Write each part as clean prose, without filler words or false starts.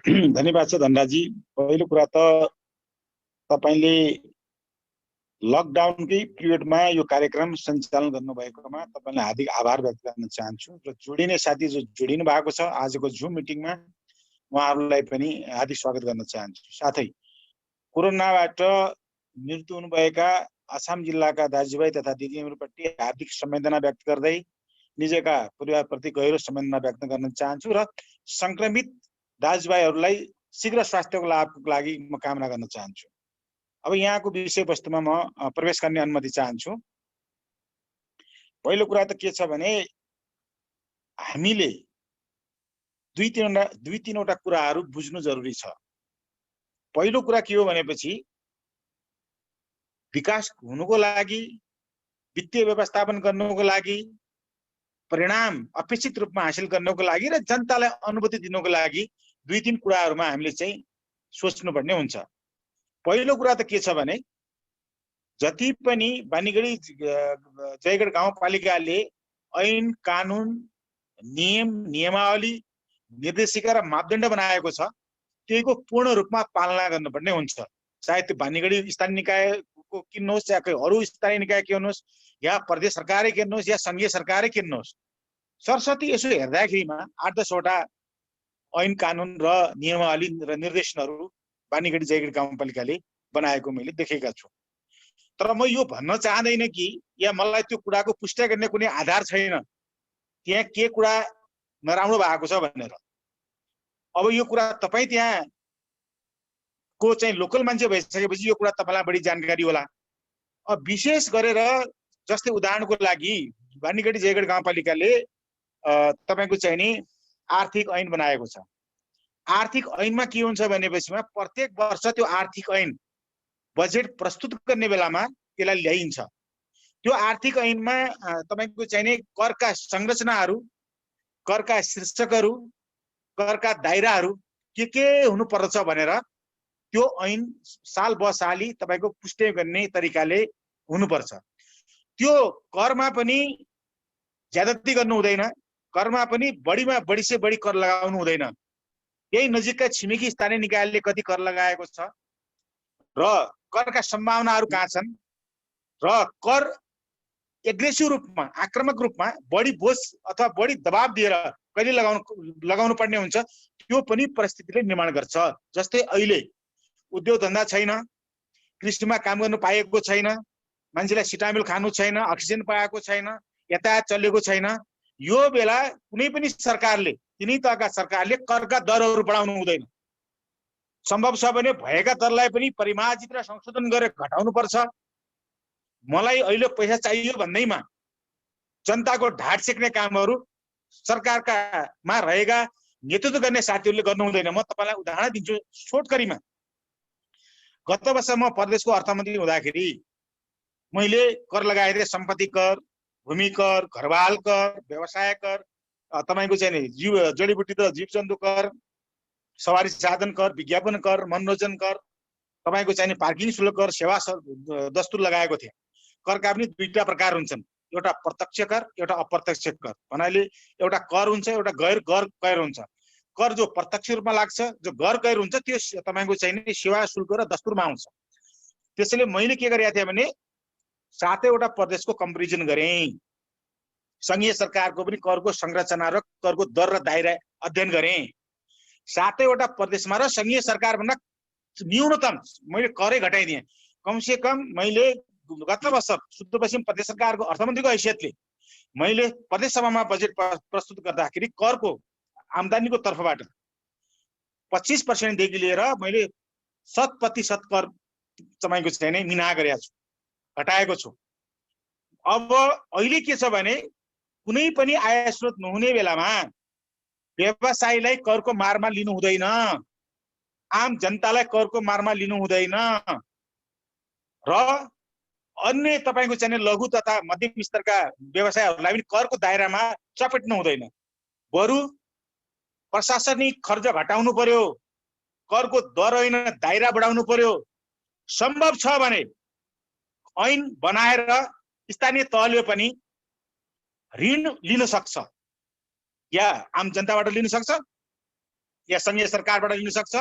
धन्यवाद छ धनराजी। पहिलो कुरा त तपाईले लकडाउनकै पिरियडमा यो कार्यक्रम सञ्चालन गर्नुभएकोमा तपाईलाई हार्दिक आभार व्यक्त गर्न चाहन्छु र जोडिने साथी जो जोडिनु भएको छ आजको जुम मिटिङमा उहाँहरूलाई पनि हार्दिक स्वागत गर्न चाहन्छु। साथै कोरोनाबाट मृत्यु हुनुभएका आसाम जिल्लाका दाजुभाइ तथा दिदीबहिनीहरूप्रति हार्दिक संवेदना व्यक्त गर्दै निजका परिवारप्रति गहिरो संवेदना व्यक्त गर्न चाहन्छु र संक्रमित दाजुभाइहरूलाई शीघ्र स्वास्थ्यको लाभको लागि म कामना गर्न चाहन्छु। अब यहाँको विषयवस्तुमा म प्रवेश गर्ने अनुमति चाहन्छु। पहिलो कुरा त के छ भने हामीले दुई तीनवटा कुराहरू बुझ्नु जरुरी छ। पहिलो कुरा के हो भनेपछि विकास हुनुको लागि, वित्तीय व्यवस्थापन गर्नुको लागि, परिणाम अपेक्षित रूपमा हासिल गर्नको लागि र जनतालाई अनुभूति दिनको लागि दुई तीन कुराहरूमा हामीले चाहिँ सोच्नुपर्ने हुन्छ। पहिलो कुरा त के छ भने जति पनि बानीगढी जयगढ गाउँपालिकाले ऐन कानुन नियम नियमावली निर्देशिका र मापदण्ड बनाएको छ त्यहीको पूर्ण रूपमा पालना गर्नुपर्ने हुन्छ। चाहे त्यो बानीगढी स्थानीय निकायको किन्नुहोस्, चाहे अरू स्थानीय निकाय किन्नुहोस्, या प्रदेश सरकारै किन्नुहोस् या संघीय सरकारै किन्नुहोस्, सरस्वती यसो हेर्दाखेरिमा 8-10 वटा ऐन कानुन र नियमावली र निर्देशनहरू बानीगढी जयगढ गाउँपालिकाले बनाएको मैले देखेका छु। तर म यो भन्न चाहदैन कि या मलाई त्यो कुराको पुष्टि गर्ने कुनै आधार छैन त्यहाँ के कुरा नराम्रो भएको छ भनेर। अब यो कुरा तपाई त्यहाँ को चाहिँ लोकल मान्छे भइसकेपछि यो कुरा तपाईलाई बढी जानकारी होला। अब विशेष गरेर जस्तै उदाहरणको लागि बानीगढी जयगढ गाउँपालिकाले तपाईको चाहिँ नि आर्थिक ऐन बनाएको छ। आर्थिक ऐनमा के हुन्छ भनेपछिमा प्रत्येक वर्ष त्यो आर्थिक ऐन बजेट प्रस्तुत गर्ने बेलामा त्यसलाई ल्याइन्छ। त्यो आर्थिक ऐनमा तपाईको चाहिँ नि करका संरचनाहरू, करका शीर्षकहरू, करका दायराहरू के हुनुपर्छ भनेर त्यो ऐन साल बसाली तपाईको पुष्टि गर्ने तरिकाले हुनुपर्छ। त्यो करमा पनि ज्यादती गर्नु हुँदैन, करमा पनि बढीमा बढी से बढी कर लगाउनु हुँदैन। यही नजिकका छिमेकी स्थानीय निकायले कति कर लगाएको छ र करका सम्भावनाहरू कहाँ छन् र कर एग्रेसिभ रूपमा, आक्रामक रूपमा बढी बोझ अथवा बढी दबाब दिएर कहिले लगाउनु पर्ने हुन्छ त्यो पनि परिस्थितिले निर्माण गर्छ। जस्तै अहिले उद्योग धन्दा छैन, कृषिमा काम गर्नु पाएको छैन, मान्छेलाई सिटामिल खानु छैन, अक्सिजन पाएको छैन, यातायात चलेको छैन, यो बेला कुनै पनि सरकारले, तिनै तहका सरकारले करका दरहरू बढाउनु हुँदैन। सम्भव छ भने भएका दरलाई पनि परिमार्जित र संशोधन गरेर घटाउनु पर्छ। मलाई अहिले पैसा चाहियो भन्दैमा जनताको ढाड सेक्ने कामहरू सरकारकामा रहेका नेतृत्व गर्ने साथीहरूले गर्नु हुँदैन। म तपाईलाई उदाहरण दिन्छु छोटकरीमा। गत वर्ष म प्रदेशको अर्थमन्त्री हुँदाखेरि मैले कर लगाएको थिएँ सम्पत्ति कर, भूमि कर, घरवाल कर, व्यवसाय कर, तपाईको चाहिँ नि जडीबुटी र जीवजन्तु कर, सवारी साधन कर, विज्ञापन कर, मनोरञ्जन कर, तपाईको चाहिँ नि पार्किङ शुल्क कर, सेवा दस्तुर लगाएको थिएँ। करका पनि दुईटा प्रकार हुन्छन्, एउटा प्रत्यक्ष कर, एउटा अप्रत्यक्ष कर। भन्नाले एउटा कर हुन्छ, एउटा गैर कर हुन्छ। कर जो प्रत्यक्ष रूपमा लाग्छ, जो गैर कर हुन्छ त्यो तपाईको चाहिँ नि सेवा शुल्क र दस्तुरमा आउँछ। त्यसैले मैले के गरेको थिएँ भने 7वटा प्रदेशको कम्पेरिजन गरेँ, संघीय सरकारको पनि करको संरचना र करको दर र दायरा अध्ययन गरेँ। 7वटा प्रदेशमा र संघीय सरकार भन्दा न्यूनतम मैले करै घटाइदिएँ। कमसे कम मैले गत वर्ष सुदूरपश्चिम प्रदेश सरकारको अर्थमन्त्रीको हैसियतले मैले प्रदेश सभामा बजेट प्रस्तुत गर्दाखेरि करको आम्दानीको तर्फबाट 25% देखि लिएर मैले 100% कर तपाईँको चाहिँ नि मिना गरेको छु, घटाएको छु। अब अहिले के छ भने कुनै पनि आय स्रोत नहुने बेलामा व्यवसायीलाई करको मारमा लिनु हुँदैन, आम जनतालाई करको मारमा लिनु हुँदैन र अन्य तपाईको चाहिँ लघु तथा मध्यम स्तरका व्यवसायहरूलाई पनि करको दायरामा चपेट्नु हुँदैन। बरु प्रशासनिक खर्च घटाउनु पर्यो, करको दर होइन दायरा बढाउनु पर्यो। सम्भव छ भने ऐन बनाएर स्थानीय तहले पनि ऋण लिन सक्छ, या आम जनताबाट लिन सक्छ, या संघीय सरकारबाट लिन सक्छ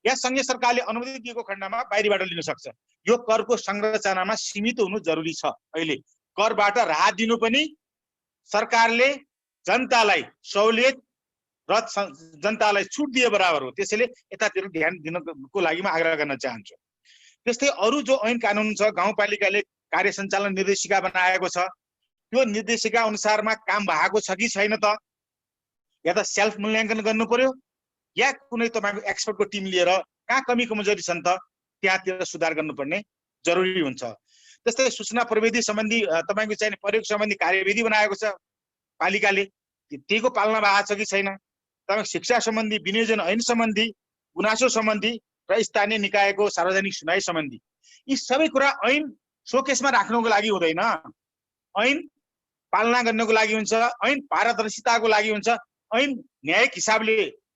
या संघीय सरकारले अनुमति दिएको खण्डमा बाहिरबाट लिन सक्छ। यो करको संरचनामा सीमित हुनु जरुरी छ। अहिले करबाट राहत दिनु पनि सरकारले जनतालाई सहुलियत र जनतालाई छुट दिए बराबर हो। त्यसैले यतातिर ध्यान दिनको लागि म आग्रह गर्न चाहन्छु। त्यस्तै अरु जो ऐन कानुन छ, गाउँपालिकाले कार्य सञ्चालन निर्देशिका बनाएको छ, त्यो निर्देशिका अनुसारमा काम भएको छ कि छैन त, या त सेल्फ मूल्याङ्कन गर्नु पर्यो या कुनै तपाईको एक्सपर्टको टिम लिएर कहाँ कमी कमजोरी छन् त त्यहाँतिर सुधार गर्नुपर्ने जरुरी हुन्छ। त्यस्तै सूचना प्रविधि सम्बन्धी तपाईको चाहिँ प्रयोग सम्बन्धी कार्यविधि बनाएको छ पालिकाले, त्यहीको पालना भएको छ कि छैन। तपाईको शिक्षा सम्बन्धी, विनियोजन ऐन सम्बन्धी, गुनासो सम्बन्धी र स्थानीय निकायको सार्वजनिक सुनाई सम्बन्धी, यी सबै कुरा ऐन सोकेसमा राख्नुको लागि हुँदैन। ऐन पालना गर्नको लागि हुन्छ, ऐन पारदर्शिताको लागि हुन्छ, ऐन न्यायिक हिसाबले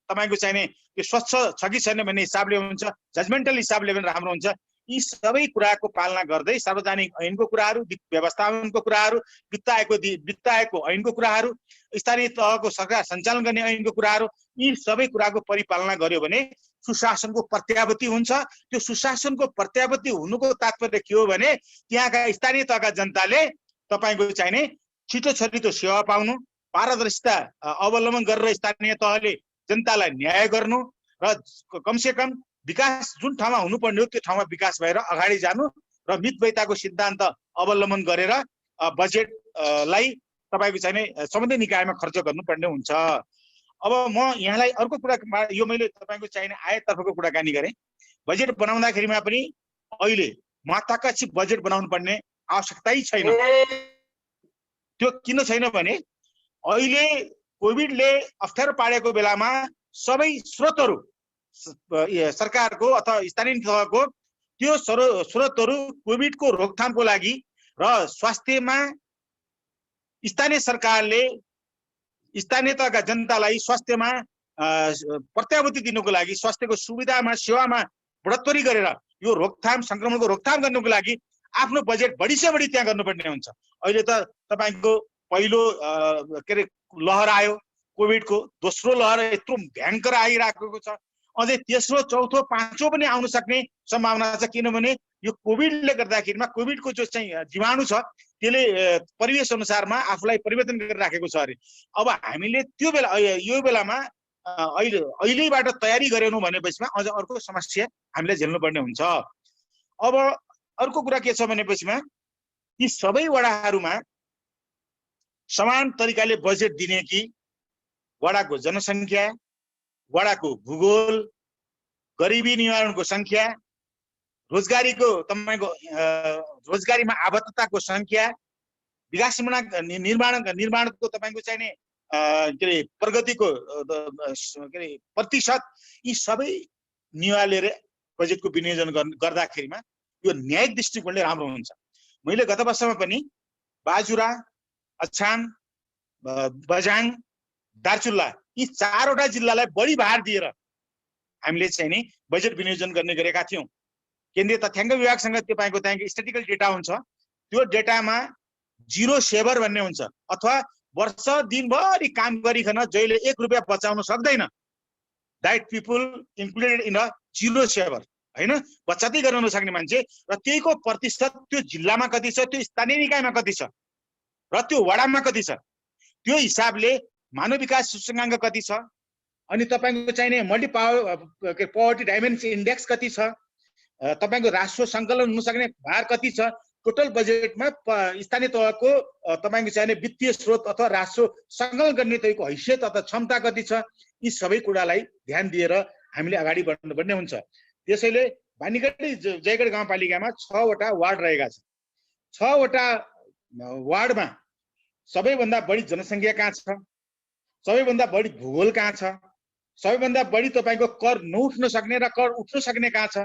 तपाईको चाहिने त्यो स्वच्छ छ कि छैन भन्ने हिसाबले हुन्छ, जजमेन्टल हिसाबले पनि राम्रो हुन्छ। यी सबै कुराको पालना गर्दै सार्वजनिक ऐनको कुराहरू, व्यवस्थापनको कुराहरू, वित्त आयोगको ऐनको कुराहरू, स्थानीय तहको सरकार सञ्चालन गर्ने ऐनको कुराहरू, यी सबै कुराको परिपालना गर्यो भने सुशासनको प्रत्याभूति हुन्छ। त्यो सुशासनको प्रत्याभूति हुनुको तात्पर्य के हो भने त्यहाँका स्थानीय तहका जनताले तपाईको चाहिने छिटो छरितो सेवा पाउनु, पारदर्शिता अवलम्बन गरेर स्थानीय तहले जनतालाई न्याय गर्नु र कमसे कम विकास जुन ठाउँमा हुनुपर्ने हो त्यो ठाउँमा विकास भएर अगाडि जानु र मितव्ययताको सिद्धान्त अवलम्बन गरेर बजेटलाई तपाईको चाहिने सम्बन्धित निकायमा खर्च गर्नुपर्ने हुन्छ। अब म यहाँलाई अर्को कुरा, यो मैले तपाईको चाहिने आयतर्फको कुराकानी गरेँ। बजेट बनाउँदाखेरिमा पनि अहिले महत्त्वाकांक्षी बजेट बनाउनु पर्ने आवश्यकतै छैन। त्यो किन छैन भने अहिले कोभिडले अप्ठ्यारो पारेको बेलामा सबै स्रोतहरू सरकारको अथवा स्थानीय तहको त्यो स्रोतहरू कोभिडको रोकथामको लागि र स्वास्थ्यमा स्थानीय सरकारले स्थानीय तहका जनतालाई स्वास्थ्यमा प्रत्याभूति दिनुको लागि, स्वास्थ्यको सुविधामा सेवामा बढोत्तरी गरेर यो रोकथाम संक्रमणको रोकथाम गर्नुको लागि आफ्नो बजेट बढी से बढी त्यहाँ गर्नुपर्ने हुन्छ। अहिले त तपाईको पहिलो के अरे लहर आयो कोभिडको, दोस्रो लहर यत्रो भयङ्कर आइराखेको छ, अझै तेस्रो चौथो पाँचौं पनि आउन सक्ने सम्भावना छ। किनभने यो कोभिडले गर्दाखेरिमा कोभिडको जो चाहिँ जीवाणु छ त्यसले परिवेश अनुसारमा आफूलाई परिवर्तन गरेर राखेको छ अरे। अब हामीले त्यो बेला यो बेलामा अहिलेबाट तयारी गरेनौँ भनेपछिमा अझ अर्को समस्या हामीले झेल्नुपर्ने हुन्छ। अब अर्को कुरा के छ भनेपछिमा यी सबै वडाहरूमा समान तरिकाले बजेट दिने कि वडाको जनसङ्ख्या, वडाको भूगोल, गरिबी निवारणको संख्या, रोजगारीको तपाईको रोजगारीमा आबद्धताको संख्या, विकासमूलक निर्माणको तपाईको चाहिने के अरे प्रगतिको के अरे प्रतिशत, यी सबै निवालेर बजेटको विनियोजन गर्दाखेरिमा यो न्यायिक दृष्टिकोणले राम्रो हुन्छ। मैले गत वर्षमा पनि बाजुरा, अछाम, बझाङ, दार्चुला यी चारवटा जिल्लालाई बढी भार दिएर हामीले चाहिँ नि बजेट विनियोजन गर्ने गरेका थियौं। केन्द्रीय तथ्याङ्क विभागसँग तपाईँको त्यहाँको स्ट्याटिकल डेटा हुन्छ, त्यो डेटामा जिरो सेभर भन्ने हुन्छ, अथवा वर्ष दिनभरि काम गरिकन जहिले 1 रुपैयाँ बचाउन सक्दैन, that people included in a zero shaver, हैन, बचतै गर्न नसक्ने मान्छे, र त्यहीको प्रतिशत त्यो जिल्लामा कति छ, त्यो स्थानीय निकायमा कति छ, र त्यो वडामा कति छ, त्यो हिसाबले मानव विकास सूचकाङ्क कति छ, अनि तपाईको चाहिने मल्टी पावर्टी डाइमेन्सन इन्डेक्स कति छ, तपाईको राष्ट्र सङ्कलन हुन सक्ने भार कति छ, टोटल बजेटमा स्थानीय तहको तपाईको चाहिने वित्तीय स्रोत अथवा राष्ट्र सङ्कलन गर्ने तहको हैसियत अथवा क्षमता कति छ, यी सबै कुरालाई ध्यान दिएर हामीले अगाडि बढ्नुपर्ने हुन्छ। त्यसैले बानीगढी जयगढ गाउँपालिकामा 6 वटा वार्ड रहेका छन्। 6 वटा वार्डमा सबैभन्दा बढी जनसङ्ख्या कहाँ छ, सबैभन्दा बढी भूगोल कहाँ छ, सबैभन्दा बढी तपाईको कर नउठ्न सक्ने र कर उठ्न सक्ने कहाँ छ,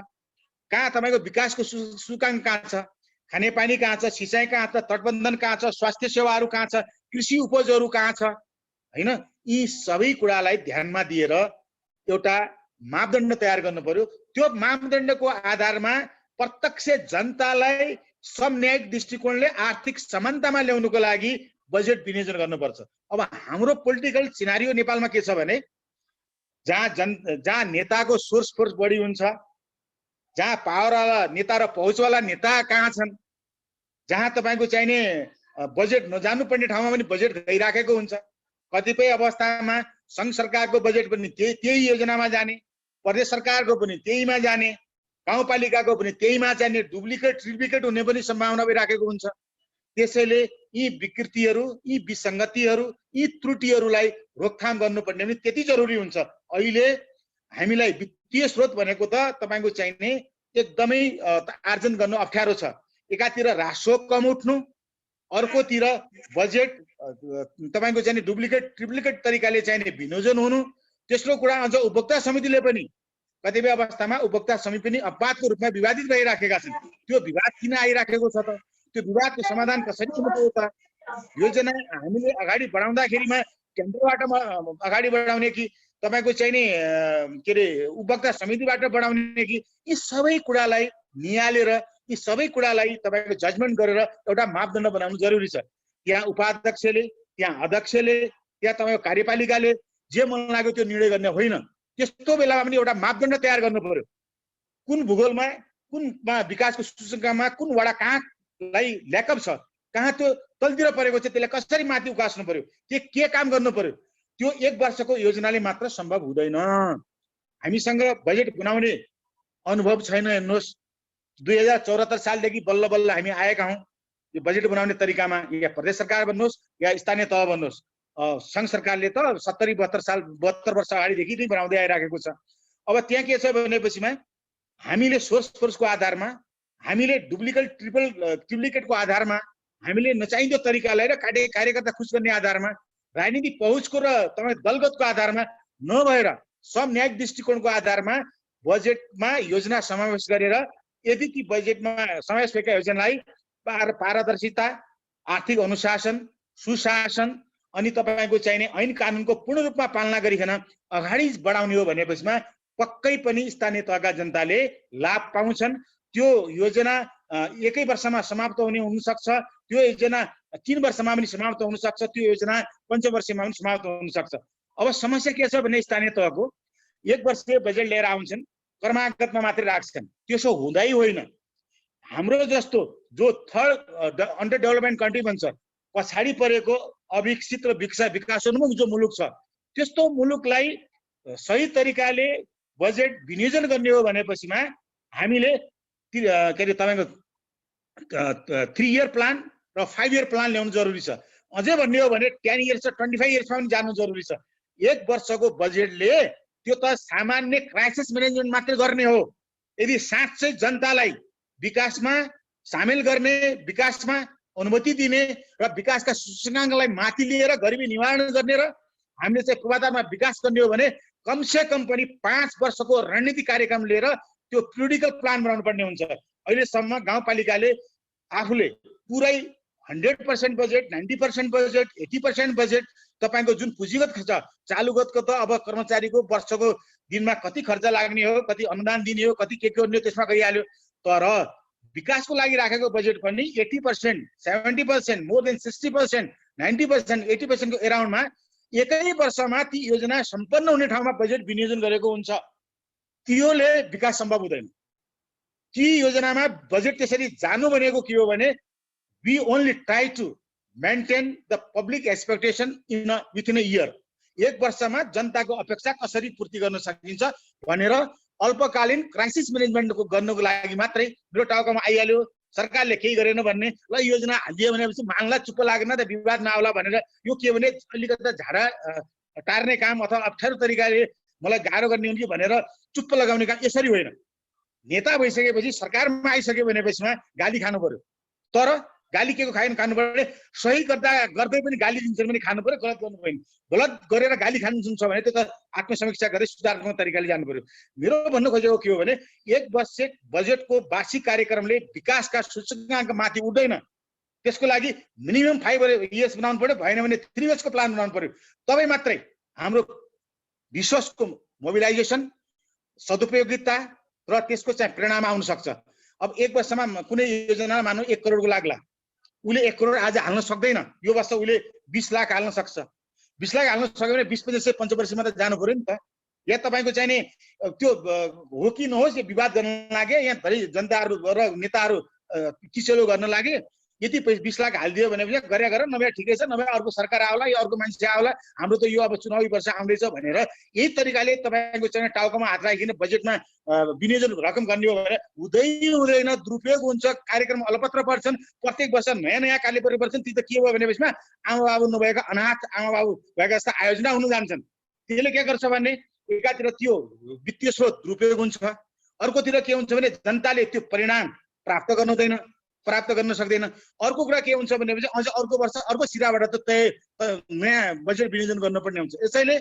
कहाँ तपाईको विकासको सूचकाङ्क कहाँ छ, खानेपानी कहाँ छ, सिँचाइ कहाँ छ, तटबन्धन कहाँ छ, स्वास्थ्य सेवाहरू कहाँ छ, कृषि उपजहरू कहाँ छ, हैन, यी सबै कुरालाई ध्यानमा दिएर एउटा मापदण्ड तयार गर्नु पर्यो। त्यो मापदण्डको आधारमा प्रत्यक्ष जनतालाई समन्यायिक दृष्टिकोणले आर्थिक समानतामा ल्याउनुको लागि बजेट विनियोजन गर्नुपर्छ। अब हाम्रो पोलिटिकल सिनारियो नेपालमा के छ भने जहाँ नेताको सोर्स फोर्स बढी हुन्छ, जहाँ पावरवाला नेता र पहुँचवाला नेता कहाँ छन्, जहाँ तपाईँको चाहिने बजेट नजानुपर्ने ठाउँमा पनि बजेट गइराखेको हुन्छ। कतिपय अवस्थामा सङ्घ सरकारको बजेट पनि त्यही योजनामा जाने, प्रदेश सरकारको पनि त्यहीमा जाने, गाउँपालिकाको पनि त्यहीमा जाने, डुप्लिकेट ट्रिप्लिकेट हुने पनि सम्भावना भइराखेको हुन्छ। त्यसैले यी विकृतिहरू, यी विसङ्गतिहरू, यी त्रुटिहरूलाई रोकथाम गर्नुपर्ने पनि त्यति जरुरी हुन्छ। अहिले हामीलाई वित्तीय स्रोत भनेको त तपाईँको चाहिने एकदमै आर्जन गर्नु अप्ठ्यारो छ। एकातिर राजस्व कम उठ्नु, अर्कोतिर बजेट तपाईँको चाहिने डुप्लिकेट ट्रिप्लिकेट तरिकाले चाहिने विनियोजन हुनु। तेस्रो कुरा अझ उपभोक्ता समितिले पनि कतिपय अवस्थामा उपभोक्ता समिति पनि अपवादको रूपमा विवादित भइराखेका छन्। त्यो विवाद किन आइराखेको छ त? त्यो विवादको समाधान कसरी हुनुपर्यो त? योजना हामीले अगाडि बढाउँदाखेरिमा केन्द्रबाट अगाडि बढाउने कि तपाईँको चाहिने के अरे उपभोक्ता समितिबाट बढाउने कि, यी सबै कुरालाई निहालेर, यी सबै कुरालाई तपाईँको जजमेन्ट गरेर एउटा मापदण्ड बनाउनु जरुरी छ। त्यहाँ उपाध्यक्षले, त्यहाँ अध्यक्षले, त्यहाँ तपाईँको कार्यपालिकाले जे मन लाग्यो त्यो निर्णय गर्ने होइन। त्यस्तो बेलामा पनि एउटा मापदण्ड तयार गर्नु पर्यो। कुन भूगोलमा, कुन विकासको सूचकाङ्कमा कुन वडा कहाँलाई ल्याकअप छ, कहाँ त्यो तलतिर परेको छ, त्यसलाई कसरी माथि उकास्नु पर्यो, के काम गर्नु पर्यो, त्यो एक वर्षको योजनाले मात्र सम्भव हुँदैन। हामीसँग बजेट बनाउने अनुभव छैन। हेर्नुहोस्, 2074 सालदेखि बल्ल बल्ल हामी आएका हौँ यो बजेट बनाउने तरिकामा। या प्रदेश सरकार भन्नुहोस् या स्थानीय तह भन्नुहोस्, सङ्घ सरकारले त 72 वर्ष अगाडिदेखि नै बनाउँदै आइराखेको छ। अब त्यहाँ के छ भनेपछिमा हामीले सोर्स फोर्सको आधारमा, हामीले ट्रिप्लिकेटको आधारमा, हामीले नचाहिँदो तरिकालाई र कार्यकर्ता खुस गर्ने आधारमा, राजनीतिक पहुँचको र तपाईँ दलगतको आधारमा नभएर समन्यायिक दृष्टिकोणको आधारमा बजेटमा योजना समावेश गरेर यदि ती बजेटमा समावेश भएका योजनालाई पारदर्शिता, आर्थिक अनुशासन, सुशासन अनि तपाईँको चाहिने ऐन कानुनको पूर्ण रूपमा पालना गरिकन अगाडि बढाउने हो भनेपछिमा पक्कै पनि स्थानीय तहका जनताले लाभ पाउँछन्। त्यो योजना एकै वर्षमा समाप्त हुन सक्छ, त्यो योजना 3 वर्षमा पनि समाप्त हुन सक्छ, त्यो योजना पञ्चवर्षीयमा पनि समाप्त हुन सक्छ। अब समस्या के छ भने स्थानीय तहको 1 वर्षीय बजेट लिएर आउँछन्, क्रमागतमा मात्रै राख्छन्। त्यसो हुँदै होइन। हाम्रो जस्तो जो थर्ड अन्डर डेभलपमेन्ट कन्ट्री भन्छ, पछाडि परेको अविकसित र विकासोन्मुख जो मुलुक छ, त्यस्तो मुलुकलाई सही तरिकाले बजेट विनियोजन गर्ने हो भनेपछिमा हामीले के अरे तपाईँको 3 इयर प्लान र 5 इयर प्लान ल्याउनु जरुरी छ। अझै भन्ने हो भने 10 इयर्स र 25 इयर्समा पनि जानु जरुरी छ। 1 वर्षको बजेटले त्यो त सामान्य क्राइसिस म्यानेजमेन्ट मात्रै गर्ने हो। यदि साँच्चै जनतालाई विकासमा सामेल गर्ने, विकासमा अनुमति दिने र विकासका सूचकाङ्कलाई माथि लिएर गरिबी निवारण गर्ने र हामीले चाहिँ पूर्वाधारमा विकास गर्ने हो भने कमसे कम पनि 5 वर्षको रणनीतिक कार्यक्रम लिएर त्यो पिरियडिकल प्लान बनाउनु पर्ने हुन्छ। अहिलेसम्म गाउँपालिकाले आफूले पुरै 100% बजेट, 90% बजेट, 80% बजेट तपाईँको जुन पुँजीगत खर्च, चालुगतको त अब कर्मचारीको वर्षको दिनमा कति खर्च लाग्ने हो, कति अनुदान दिने हो, कति के गर्ने हो त्यसमा गइहाल्यो। तर विकासको लागि राखेको बजेट पनि 80%, 70%, मोर देन 60%, 90%, 80% को एराउन्डमा एकै वर्षमा ती योजना सम्पन्न हुने ठाउँमा बजेट विनियोजन गरेको हुन्छ। त्योले विकास सम्भव हुँदैन। ती योजनामा बजेट त्यसरी जानु भनेको के हो भने we only try to maintain the public expectation within a year. 1 वर्षमा जनताको अपेक्षा कसरी पूर्ति गर्न सकिन्छ भनेर अल्पकालीन क्राइसिस म्यानेजमेन्टको गर्नको लागि मात्रै मेरो टाउकोमा आइहाल्यो। सरकारले केही गरेन भन्ने, ल योजना हालिदियो भनेपछि माग्ला चुप्प लागेन त विवाद नआउला भनेर यो के भने अलिकति झाडा टार्ने काम अथवा अप्ठ्यारो तरिकाले मलाई गाह्रो गर्ने हो कि भनेर चुप्प लगाउने काम यसरी होइन। नेता भइसकेपछि सरकारमा आइसक्यो भनेपछिमा गाली खानु पर्यो। तर गाली के को खानु पर्यो, सही गर्दै पनि गाली दिन्छन् भने खानु पर्यो, गलत गर्नु पर्दैन। गलत गरेर गाली खानुहुन्छ भने त्यो त आत्मसमीक्षा गर्दै सुधार्ने तरिकाले जानु पर्यो। मेरो भन्नु खोजेको के हो भने 1 वर्ष बजेटको वार्षिक कार्यक्रमले विकासका सूचकाङ्क माथि उठ्दैन। त्यसको लागि मिनिमम 5 इयर्स बनाउनु पर्यो, भएन भने 3 इयर्सको प्लान बनाउनु पर्यो। तबै मात्रै हाम्रो रिसोर्सको मोबिलाइजेसन, सदुपयोगिता र त्यसको चाहिँ परिणाम आउन सक्छ। अब 1 वर्षमा कुनै योजना मानौ 1 करोडको लाग्ला, उसले 1 करोड आज हाल्न सक्दैन। यो वर्ष उसले 20 लाख हाल्न सक्छ। 20 लाख हाल्न सक्यो भने 20 पञ्चवर्षीमा त जानु पर्यो नि त। या तपाईको चाहिँ नि त्यो हो कि नहोस् यो विवाद गर्न लागे, यहाँ धरै जनताहरू र नेताहरू किचेलो गर्न लागे, यति 20 लाख हालिदियो भनेपछि गरे गर, नभए ठिकै छ, नभए अर्को सरकार आउला या अर्को मान्छे आउला, हाम्रो त यो अब चुनावी वर्ष आउँदैछ भनेर यही तरिकाले तपाईको चाहिँ टाउकोमा हात राखिन बजेटमा विनियोजन रकम गर्ने हो भने हुँदैन, दुरुपयोग हुन्छ, कार्यक्रम अलपत्र पर्छन्, प्रत्येक वर्ष नयाँ नयाँ कार्य परिवर्तन। ती त के हो भनेपछि आमा बाबु नभएका अनाथ आमा बाबु भएका जस्ता आयोजना हुन जान्छन्। त्यसले के गर्छ भने एकातिर त्यो वित्तीय स्रोत दुरुपयोग हुन्छ, अर्कोतिर के हुन्छ भने जनताले त्यो परिणाम प्राप्त गर्न सक्दैन। अर्को कुरा के हुन्छ भनेपछि अझ अर्को वर्ष अर्को सिराबाट त नयाँ बजेट विनियोजन गर्नुपर्ने हुन्छ। यसैले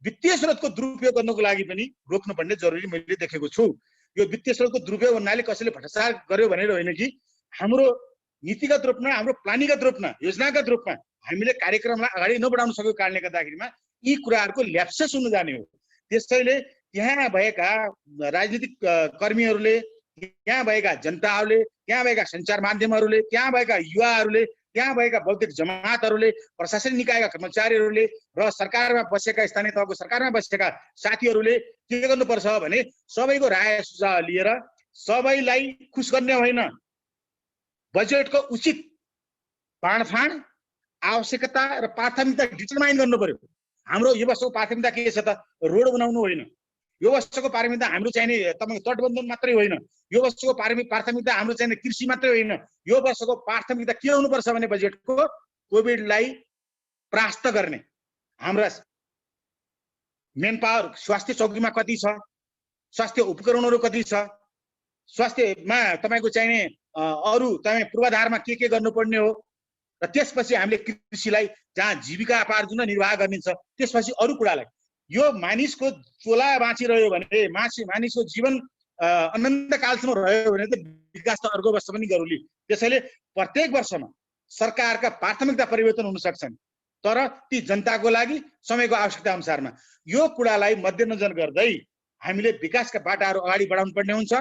वित्तीय स्रोतको दुरुपयोग गर्नको लागि पनि रोक्नुपर्ने जरुरी मैले देखेको छु। यो वित्तीय स्रोतको दुरुपयोग भन्नाले कसैले भ्रष्टाचार गर्यो भनेर होइन कि हाम्रो नीतिगत रूपमा, हाम्रो प्लानिङगत रूपमा, योजनागत रूपमा हामीले कार्यक्रमलाई अगाडि नबढाउन सकेको कारणले गर्दाखेरिमा यी कुराहरूको ल्याप्सेस हुन जाने हो। त्यसैले त्यहाँ भएका राजनीतिक कर्मीहरूले, त्यहाँ भएका जनताहरूले, त्यहाँ भएका सञ्चार माध्यमहरूले, त्यहाँ भएका युवाहरूले, त्यहाँ भएका बौद्धिक जमातहरूले, प्रशासनिक निकायका कर्मचारीहरूले र सरकारमा बसेका स्थानीय तहको सरकारमा बसेका साथीहरूले के गर्नुपर्छ भने सबैको राय सुझाव लिएर सबैलाई खुश गर्ने होइन, बजेटको उचित बाँडफाँड, आवश्यकता र प्राथमिकता डिटरमाइन गर्नु पर्यो। हाम्रो यो वर्षको प्राथमिकता के छ त? रोड बनाउनु होइन। यो वर्षको प्राथमिकता हाम्रो चाहिने तपाईको तटबन्धन मात्रै होइन। यो वर्षको प्राथमिकता हाम्रो चाहिने कृषि मात्रै होइन। यो वर्षको प्राथमिकता के हुनुपर्छ भने बजेटको कोभिडलाई परास्त गर्ने। हाम्रा मेन पावर स्वास्थ्य चौकीमा कति छ, स्वास्थ्य उपकरणहरू कति छ, स्वास्थ्यमा तपाईको चाहिने अरू तपाईँ पूर्वाधारमा के गर्नुपर्ने हो, र त्यसपछि हामीले कृषिलाई जहाँ जीविका उपार्जन निर्वाह गरिन्छ त्यसपछि अरू कुरालाई। यो मानिसको चोला बाँचिरह्यो भने, मानिसको जीवन अनन्तकालसम्म रह्यो भने त विकास त अर्को वर्ष पनि गरौली। त्यसैले प्रत्येक वर्षमा सरकारका प्राथमिकता परिवर्तन हुन सक्छन्, तर ती जनताको लागि समयको आवश्यकता अनुसारमा। यो कुरालाई मध्यनजर गर्दै हामीले विकासका बाटाहरू अगाडि बढाउनु पर्ने हुन्छ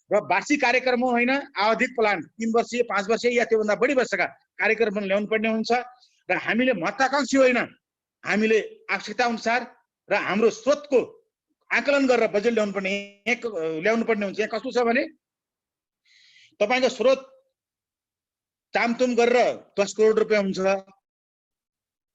र वार्षिक कार्यक्रम होइन, आवधिक प्लान 3 वर्षीय 5 वर्षीय या त्योभन्दा बढी वर्षका कार्यक्रम ल्याउनु पर्ने हुन्छ। र हामीले महत्वाकांक्षी होइन, हामीले आवश्यकता अनुसार र हाम्रो स्रोतको आकलन गरेर बजेट ल्याउनु पर्ने हुन्छ। यहाँ कस्तो छ भने तपाईको स्रोत तामतुम गरेर 10 करोड रुपियाँ हुन्छ,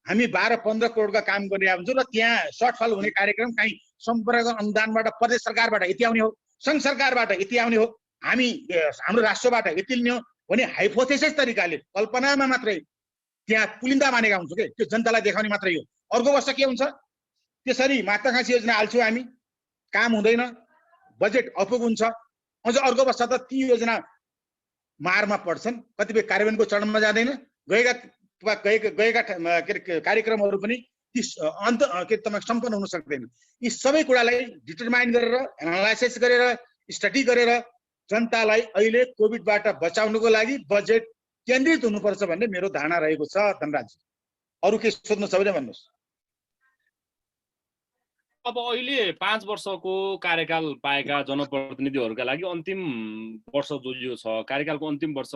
हामी 12-15 करोडका काम गरिरहेका हुन्छौँ र त्यहाँ सर्टफल हुने कार्यक्रम कहीँ सम्पर्क अनुदानबाट, प्रदेश सरकारबाट यति आउने हो, संघ सरकारबाट यति आउने हो, हाम्रो राष्ट्रबाट यति लिने हो भने हाइपोथेसिस तरिकाले कल्पनामा मात्रै त्यहाँ पुलिन्दा मानेका हुन्छौँ के, त्यो जनतालाई देखाउने मात्रै हो। अर्को वर्ष के हुन्छ? त्यसरी महत्वाकांक्षी योजना हाल्छौँ हामी, काम हुँदैन, बजेट अपुग हुन्छ, अझ अर्को वर्ष त ती योजना मारमा पर्छन्, कतिपय कार्यान्वयनको चरणमा जाँदैन, गएका कार्यक्रमहरू पनि सम्पन्न हुन सक्दैन। यी सबै कुरालाई डिटरमाइन गरेर, एनालाइसिस गरेर, स्टडी गरेर जनतालाई अहिले कोभिडबाट बचाउनको लागि बजेट केन्द्रित हुनुपर्छ भन्ने मेरो धारणा रहेको छ। धनराज, अरू के सोध्नु छ भने भन्नुहोस्। अब अहिले 5 वर्षको कार्यकाल पाएका जनप्रतिनिधिहरूका लागि अन्तिम वर्ष जो यो छ, कार्यकालको अन्तिम वर्ष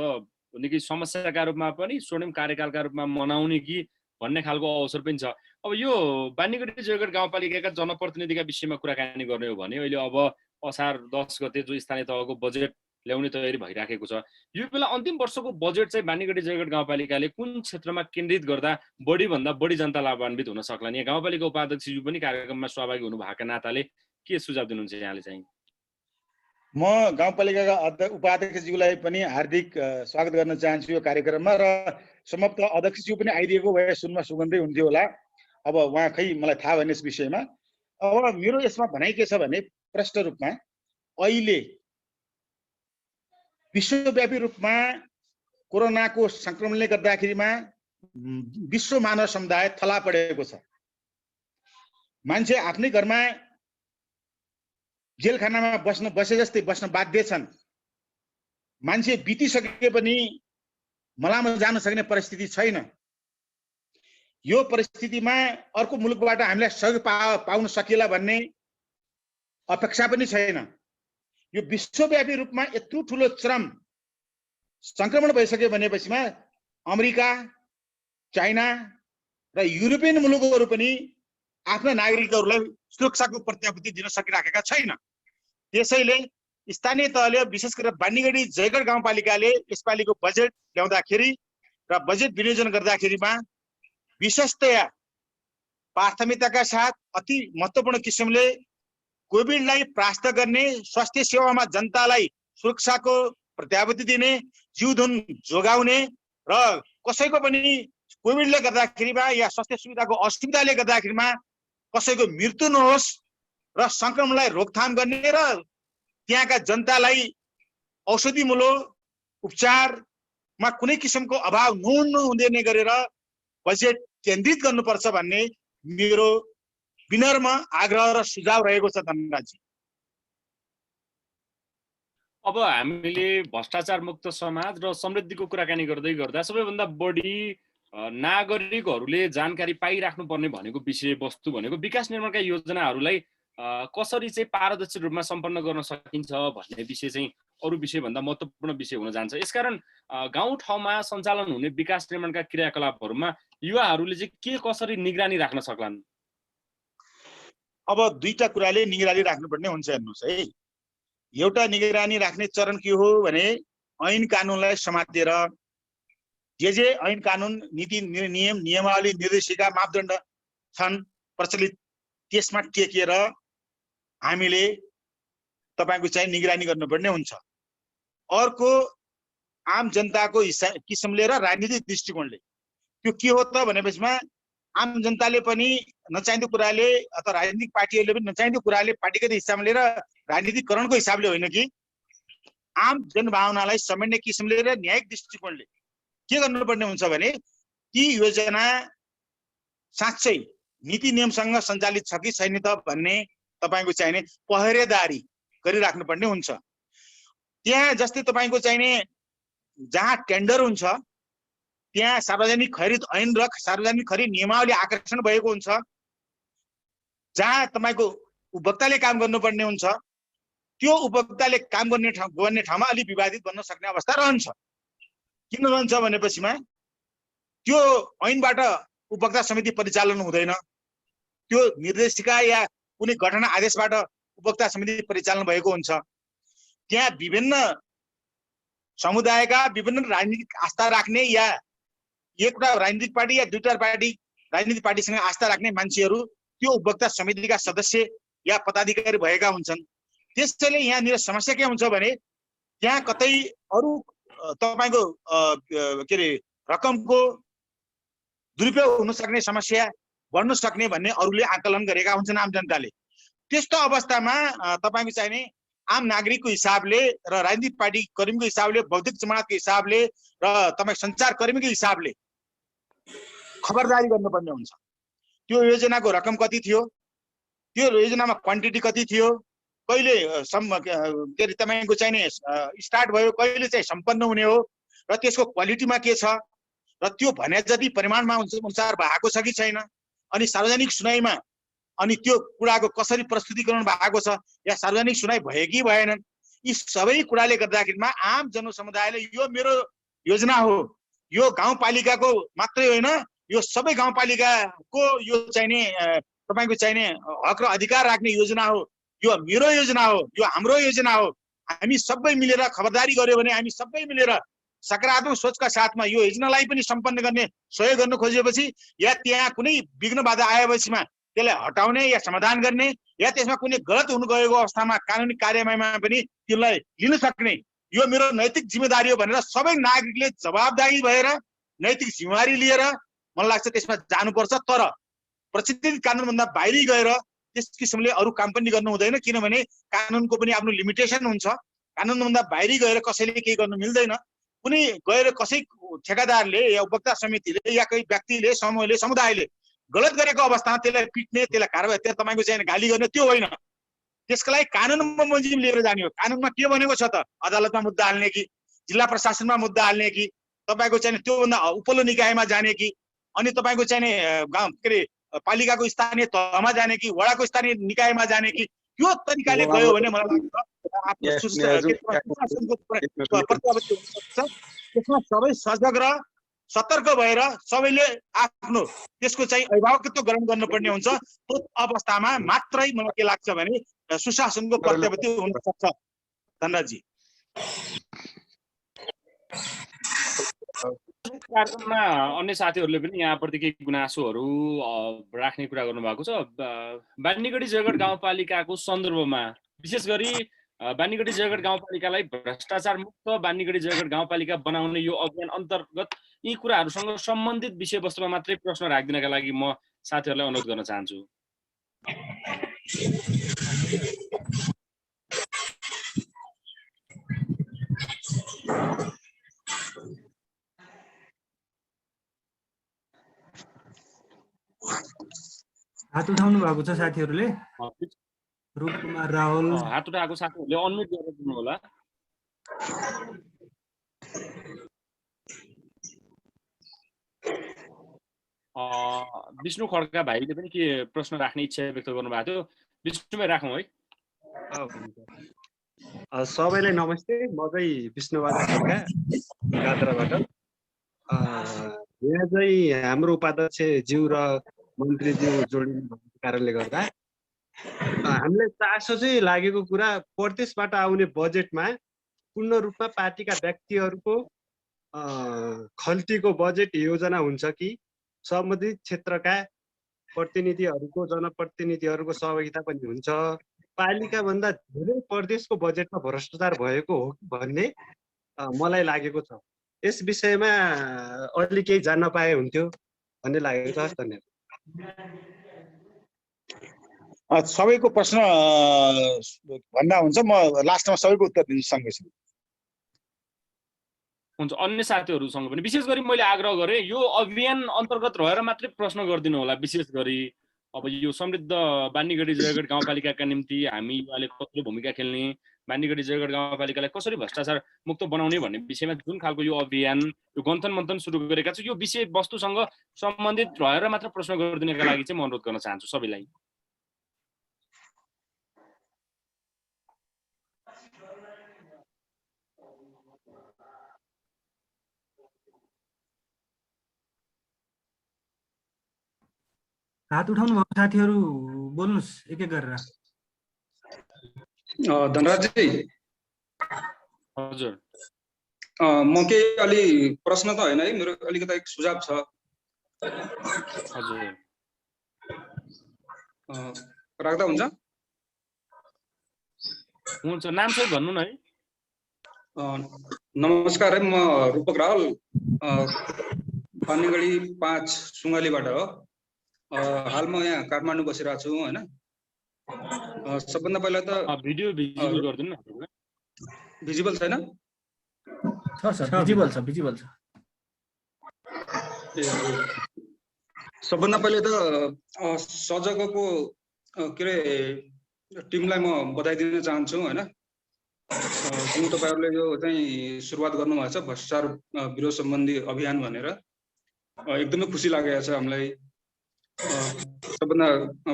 निकै समस्याका रूपमा पनि स्वर्णिम कार्यकालका रूपमा मनाउने कि भन्ने खालको अवसर पनि छ। अब यो बानीगढी जयगढ गाउँपालिकाका जनप्रतिनिधिका विषयमा कुराकानी गर्ने हो भने अहिले अब असार 10 गते जो स्थानीय तहको बजेट ल्याउने तयारी भइराखेको छ, यो बेला अन्तिम वर्षको बजेट चाहिँ बानीगढी जयगढ गाउँपालिकाले कुन क्षेत्रमा केन्द्रित गर्दा बढीभन्दा बढी जनता लाभान्वित हुन सक्लान्? यहाँ गाउँपालिका उपाध्यक्षज्यू पनि कार्यक्रममा सहभागी हुनु भएका नाताले के सुझाव दिनुहुन्छ यहाँले चाहिँ? म गाउँपालिकाका उपाध्यक्षज्यूलाई पनि हार्दिक स्वागत गर्न चाहन्छु यो कार्यक्रममा, र सम्भवतः अध्यक्षज्यू पनि आइदिएको भए सुनमा सुगन्धै हुन्थ्यो होला। अब उहाँ खै मलाई थाहा भएन यस विषयमा। अब मेरो यसमा भनाइ के छ भने प्रष्ट रूपमा अहिले विश्वव्यापी रूपमा कोरोनाको संक्रमणले गर्दाखेरिमा विश्व मानव समुदाय थला परेको छ। मान्छे आफ्नै घरमा जेलखानामा बसे जस्तै बस्न बाध्य छन्। मान्छे बितिसके पनि मलाम जान सक्ने परिस्थिति छैन। यो परिस्थितिमा अर्को मुलुकबाट हामीलाई सहयोग पाउन सकिएला भन्ने अपेक्षा पनि छैन। यो विश्वव्यापी रूपमा यत्रो ठुलो चरम संक्रमण भइसक्यो भनेपछिमा अमेरिका, चाइना र युरोपियन मुलुकहरू पनि आफ्ना नागरिकहरूलाई सुरक्षाको प्रत्याभूति दिन सकिराखेका छैन। त्यसैले स्थानीय तहले विशेष गरेर बानीगढी जयगढ गाउँपालिकाले यसपालिको बजेट ल्याउँदाखेरि र बजेट विनियोजन गर्दाखेरिमा विशेषतया प्राथमिकताका साथ अति महत्त्वपूर्ण किसिमले कोभिडलाई परास्त गर्ने, स्वास्थ्य सेवामा जनतालाई सुरक्षाको प्रत्याभूति दिने, जीवधन जोगाउने र कसैको पनि कोभिडले गर्दाखेरिमा या स्वास्थ्य सुविधाको असुविधाले गर्दाखेरिमा कसैको मृत्यु नहोस् र संक्रमणलाई रोकथाम गर्ने र त्यहाँका जनतालाई औषधिमूलक उपचारमा कुनै किसिमको अभाव नहुने गरेर बजेट केन्द्रित गर्नुपर्छ भन्ने मेरो विनम्र आग्रह र सुझाव रहेको छ धनराजी। अब हामीले भ्रष्टाचार मुक्त समाज र समृद्धिको कुराकानी गर्दै गर्दा सबैभन्दा बढी नागरिकहरूले जानकारी पाइराख्नु पर्ने भनेको विषयवस्तु भनेको विकास निर्माणका योजनाहरूलाई कसरी चाहिँ पारदर्शी रूपमा सम्पन्न गर्न सकिन्छ भन्ने विषय चाहिँ अरू विषयभन्दा महत्त्वपूर्ण विषय हुन जान्छ। यसकारण गाउँठाउँमा सञ्चालन हुने विकास निर्माणका क्रियाकलापहरूमा युवाहरूले चाहिँ के कसरी निगरानी राख्न सक्लान्? अब दुईटा कुराले निगरानी राख्नुपर्ने हुन्छ। हेर्नुहोस् है, एउटा निगरानी राख्ने चरण के हो भने ऐन कानुनलाई समातेर जे ऐन कानुन नीति नियमावली निर्देशिका मापदण्ड छन् प्रचलित त्यसमा टेकेर हामीले तपाईको चाहिँ निगरानी गर्नुपर्ने हुन्छ। अर्को आम जनताको किसिमले र राजनीतिक दृष्टिकोणले त्यो के हो त भनेपछिमा आम जनताले पनि नचाहिँदो कुराले अथवा राजनीतिक पार्टीहरूले पनि नचाहिँदो कुराले पार्टीगत हिसाबले र राजनीतिकरणको हिसाबले होइन कि आम जनभावनालाई समेट्ने किसिमले र न्यायिक दृष्टिकोणले के गर्नुपर्ने हुन्छ भने ती योजना साँच्चै नीति नियमसँग सञ्चालित छ कि छैन त भन्ने तपाईको चाहिने पहरेदारी गरिराख्नुपर्ने हुन्छ। त्यहाँ जस्तै तपाईको चाहिने जहाँ टेन्डर हुन्छ त्यहाँ सार्वजनिक खरिद ऐन र सार्वजनिक खरिद नियमावली आकर्षण भएको हुन्छ। जहाँ तपाईको उपभोक्ताले काम गर्नुपर्ने हुन्छ त्यो उपभोक्ताले काम गर्ने ठाउँमा अलि विवादित बन्न सक्ने अवस्था रहन्छ। किन रहन्छ भनेपछिमा त्यो ऐनबाट उपभोक्ता समिति परिचालन हुँदैन, त्यो निर्देशिका या कुनै घटना आदेशबाट उपभोक्ता समिति परिचालन भएको हुन्छ। त्यहाँ विभिन्न समुदायका विभिन्न राजनीतिक आस्था राख्ने या एउटा राजनीतिक पार्टी या दुईटा राजनीतिक पार्टीसँग आस्था राख्ने मान्छेहरू त्यो उपभोक्ता समितिका सदस्य या पदाधिकारी भएका हुन्छन्। त्यसैले यहाँनिर समस्या के हुन्छ भने त्यहाँ कतै अरू तपाईको के अरे रकमको दुरुपयोग हुन सक्ने समस्या बढ्न सक्ने भन्ने अरूले आकलन गरेका हुन्छन् आम जनताले। त्यस्तो अवस्थामा तपाईको चाहिने आम नागरिकको हिसाबले र राजनीतिक पार्टी कर्मीको हिसाबले बौद्धिक जमातको हिसाबले र तपाई सञ्चार कर्मीको हिसाबले खबरदारी गर्नुपर्ने हुन्छ। त्यो योजनाको रकम कति थियो, त्यो योजनामा क्वान्टिटी कति थियो, कहिले के अरे तपाईको चाहिने स्टार्ट भयो, कहिले चाहिँ सम्पन्न हुने हो र त्यसको क्वालिटीमा के छ र त्यो भने जति परिमाणमा अनुसार भएको छ कि छैन, अनि सार्वजनिक सुनाइमा अनि त्यो कुराको कसरी प्रस्तुतिकरण भएको छ या सार्वजनिक सुनाइ भयो कि भएनन्, यी सबै कुराले गर्दाखेरिमा आम जनसमुदायले यो मेरो योजना हो, यो गाउँपालिकाको मात्रै होइन यो सबै गाउँपालिकाको यो चाहिने तपाईको चाहिने हक र अधिकार राख्ने योजना हो, यो मेरो योजना हो, यो हाम्रो योजना हो। हामी सबै मिलेर खबरदारी गर्यो भने हामी सबै मिलेर सकारात्मक सोचका साथमा यो योजनालाई पनि सम्पन्न गर्ने सहयोग गर्न खोजेपछि या त्यहाँ कुनै विघ्न बाधा आएपछिमा त्यसलाई हटाउने या समाधान गर्ने या त्यसमा कुनै गलत हुन गएको अवस्थामा कानुनी कार्यवाहीमा पनि त्यसलाई लिन सक्ने यो मेरो नैतिक जिम्मेदारी हो भनेर सबै नागरिकले जवाबदारी भएर नैतिक जिम्मेवारी लिएर मलाई लाग्छ त्यसमा जानुपर्छ। तर प्रचलित कानुनभन्दा बाहिरी गएर त्यस किसिमले अरू काम पनि गर्नु हुँदैन, किनभने कानुनको पनि आफ्नो लिमिटेसन हुन्छ। कानुनभन्दा बाहिरी गएर कसैले केही गर्नु मिल्दैन। कुनै गएर कसै ठेकादारले या उपभोक्ता समितिले या कोही व्यक्तिले समूहले समुदायले गलत गरेको अवस्थामा त्यसलाई पिट्ने त्यसलाई कारबाही त्यहाँ तपाईँको चाहिँ गाली गर्ने त्यो होइन। त्यसको लागि कानुनमा बमोजिम लिएर जाने हो। कानुनमा के भनेको छ त अदालतमा मुद्दा हाल्ने कि जिल्ला प्रशासनमा मुद्दा हाल्ने कि तपाईँको चाहिँ त्योभन्दा उपल्लो निकायमा जाने कि अनि तपाईँको चाहिँ गाउँ के अरे पालिकाको स्थानीय तहमा जाने कि वडाको स्थानीय निकायमा जाने कि त्यो तरिकाले गयो भने मलाई लाग्छ त्यसमा सबै सजग र सतर्क भएर सबैले आफ्नो त्यसको चाहिँ अभिभावकत्व ग्रहण गर्नुपर्ने हुन्छ। त्यो अवस्थामा मात्रै मलाई के लाग्छ भने सुशासनको प्रत्याभूति हुन सक्छ। धनराजजी कार्यक्रममा अन्य साथीहरूले पनि यहाँप्रति केही गुनासोहरू राख्ने कुरा गर्नुभएको छ। बानीगढी जयगढ गाउँपालिकाको सन्दर्भमा विशेष गरी बानीगढी जयगढ गाउँपालिकालाई भ्रष्टाचार मुक्त बानीगढी जयगढ गाउँपालिका बनाउने यो अभियान अन्तर्गत यी कुराहरूसँग सम्बन्धित विषयवस्तुमा मात्रै प्रश्न राखिदिनका लागि म साथीहरूलाई अनुरोध गर्न चाहन्छु। हात उठाउनु भएको छ साथीहरूले। रूपकुमार राहुल हात उठाएको साथीहरूले अनम्युट गरेर दिनु होला। विष्णु खड्का भाइले पनि के प्रश्न राख्ने इच्छा व्यक्त गर्नुभएको थियो। विष्णु भाइ राखौँ है। सबैलाई नमस्ते, म चाहिँ विष्णुबहादुर खड्का गाद्राबाट। यहाँ चाहिँ हाम्रो उपाध्यक्ष ज्यू र मन्त्रीज्यू जोडिनु भएको कारणले गर्दा हामीलाई चासो चाहिँ लागेको कुरा प्रदेशबाट आउने बजेटमा पूर्ण रूपमा पार्टीका व्यक्तिहरूको खल्तीको बजेट योजना हुन्छ कि सम्बन्धित क्षेत्रका प्रतिनिधिहरूको जनप्रतिनिधिहरूको सहभागिता पनि हुन्छ, पालिका भन्दा धेरै प्रदेशको बजेटमा भ्रष्टाचार भएको हो कि भन्ने मलाई लागेको छ। यस विषयमा अलि केही जान्न पाए हुन्थ्यो भन्ने लागेको छ। धन्यवाद। सबैको प्रश्न भन्दा हुन्छ, म लास्टमा सबैको उत्तर दिन्छु सँगैसँगै। हुन्छ, अन्य साथीहरूसँग पनि विशेष गरी मैले आग्रह गरेँ यो अभियान अन्तर्गत रहेर मात्रै प्रश्न गरिदिनु होला। विशेष गरी अब यो समृद्ध बानीगढी जयगढ गाउँपालिकाका निम्ति हामी युवाले कस्तो भूमिका खेल्ने, बानीगढी जयगढ गाउँपालिकालाई कसरी भ्रष्टाचार मुक्त बनाउने भन्ने विषयमा जुन खालको यो अभियान यो गन्थन मन्थन सुरु गरेका छ, यो विषय वस्तुसँग सम्बन्धित रहेर मात्र प्रश्न गरिदिनका लागि चाहिँ म अनुरोध गर्न चाहन्छु सबैलाई। हात उठाउनु भएको साथीहरू बोल्नुस् एक एक गरेर। धनराजजी हजुर, म के अलि प्रश्न त होइन है, मेरो अलिकति एक सुझाव छ। हजुर राख्दा हुन्छ? हुन्छ, नाम चाहिँ भन्नु न है। नमस्कार है, म रूपक राहुल बानीगढी 5 सुङ्गालीबाट हो। हाल म यहाँ काठमाडौँ बसिरहेको छु होइन। सबभन्दा पहिला त भिडियो भिजिबल गरिदिनु न। भिजिबल छैन? छ सर, भिजिबल छ, भिजिबल छ। सबभन्दा पहिले त सजगको के अरे टिमलाई म बधाई दिन चाहन्छु होइन। जुन तपाईँहरूले यो चाहिँ सुरुवात गर्नुभएको छ भ्रष्टाचार विरोध सम्बन्धी अभियान भनेर, एकदमै खुसी लागेको छ हामीलाई। सबभन्दा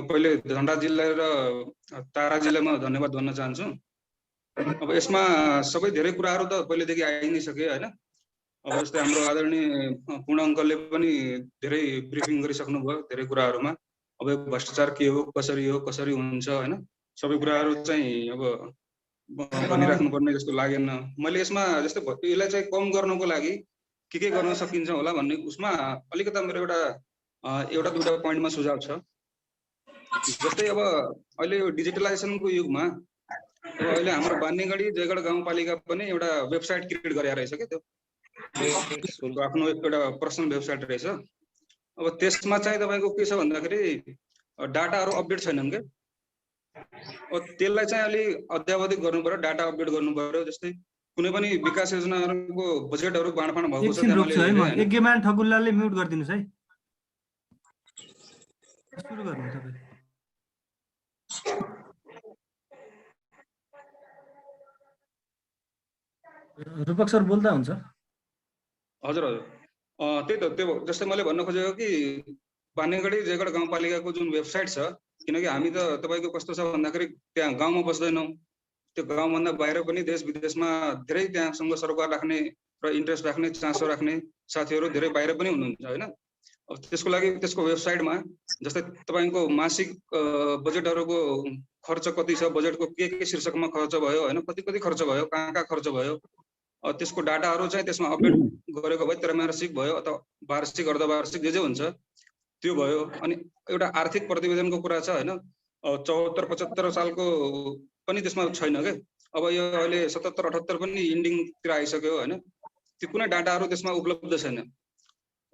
पहिले धनराजजीलाई र ताराजीलाई म धन्यवाद भन्न चाहन्छु। अब यसमा सबै धेरै कुराहरू त पहिलेदेखि आइ नै सके होइन। अब जस्तै हाम्रो आदरणीय पूर्ण अङ्कलले पनि धेरै ब्रिफिङ गरिसक्नुभयो धेरै कुराहरूमा। अब भ्रष्टाचार के हो, कसरी हुन्छ होइन, सबै कुराहरू चाहिँ अब भनिराख्नुपर्ने जस्तो लागेन। मैले यसमा जस्तै यसलाई चाहिँ कम गर्नको लागि के गर्न सकिन्छ होला भन्ने उसमा अलिकता मेरो एउटा दुईटा पोइन्टमा सुझाव छ। जस्तै अब अहिले यो डिजिटलाइजेसनको युगमा अब अहिले हाम्रो बानीगढी जयगढ गाउँपालिका पनि एउटा वेबसाइट क्रिएट गरेर रहेछ क्या, त्यो आफ्नो एउटा पर्सनल वेबसाइट रहेछ। अब त्यसमा चाहिँ तपाईँको के छ भन्दाखेरि डाटाहरू अपडेट छैनन् क्या। त्यसलाई चाहिँ अलि अध्यावधिक गर्नु पर्यो, डाटा अपडेट गर्नु पर्यो। जस्तै कुनै पनि विकास योजनाहरूको बजेटहरू बाँडफाँड भएको छ। एक गेमान ठकुल्लाले म्युट गरिदिनुस् है। सुरु गर्नु तपाईँ। रूपक सर बोल्दा हुन्छ। हजुर हजुर, त्यही त, त्यो जस्तै मैले भन्न खोजेको कि बानीगढी जयगढ गाउँपालिकाको जुन वेबसाइट छ, किनकि हामी त तपाईँको कस्तो छ भन्दाखेरि त्यहाँ गाउँमा बस्दैनौँ, त्यो गाउँभन्दा बाहिर पनि देश विदेशमा धेरै त्यहाँसँग सरोकार राख्ने र इन्ट्रेस्ट राख्ने चासो राख्ने साथीहरू धेरै बाहिर पनि हुनुहुन्छ होइन। अब त्यसको लागि त्यसको वेबसाइटमा जस्तै तपाईँको मासिक बजेटहरूको खर्च कति छ, बजेटको के शीर्षकमा खर्च भयो होइन, कति खर्च भयो, कहाँ खर्च भयो, त्यसको डाटाहरू चाहिँ त्यसमा अपडेट गरेको भए त्रैमासिक भयो अथवा वार्षिक अर्धवार्षिक जे हुन्छ त्यो भयो। अनि एउटा आर्थिक प्रतिवेदनको कुरा छ होइन, 74-75 सालको पनि त्यसमा छैन के। अब यो अहिले 77-78 पनि इन्डिङतिर आइसक्यो होइन, त्यो कुनै डाटाहरू त्यसमा उपलब्ध छैन।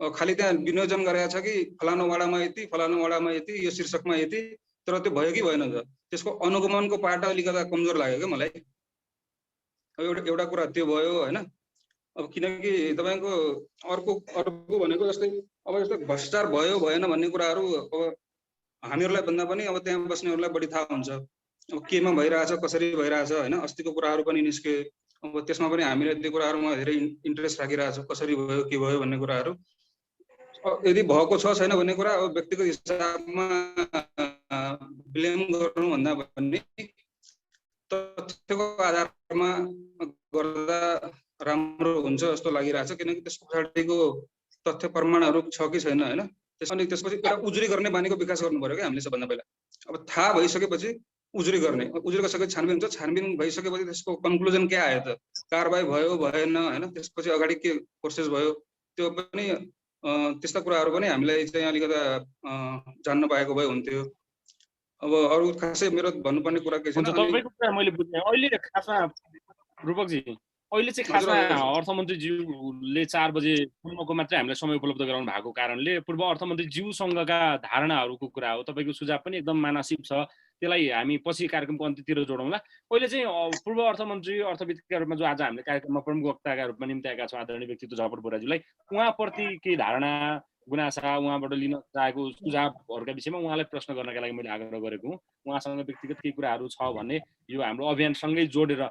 खालि त्यहाँ विनियोजन गरेको छ कि फलानु वाडामा यति, फलानु वाडामा यति, यो शीर्षकमा यति, तर त्यो भयो कि भएन त, त्यसको अनुगमनको पाटा अलिकता कमजोर लाग्यो क्या मलाई। एउटा कुरा त्यो भयो होइन। अब किनकि तपाईँको अर्को भनेको जस्तै अब जस्तो भ्रष्टाचार भयो भएन भन्ने कुराहरू अब हामीहरूलाई भन्दा पनि अब त्यहाँ बस्नेहरूलाई बढी थाहा हुन्छ। अब केमा भइरहेछ, कसरी भइरहेछ होइन। अस्तिको कुराहरू पनि निस्के, अब त्यसमा पनि हामीले त्यो कुराहरूमा धेरै इन्ट्रेस्ट राखिरहेछौँ, कसरी भयो के भयो भन्ने कुराहरू। यदि भएको छ छैन भन्ने कुरा अब व्यक्तिगत हिसाबमा ब्लेम गर्नुभन्दा पनि तथ्यको आधारमा गर्दा राम्रो हुन्छ जस्तो लागिरहेछ। किनकि त्यसको पछाडिको तथ्य प्रमाणहरू छ कि छैन होइन। अनि त्यसपछि एउटा उजुरी गर्ने बानीको विकास गर्नु पर्यो क्या हामीले सबभन्दा पहिला। अब थाहा भइसकेपछि उजुरी गर्ने, उजुरी गरिसकेपछि छानबिन हुन्छ, छानबिन भइसकेपछि त्यसको कन्क्लुजन के आयो त, कारबाही भयो भएन होइन, त्यसपछि अगाडि के प्रोसेस भयो, त्यो पनि त्यस्ता कुराहरू पनि हामीलाई चाहिँ अलिकता जान्न पाएको भए हुन्थ्यो। अब अरू खासै मेरो भन्नुपर्ने कुरा के छ तपाईँको कुरा मैले बुझेँ। अहिले खासमा रूपकजी अहिले चाहिँ खासमा अर्थमन्त्रीज्यूले 4 बजे पूर्वको मात्रै हामीलाई समय उपलब्ध गराउनु भएको कारणले पूर्व अर्थमन्त्रीज्यूसँगका धारणाहरूको कुरा हो। तपाईँको सुझाव पनि एकदम मानसिक छ, त्यसलाई हामी पछि कार्यक्रमको अन्त्यतिर जोडौँला। अहिले चाहिँ पूर्व अर्थमन्त्री अर्थविदका रूपमा जो आज हामीले कार्यक्रममा प्रमुख वक्ताका रूपमा निम्ति आएका छौँ आदरणीय व्यक्तित्व झपट बोराज्यूलाई, उहाँप्रति केही धारणा गुनासा उहाँबाट लिन चाहेको सुझावहरूका विषयमा उहाँलाई प्रश्न गर्नका लागि मैले आग्रह गरेको हुँ। उहाँसँग व्यक्तिगत केही कुराहरू छ भने यो हाम्रो अभियानसँगै जोडेर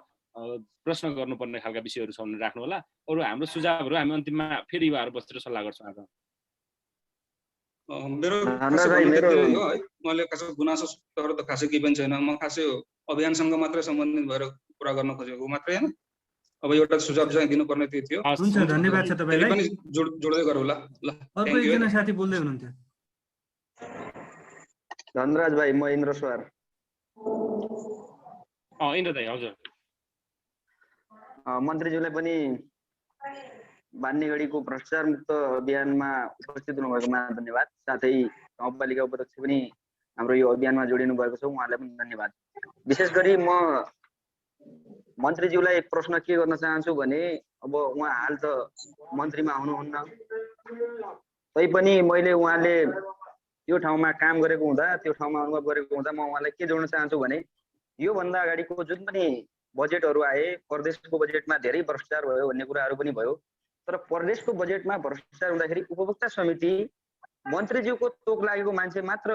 प्रश्न गर्नुपर्ने खालका विषयहरू छ भने राख्नु होला। अरू हाम्रो सुझावहरू हामी अन्तिममा फेरि युवाहरू बसेर सल्लाह गर्छौँ। आज मेरो है, मैले खासै गुनासोहरू त खासै केही पनि छैन। म खासै अभियानसँग मात्रै सम्बन्धित भएर कुरा गर्न खोजेको मात्रै होइन। अब एउटा सुझाव चाहिँ दिनुपर्ने त्यो थियो। हुन्छ, धन्यवाद छ तपाईलाई। पनि जोड्दै गरौँला। ल, अर्को एकजना साथी बोल्दै हुनुहुन्थ्यो। धनराज भाइ, म इन्द्र सर। इन्द्र दाइ हजुर। मन्त्रीज्यूलाई पनि बान्नेगढीको भ्रष्टाचार मुक्त अभियानमा उपस्थित हुनुभएकोमा धन्यवाद। साथै गाउँपालिका उपाध्यक्ष पनि हाम्रो यो अभियानमा जोडिनु भएको छ, उहाँलाई पनि धन्यवाद। विशेष गरी म मन्त्रीज्यूलाई एक प्रश्न के गर्न चाहन्छु भने, अब उहाँ हाल त मन्त्रीमा हुनुहुन्न, तैपनि मैले उहाँले त्यो ठाउँमा काम गरेको हुँदा, त्यो ठाउँमा अनुभव गरेको हुँदा म उहाँलाई के जोड्न चाहन्छु भने, योभन्दा अगाडिको जुन पनि बजेटहरू आए, प्रदेशको बजेटमा धेरै भ्रष्टाचार भयो भन्ने कुराहरू पनि भयो। तर प्रदेशको बजेटमा भ्रष्टाचार हुँदाखेरि उपभोक्ता समिति मन्त्रीज्यूको तोक लागेको मान्छे मात्र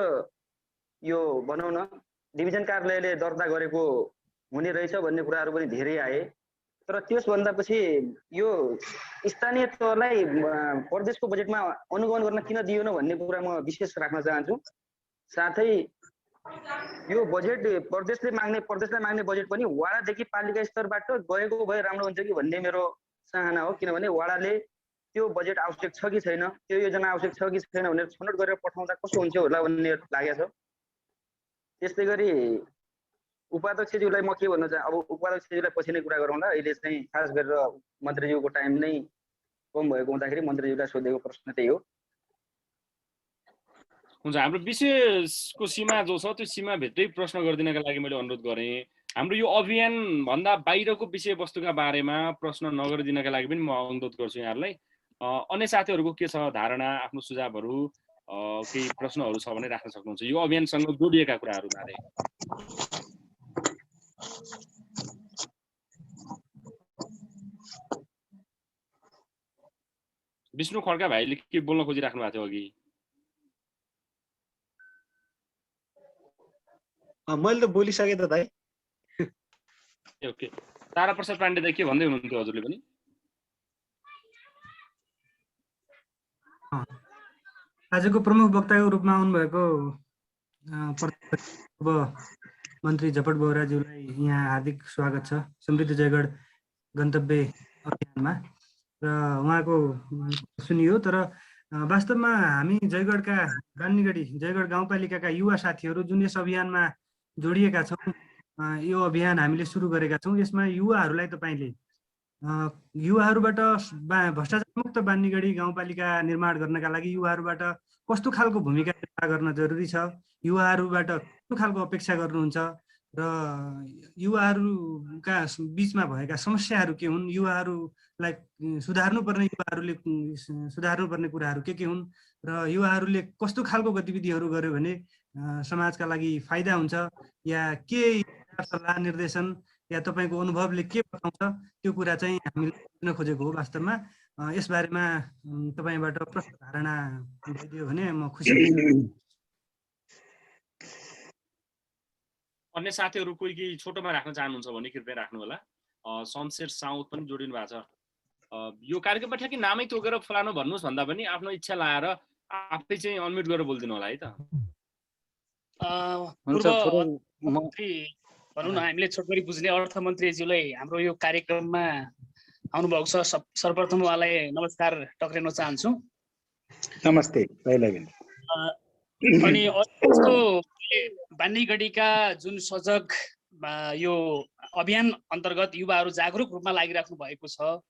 यो भनौँ न डिभिजन कार्यालयले दर्ता गरेको हुने रहेछ भन्ने कुराहरू पनि धेरै आए। तर त्यसभन्दा पछि यो स्थानीय तहलाई प्रदेशको बजेटमा अनुगमन गर्न किन दिएन भन्ने कुरा म विशेष राख्न चाहन्छु। साथै यो बजेट प्रदेशलाई माग्ने बजेट पनि वाडादेखि पालिका स्तरबाट गएको भए राम्रो हुन्छ कि भन्ने मेरो चाहना हो। किनभने वाडाले त्यो बजेट आवश्यक छ कि छैन, त्यो योजना आवश्यक छ कि छैन भनेर छनौट गरेर पठाउँदा कस्तो हुन्छ होला भन्ने लागेको छ। त्यस्तै गरी उपाध्यक्षज्यूलाई म के भन्न चाहन्छु, अब उपाध्यक्षज्यूलाई पछि नै कुरा गरौँला। अहिले चाहिँ खास गरेर मन्त्रीज्यूको टाइम नै कम भएको हुँदाखेरि मन्त्रीज्यूलाई सोधेको प्रश्न त्यही हो। हुन्छ, हाम्रो विशेषको सीमा जो छ त्यो सीमाभित्रै प्रश्न गरिदिनका लागि मैले अनुरोध गरेँ। हाम्रो यो अभियान भन्दा बाहिरको विषयवस्तुका बारेमा प्रश्न नगरिदिनका लागि पनि म अनुरोध गर्छु यहाँहरूलाई। अन्य साथीहरूको के छ धारणा, आफ्नो सुझावहरू, केही प्रश्नहरू छ भने राख्न सक्नुहुन्छ यो अभियानसँग जोडिएका कुराहरू बारे। विष्णु खड्का भाइले के बोल्न खोजिराख्नु भएको थियो अघि? मैले त बोलिसकेँ त दाइ। ओके, तारा प्रसाद पाण्डे दाइ के भन्दै हुनुहुन्थ्यो हजुरले पनि? आजको प्रमुख वक्ताको रूपमा आउनुभएको पूर्व मन्त्री झपट बोराज्यूलाई यहाँ हार्दिक स्वागत छ समृद्ध जयगढ गन्तव्य अभियानमा। र उहाँको सुनियो। तर वास्तवमा हामी जयगढका जयगढ गाउँपालिकाका युवा साथीहरू जुन यस अभियानमा जोडिएका छौँ, यो अभियान हामीले सुरु गरेका छौँ। यसमा युवाहरूलाई तपाईँले युवाहरूबाट भ्रष्टाचारमुक्त बान्नीगढी गाउँपालिका निर्माण गर्नका लागि युवाहरूबाट कस्तो खालको भूमिका निर्वाह गर्न जरुरी छ, युवाहरूबाट कस्तो खालको अपेक्षा गर्नुहुन्छ र युवाहरूका बिचमा भएका समस्याहरू के हुन्, युवाहरूलाई सुधार्नुपर्ने कुराहरू के हुन् र युवाहरूले कस्तो खालको गतिविधिहरू गर्यो भने समाजका लागि फाइदा हुन्छ, या के सल्लाह निर्देशन या तपाईँको अनुभवले के बताउँछ, त्यो कुरा चाहिँ हामीले बुझ्न खोजेको हो। वास्तवमा यसबारेमा तपाईँबाट प्रष्ट धारणा दिइदियो भने म खुसी हुन्छु। अन्य साथीहरू कोही केही छोटोमा राख्न चाहनुहुन्छ भने कृपया राख्नु होला। शमशेर साउद पनि जोडिनु भएको छ। यो कार्यक्रममा ठ्याक्कै नामै तोकेर फलानु भन्नुहोस् भन्दा पनि आफ्नो इच्छा लाएर आफै चाहिँ अनम्युट गरेर बोलिदिनु होला है त। अर्थमन्त्री भनौँ न, हामीले छोटकरी बुझ्ने अर्थमन्त्रीज्यूलाई हाम्रो यो कार्यक्रममा आउनुभएको छ। सर्वप्रथम उहाँलाई नमस्कार टक्राउन चाहन्छु। नमस्ते। अनि यस्तो बान्नीगढीका जुन सजग यो अभियान अन्तर्गत युवाहरू जागरुक रूपमा लागिराख्नु भएको छ,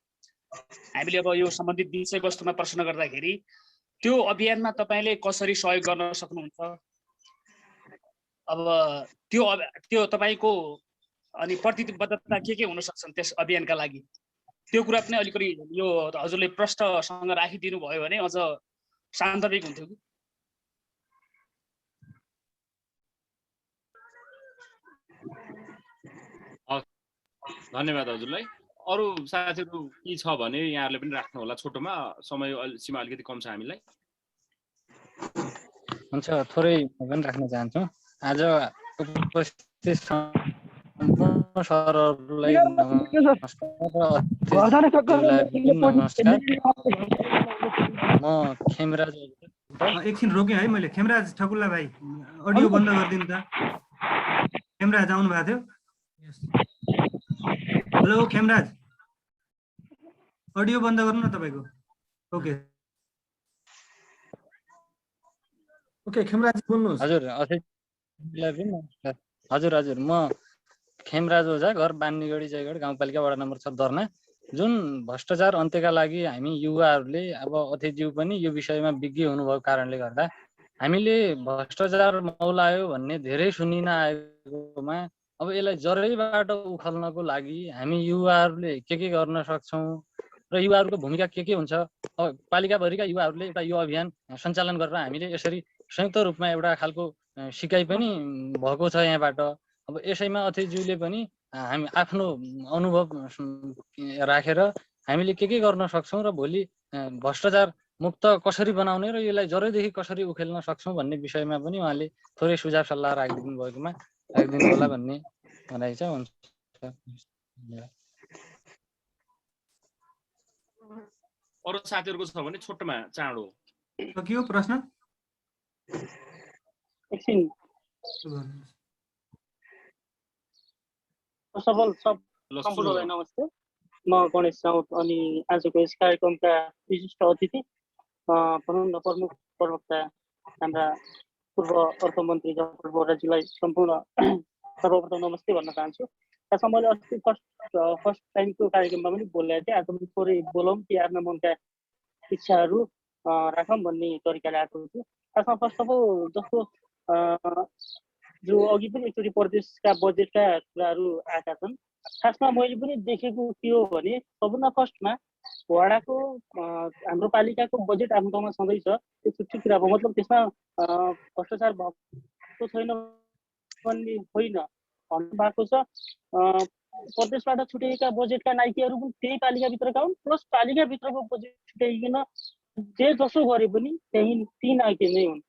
हामीले अब यो सम्बन्धित विषयवस्तुमा प्रश्न गर्दाखेरि त्यो अभियानमा तपाईँले कसरी सहयोग गर्न सक्नुहुन्छ? अब त्यो तपाईँको अनि प्रतिबद्धता के हुन सक्छन् त्यस अभियानका लागि, त्यो कुरा पनि अलिकति यो हजुरले प्रष्टसँग राखिदिनु भयो भने अझ सान्दर्भिक हुन्थ्यो कि। धन्यवाद हजुरलाई। अरू साथीहरू के छ भने यहाँहरूले पनि राख्नु होला छोटोमा, समय सीमा अलिकति कम छ हामीलाई। हुन्छ, थोरै म पनि राख्न चाहन्छु। आज उपस्थित सम्पूर्ण सरहरूलाई नमस्कार। म खेमराज। एकछिन रोकेँ है मैले। खेमराज ठकुल्ला भाइ, अडियो बन्द गरिदिनु त। खेमराज आउनु भएको थियो। हेलो खेमराज, अडियो बन्द गर्नु न तपाईँको। ओके खेमराज बोल्नुहोस्। हजुर म खेमराज ओझा, घर बान्नीगढी जयगढ गाउँपालिका वडा नम्बर 6 दर्ना। जुन भ्रष्टाचार अन्त्यका लागि हामी युवाहरूले, अब अतिथिज्यू पनि यो विषयमा विज्ञ हुनुभएको कारणले गर्दा हामीले भ्रष्टाचार मौलायो भन्ने धेरै सुनिन आएकोमा अब यसलाई जरैबाट उखाल्नको लागि हामी युवाहरूले के गर्न सक्छौँ र युवाहरूको भूमिका के हुन्छ, पालिकाभरिका युवाहरूले एउटा यो अभियान सञ्चालन गरेर हामीले यसरी संयुक्त रूपमा एउटा खालको सिकाइ पनि भएको छ यहाँबाट। अब यसैमा अतिथिज्यूले पनि हामी आफ्नो अनुभव राखेर हामीले के गर्न सक्छौँ र भोलि भ्रष्टाचार मुक्त कसरी बनाउने र यसलाई जरैदेखि कसरी उखेल्न सक्छौँ भन्ने विषयमा पनि उहाँले थोरै सुझाव सल्लाह राखिदिनु भएकोमा राखिदिनु होला भन्ने भनाइ छ। हुन्छ। अरू साथीहरूको छ भने छोटोमा चाँडो। के हो प्रश्न? एकछिन। सम्पूर्णलाई नमस्ते। म गणेश साउद अनि आजको यस कार्यक्रमका विशिष्ट अतिथि भनौँ न प्रमुख प्रवक्ता हाम्रा पूर्व अर्थमन्त्री जफर बोहराज्यूलाई सर्वप्रथम नमस्ते भन्न चाहन्छु। खासमा मैले अस्ति फर्स्ट टाइमको कार्यक्रममा पनि बोलेको थिएँ। आज पनि थोरै बोलौँ कि आफ्ना मनका इच्छाहरू राखौँ भन्ने तरिकाले आएको छु। खासमा फर्स्ट अफ अल जस्तो जो अघि पनि एकचोटि प्रदेशका बजेटका कुराहरू आएका छन्, खासमा मैले पनि देखेको के हो भने सबभन्दा फर्स्टमा वडाको हाम्रो पालिकाको बजेट आफ्नो ठाउँमा छँदैछ, त्यो छुट्टी कुरा हो। मतलब त्यसमा भ्रष्टाचार भएको छैन भन्ने होइन, भन्नु भएको छ। प्रदेशबाट छुट्याइएका बजेटका नाइकेहरू पनि त्यही पालिकाभित्रका हुन्, प्लस पालिकाभित्रको बजेट छुट्याइकन जे जसो गरे पनि ती नाइके नै हुन्।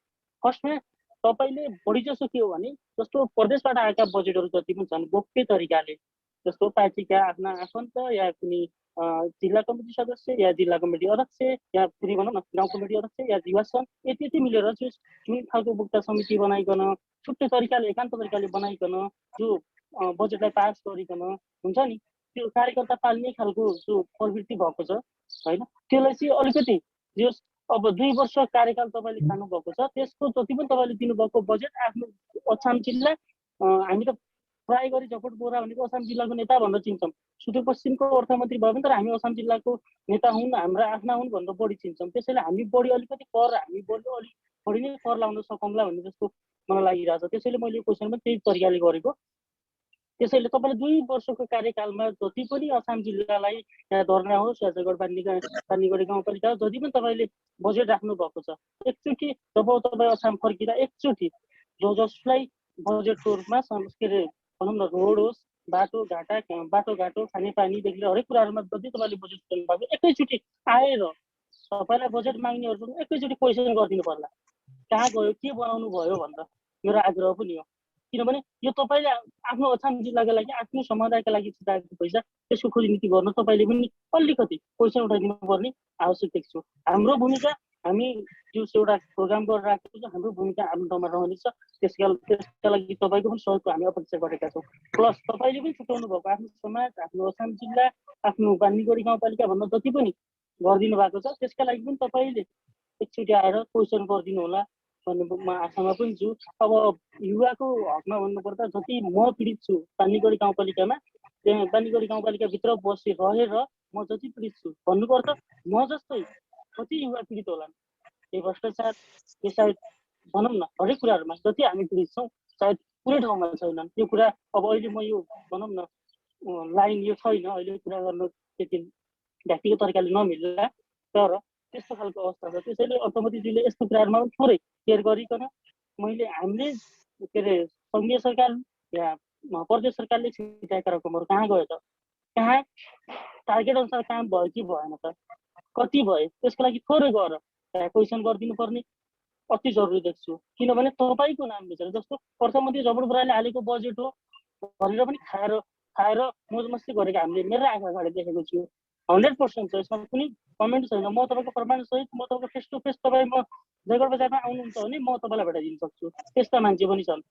फर्स्टमा तपाईँले बढी जसो के हो भने जस्तो प्रदेशबाट आएका बजेटहरू जति पनि छन् गोप्य तरिकाले, जस्तो पार्टीका आफ्ना आफन्त या कुनै जिल्ला कमिटी सदस्य या जिल्ला कमिटी अध्यक्ष या कुनै भनौँ न गाउँ कमिटी अध्यक्ष या युवा सङ्घ यति मिलेर जुन खालको उपभोक्ता समिति बनाइकन छुट्टै तरिकाले एकान्त तरिकाले बनाइकन जो बजेटलाई पास गरिकन हुन्छ नि, त्यो कार्यकर्ता पाल्ने खालको जो प्रवृत्ति भएको छ, होइन। त्यसलाई चाहिँ अलिकति जो अब 2 वर्ष कार्यकाल तपाईँले खानुभएको छ त्यसको जति पनि तपाईँले दिनुभएको बजेट आफ्नो अछाम जिल्ला हामी त प्राय गरी झपट बोरा भनेको अछाम जिल्लाको नेता भनेर चिन्छौँ। सुदूरपश्चिमको अर्थमन्त्री भयो भने तर हामी अछाम जिल्लाको नेता हुन्, हाम्रा आफ्ना हुन् भनेर बढी चिन्छौँ। त्यसैले हामी बढी अलिकति कर हामी अलिक बढी नै कर लाउन सकौँला भन्ने जस्तो मलाई लागिरहेछ। त्यसैले मैले क्वेसन पनि त्यही तरिकाले गरेको। त्यसैले तपाईँले 2 वर्षको कार्यकालमा जति पनि अछाम जिल्लालाई धर्ना होस् या जयगढ बान्नीगढी गाउँपालिका जति पनि तपाईँले बजेट राख्नु भएको छ एकचोटि जब तपाईँ अछाम फर्किँदा एकचोटि जसलाई बजेटको रूपमा के अरे भनौँ न रोड होस् बाटोघाटो खानेपानीदेखि लिएर हरेक कुराहरूमा जति तपाईँले बजेट गर्नुभएको एकैचोटि आएर तपाईँलाई बजेट माग्नेहरू एकैचोटि क्वेसन गरिदिनु पर्ला कहाँ गयो के बनाउनु भयो भनेर मेरो आग्रह पनि हो। किनभने यो तपाईँले आफ्नो अछाम जिल्लाको लागि आफ्नो समुदायका लागि छुट्याएको पैसा त्यसको खोजी नीति गर्न तपाईँले पनि अलिकति क्वेसन उठाइदिनु पर्ने आवश्यक देख्छु। हाम्रो भूमिका हामी जो एउटा प्रोग्राम गरेर राखेको छ हाम्रो भूमिका आफ्नो ठाउँमा रहनेछ। त्यसका लागि तपाईँको पनि सहयोगको हामी अपेक्षा गरेका छौँ। प्लस तपाईँले पनि छुट्याउनु भएको आफ्नो समाज आफ्नो अछाम जिल्ला आफ्नो बान्नीगढी गाउँपालिका भन्न जति पनि गरिदिनु भएको छ त्यसका लागि पनि तपाईँले एकचोटि आएर क्वेसन गरिदिनु होला भन्ने म आशामा पनि छु। अब युवाको हकमा भन्नुपर्दा जति म पीडित छु बान्नीगढी गाउँपालिकामा त्यहाँ बान्नीगढी गाउँपालिकाभित्र रहेर म जति पीडित छु भन्नुपर्छ म जस्तै कति युवा पीडित होला यो भ्रष्टाचार यो सायद भनौँ न हरेक कुराहरूमा जति हामी पीडित छौँ सायद कुनै ठाउँमा छैनन्। यो कुरा अब अहिले म यो भनौँ न लाइन यो छैन अहिले कुरा गर्न त्यति व्यक्तिगत तरिकाले नमिल्ला तर त्यस्तो खालको अवस्था छ। त्यसैले अर्थमन्त्रीजीले यस्तो कुराहरूमा पनि थोरै केयर गरिकन मैले हामीले के अरे सङ्घीय सरकार या प्रदेश सरकारले छिटाएका रकमहरू कहाँ गयो त कहाँ टार्गेट अनुसार काम भयो कि भएन त कति भयो त्यसको लागि थोरै गएर क्वेसन गरिदिनु पर्ने अति जरुरी देख्छु। किनभने तपाईँको नाम बिचरा जस्तो अर्थमन्त्री झपट बोराले हालेको बजेट हो भनेर पनि खाएर मोज मस्ती गरेको हामीले मेरो आँखा अगाडि देखेको छु। 100% छ यसमा कुनै कमेन्ट छैन। म तपाईँको प्रमाणसहित म तपाईँको फेस टु फेस तपाईँ म जयगढ बजारमा आउनुहुन्छ भने म तपाईँलाई भेटाइदिन सक्छु। त्यस्ता मान्छे पनि छन्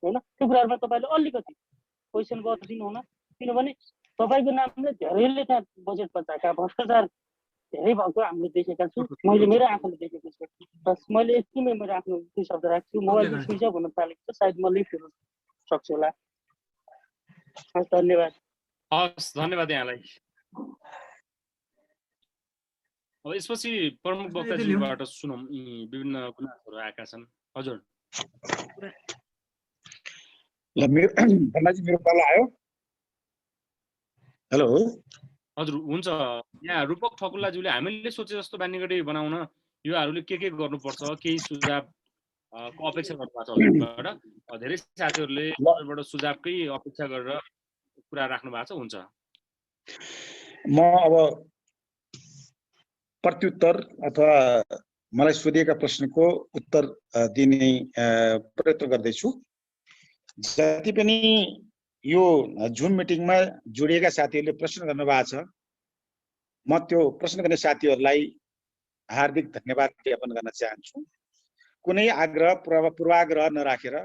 होइन। त्यो कुराहरूमा तपाईँले अलिकति क्वेसन गरिदिनु हुन किनभने तपाईँको नामले धेरैले त्यहाँ बजेट बचाएका भ्रष्टाचार धेरै भएको हामीले देखेका छौँ। मैले मेरो आँखाले देखेको छु। बस मैले यतिमै मेरो आफ्नो 2 शब्द राख्छु। मोबाइल स्विच अफ हुन थालेको छ सायद म लिफ्ट हेर्न सक्छु होला। हस् धन्यवाद। हस् धन्यवाद यहाँलाई। अब यसपछि प्रमुख वक्ताज्यूबाट सुनौँ विभिन्न गुनासोहरू आएका छन्। हजुर ल मेरो पाला आयो। हेलो हजुर हुन्छ। यहाँ रूपक ठकुलाज्यूले हामीले सोचे जस्तो बान्नीगढी बनाउन युवाहरूले के गर्नुपर्छ केही सुझाव को अपेक्षा गर्नुभएको छ हजुरबाट। धेरै साथीहरूले हजुरबाट सुझावकै अपेक्षा गरेर कुरा राख्नु भएको छ। हुन्छ म अब प्रत्युत्तर अथवा मलाई सोधिएका प्रश्नको उत्तर दिने प्रयत्न गर्दैछु। जति पनि यो जुम मिटिङमा जोडिएका साथीहरूले प्रश्न गर्नुभएको छ म त्यो प्रश्न गर्ने साथीहरूलाई हार्दिक धन्यवाद ज्ञापन गर्न चाहन्छु। कुनै आग्रह पूर्वाग्रह नराखेर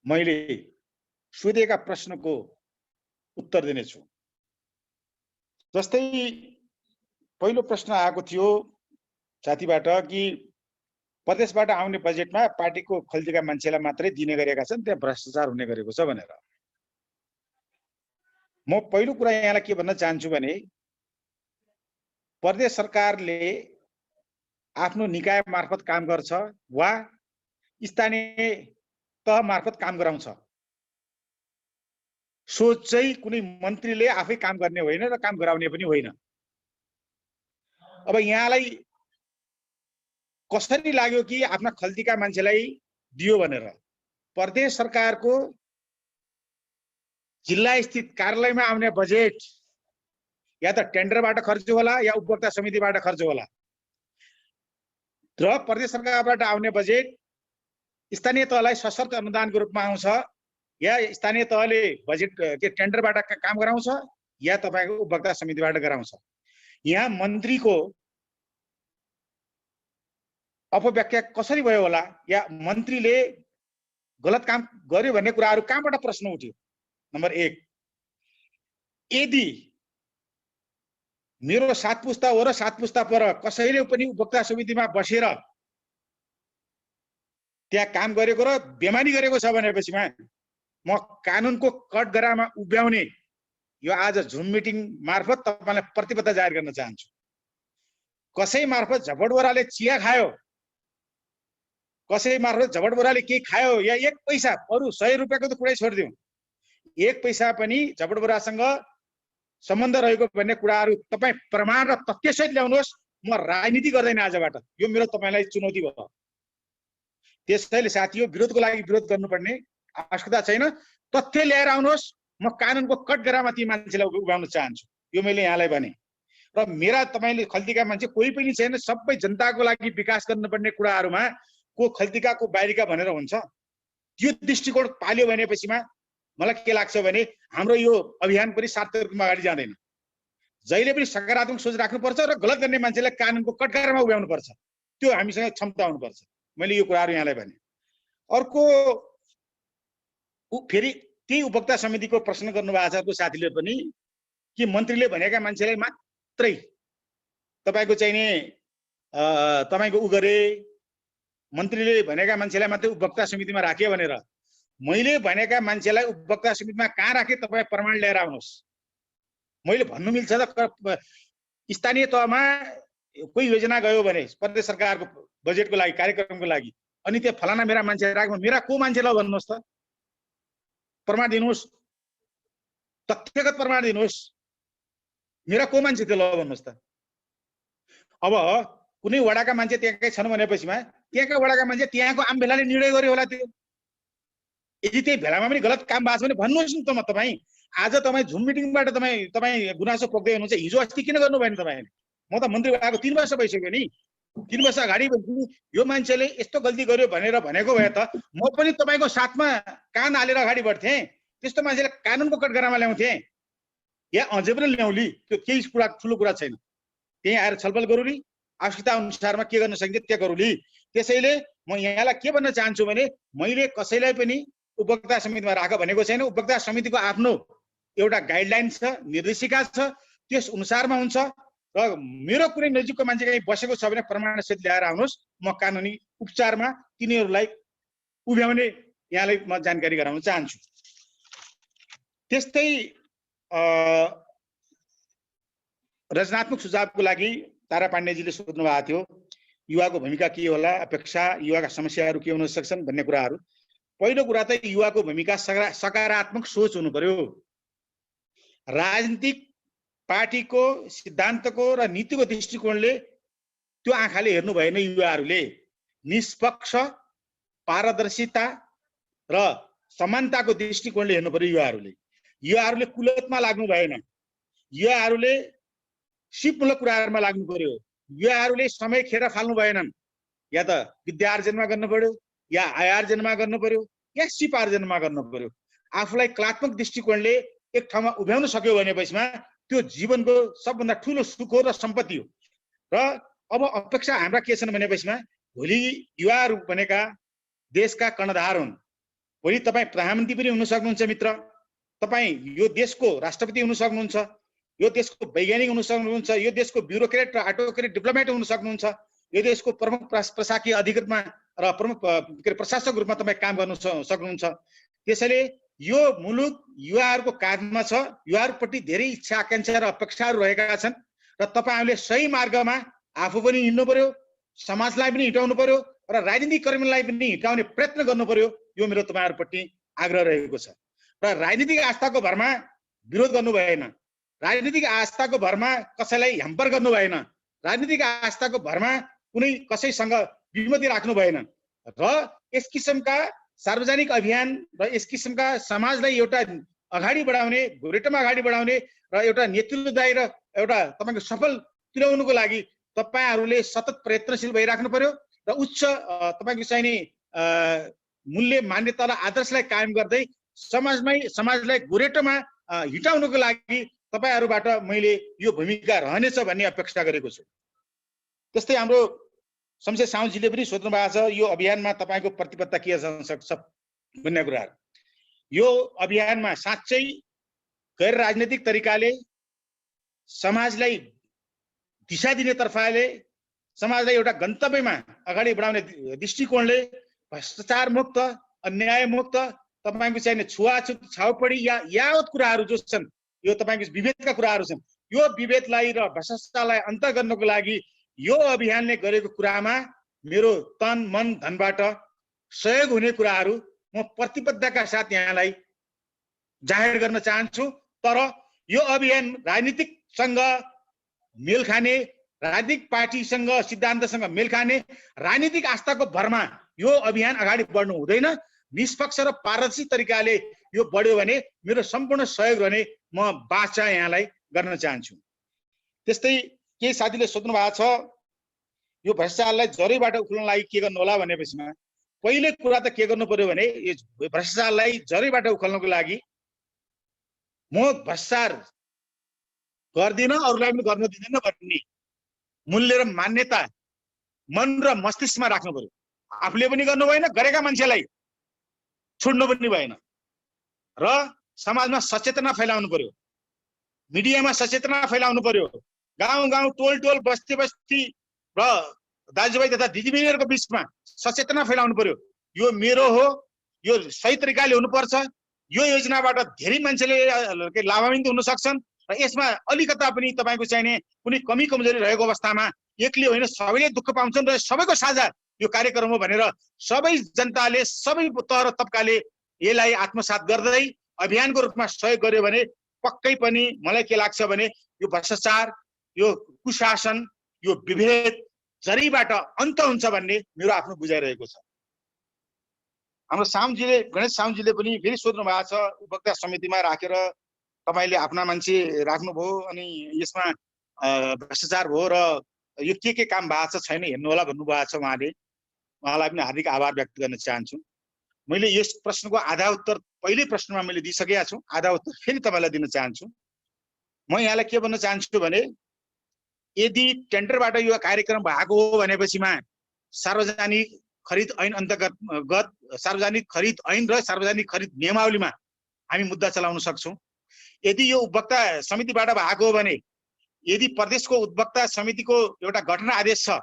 मैले सोधिएका प्रश्नको उत्तर दिनेछु। जस्तै पहिलो प्रश्न आएको थियो साथीबाट कि प्रदेशबाट आउने बजेटमा पार्टीको खल्तीका मान्छेलाई मात्रै दिने गरेका छन् त्यहाँ भ्रष्टाचार हुने गरेको छ भनेर। म पहिलो कुरा यहाँलाई के भन्न चाहन्छु भने प्रदेश सरकारले आफ्नो निकाय मार्फत काम गर्छ वा स्थानीय तह मार्फत काम गराउँछ। सोच चाहिँ कुनै मन्त्रीले आफै काम गर्ने होइन र काम गराउने पनि होइन। अब यहाँलाई कसरी लाग्यो कि आफ्ना खल्तीका मान्छेलाई दियो भनेर? प्रदेश सरकारको जिल्ला स्थित कार्यालयमा आउने बजेट या त टेन्डरबाट खर्च होला या उपभोक्ता समितिबाट खर्च होला र प्रदेश सरकारबाट आउने बजेट स्थानीय तहलाई सशर्त अनुदानको रूपमा आउँछ या स्थानीय तहले बजेट के टेन्डरबाट काम गराउँछ या तपाईको उपभोक्ता समितिबाट गराउँछ। यहाँ मन्त्रीको अपव्याख्या कसरी भयो होला या मन्त्रीले गलत काम गर्यो भन्ने कुराहरू कहाँबाट प्रश्न उठ्यो? नम्बर 1, यदि मेरो 7 पुस्ता हो र 7 पुस्ता पर कसैले पनि उपभोक्ता समितिमा बसेर त्यहाँ काम गरेको र बेमानी गरेको छ भनेपछिमा म कानुनको कठघरामा उभ्याउने यो आज जुम मिटिङ मार्फत तपाईलाई प्रतिबद्धता जाहेर गर्न चाहन्छु। कसै मार्फत झपटबोराले चिया खायो, कसै मार्फत झपटबोराले के खायो या 1 पैसा, अरु 100 रुपैयाँको त कुरै छोड्दिउँ, 1 पैसा पनि झपटबोरासँग सम्बन्ध रहेको भन्ने कुराहरू तपाई प्रमाण र तथ्यसहित ल्याउनुहोस्। म राजनीति गर्दैन आजबाट, यो मेरो तपाईलाई चुनौती भयो। त्यसैले साथीयो, विरोधको लागि विरोध गर्नुपर्ने आवश्यकता छैन, तथ्य ल्याएर आउनुहोस्। म कानुनको कठघरामा ती मान्छेलाई उभ्याउन चाहन्छु, यो मैले यहाँलाई भने। र मेरा तपाईले खल्तीका मान्छे कोही पनि छैन, सबै जनताको लागि विकास गर्नुपर्ने कुराहरूमा को खल्तीका को बाहिरका भनेर हुन्छ। त्यो दृष्टिकोण पाल्यो भनेपछिमा मलाई के लाग्छ भने हाम्रो यो अभियान पनि सार्थक रूपमा अगाडि जाँदैन। जहिले पनि सकारात्मक सोच राख्नुपर्छ र गलत गर्ने मान्छेलाई कानुनको कठघरामा उभ्याउनु पर्छ, त्यो हामीसँग क्षमता हुनुपर्छ। मैले यो कुराहरू यहाँलाई भने। अर्को फेरि त्यही उपभोक्ता समितिको प्रश्न गर्नुभएको छ अर्को साथीले पनि कि मन्त्रीले भनेका मान्छेलाई मात्रै तपाईको चाहिँ नि तपाईको उ गरे, मन्त्रीले भनेका मान्छेलाई मात्रै उपभोक्ता समितिमा राखे भनेर। मैले भनेका मान्छेलाई उपभोक्ता समितिमा कहाँ राखे तपाईँ प्रमाण लिएर आउनुहोस्। मैले भन्नु मिल्छ त स्थानीय तहमा कोही योजना गयो भने प्रदेश सरकारको बजेटको लागि कार्यक्रमको लागि अनि त्यो फलाना मेरा मान्छे राख्नु, मेरा को मान्छे ल भन्नुहोस् त, प्रमाण दिनुहोस्, तथ्यगत प्रमाण दिनुहोस्, मेरा को मान्छे त्यो ल भन्नुहोस् त। अब कुनै वडाका मान्छे त्यहाँकै छन् भनेपछिमा त्यहाँका वडाका मान्छे त्यहाँको आम भेलाले निर्णय गर्यो होला। त्यो यदि त्यही भेलामा पनि गलत काम भएको छ भने भन्नुहोस् न त। म तपाईँ आज तपाईँ जुम मिटिङबाट तपाईँ गुनासो पोख्दै हुनुहुन्छ, हिजो अस्ति किन गर्नु भएन तपाईँले? म त मन्त्री भएको 3 वर्ष भइसक्यो नि, 3 वर्ष अगाडि यो मान्छेले यस्तो गल्ती गर्यो भनेर भनेको भए त म पनि तपाईँको साथमा कान हालेर अगाडि बढ्थेँ। त्यस्तो मान्छेलाई कानुनको कठघरामा ल्याउँथेँ या अझै पनि ल्याउली, त्यो केही कुरा ठुलो कुरा छैन। त्यही आएर छलफल गरौली, आवश्यकता अनुसारमा के गर्न सकिन्छ त्यो गरौली। त्यसैले म यहाँलाई के भन्न चाहन्छु भने मैले कसैलाई पनि उपभोक्ता समितिमा राख भनेको छैन। उपभोक्ता समितिको आफ्नो एउटा गाइडलाइन छ, निर्देशिका छ, त्यस अनुसारमा हुन्छ। र मेरो कुनै नजिकको मान्छे कहीँ बसेको छ भने प्रमाणसहित ल्याएर आउनुहोस्, म कानुनी उपचारमा तिनीहरूलाई उभ्याउने यहाँलाई म जानकारी गराउन चाहन्छु। त्यस्तै रचनात्मक सुझावको लागि तारा पाण्डेजीले सोध्नु भएको थियो, युवाको भूमिका के होला, अपेक्षा, युवाका समस्याहरू के हुन सक्छन् भन्ने कुराहरू। पहिलो कुरा त युवाको भूमिका सकारात्मक सोच हुनु पर्यो। राजनीतिक पार्टीको सिद्धान्तको र नीतिको दृष्टिकोणले त्यो आँखाले हेर्नु भएन। युवाहरूले निष्पक्ष, पारदर्शिता र समानताको दृष्टिकोणले हेर्नु पर्यो। युवाहरूले कुलतमा लाग्नु भएन, युवाहरूले सिपमूलक कुराहरूमा लाग्नु पर्यो। युवाहरूले समय खेर फाल्नु भएनन्, या त विद्या आर्जनमा गर्नु पर्यो, या आय आर्जनमा गर्नु पर्यो, या सिप आर्जनमा गर्नु पर्यो। आफूलाई कलात्मक दृष्टिकोणले एक ठाउँमा उभ्याउन सक्यो भनेपछिमा त्यो जीवनको सबभन्दा ठुलो सुख हो र सम्पत्ति हो। र अब अपेक्षा हाम्रा के छन् भनेपछिमा भोलि युवाहरू भनेका देशका कर्णधार हुन्। भोलि तपाईँ प्रधानमन्त्री पनि हुन सक्नुहुन्छ मित्र, तपाईँ यो देशको राष्ट्रपति हुन सक्नुहुन्छ, यो देशको वैज्ञानिक हुन सक्नुहुन्छ, यो देशको ब्युरोक्रेट र अटोक्रेट डिप्लोमेट हुन सक्नुहुन्छ, यो देशको प्रमुख प्रशासकीय अधिकृतमा र प्रमुख प्रशासक रूपमा तपाईँ काम गर्न सक्नुहुन्छ। त्यसैले यो मुलुक युवाहरूको काँधमा छ। युवाहरूप्रति धेरै इच्छा आकांक्षा र अपेक्षाहरू रहेका छन् र तपाईँहरूले सही मार्गमा आफू पनि हिँड्नु पर्यो, समाजलाई पनि हिटाउनु पर्यो र राजनीतिक कर्मीलाई पनि हिटाउने प्रयत्न गर्नु पर्यो। यो मेरो तपाईँहरूप्रति आग्रह रहेको छ। र राजनीतिक आस्थाको भरमा विरोध गर्नु भएन, राजनीतिक आस्थाको भरमा कसैलाई ह्याम्पर गर्नु भएन, राजनीतिक आस्थाको भरमा कुनै कसैसँग विमति राख्नु भएन। र यस किसिमका सार्वजनिक अभियान र यस किसिमका समाजलाई एउटा अगाडि बढाउने, गोरेटोमा अगाडि बढाउने र एउटा नेतृत्वदायी र एउटा तपाईँको सफल तुल्याउनुको लागि तपाईँहरूले सतत प्रयत्नशील भइराख्नु पर्यो र उच्च तपाईँको चाहिने मूल्य, मान्यता र आदर्शलाई कायम गर्दै समाजलाई गोरेटोमा हिटाउनुको लागि तपाईँहरूबाट मैले यो भूमिका रहनेछ भन्ने अपेक्षा गरेको छु। त्यस्तै हाम्रो शमशेर साउजीले पनि सोध्नु भएको छ, यो अभियानमा तपाईँको प्रतिबद्धता के हुन सक्छ भन्ने कुराहरू। यो अभियानमा साँच्चै गैर राजनीतिक तरिकाले समाजलाई दिशा दिने तर्फले समाजलाई एउटा गन्तव्यमा अगाडि बढाउने दृष्टिकोणले भ्रष्टाचार मुक्त, अन्याय मुक्त, तपाईको चाहिने छुवाछुत, छाउपडी या यावत कुराहरू जो छन् यो तपाईको विभेदका कुराहरू छन्, यो विभेदलाई र भ्रष्टाचारलाई अन्त गर्नको लागि यो अभियानले गरेको कुरामा मेरो तन मन धनबाट सहयोग हुने कुराहरू म प्रतिबद्धताका साथ यहाँलाई जाहेर गर्न चाहन्छु। तर यो अभियान राजनीतिकसँग मेल खाने, राजनीतिक पार्टीसँग सिद्धान्तसँग मेल खाने, राजनीतिक आस्थाको भरमा यो अभियान अगाडि बढ्नु हुँदैन। निष्पक्ष र पारदर्शी तरिकाले यो बढ्यो भने मेरो सम्पूर्ण सहयोग रहने म बाचा यहाँलाई गर्न चाहन्छु। त्यस्तै केही साथीले सोध्नु भएको छ यो भ्रष्टाचारलाई जरैबाट उखाल्न लागि के गर्नु होला भनेपछिमा पहिले कुरा त के गर्नु पर्यो भने यो भ्रष्टाचारलाई जरैबाट उखाल्नको लागि म भ्रष्टाचार गर्दिन, अरूलाई पनि गर्न दिँदैन भन्ने मूल्य र मान्यता मन र मस्तिष्कमा राख्नु पर्यो। आफूले पनि गर्नु भएन, गरेका मान्छेलाई छोड्नु पनि भएन र समाजमा सचेतना फैलाउनु पर्यो, मिडियामा सचेतना फैलाउनु पर्यो, गाउँ गाउँ टोल टोल बस्ती बस्ती र दाजुभाइ तथा दिदीबहिनीहरूको बिचमा सचेतना फैलाउनु पर्यो। यो मेरो हो, यो सही तरिकाले हुनुपर्छ, यो योजनाबाट धेरै मान्छेले लाभान्वित हुन सक्छन् र यसमा अलिकता पनि तपाईको चाहिने कुनै कमी कमजोरी रहेको अवस्थामा एकले होइन सबैले दुःख पाउँछन् र सबैको साझा यो कार्यक्रम हो भनेर सबै जनताले, सबै तह र तबकाले यसलाई आत्मसात गर्दै अभियानको रूपमा सहयोग गर्यो भने पक्कै पनि मलाई के लाग्छ भने यो भ्रष्टाचार, यो कुशासन, यो विभेद जरीबाट अन्त हुन्छ भन्ने मेरो आफ्नो बुझाइरहेको छ। हाम्रो सामजीले, गणेश सामजीले पनि फेरि सोध्नु भएको छ उपभोक्ता समितिमा राखेर तपाईले आफ्ना मान्छे राख्नुभयो अनि यसमा भ्रष्टाचार भयो र यो के काम भएको छ छैन हेर्नु होला भन्नुभएको छ। उहाँलाई पनि हार्दिक आभार व्यक्त गर्न चाहन्छु। मैले यस प्रश्नको आधा उत्तर पहिल्यै प्रश्नमा मैले दिइसकेका छु, आधा उत्तर फेरि तपाईँलाई दिन चाहन्छु। म यहाँलाई के भन्न चाहन्छु भने यदि टेन्डरबाट यो कार्यक्रम भएको हो भनेपछिमा सार्वजनिक खरिद ऐन अन्तर्गत सार्वजनिक खरिद ऐन र सार्वजनिक खरिद नियमावलीमा हामी मुद्दा चलाउन सक्छौँ। यदि यो उपभोक्ता समितिबाट भएको हो भने यदि प्रदेशको उपभोक्ता समितिको एउटा गठन आदेश छ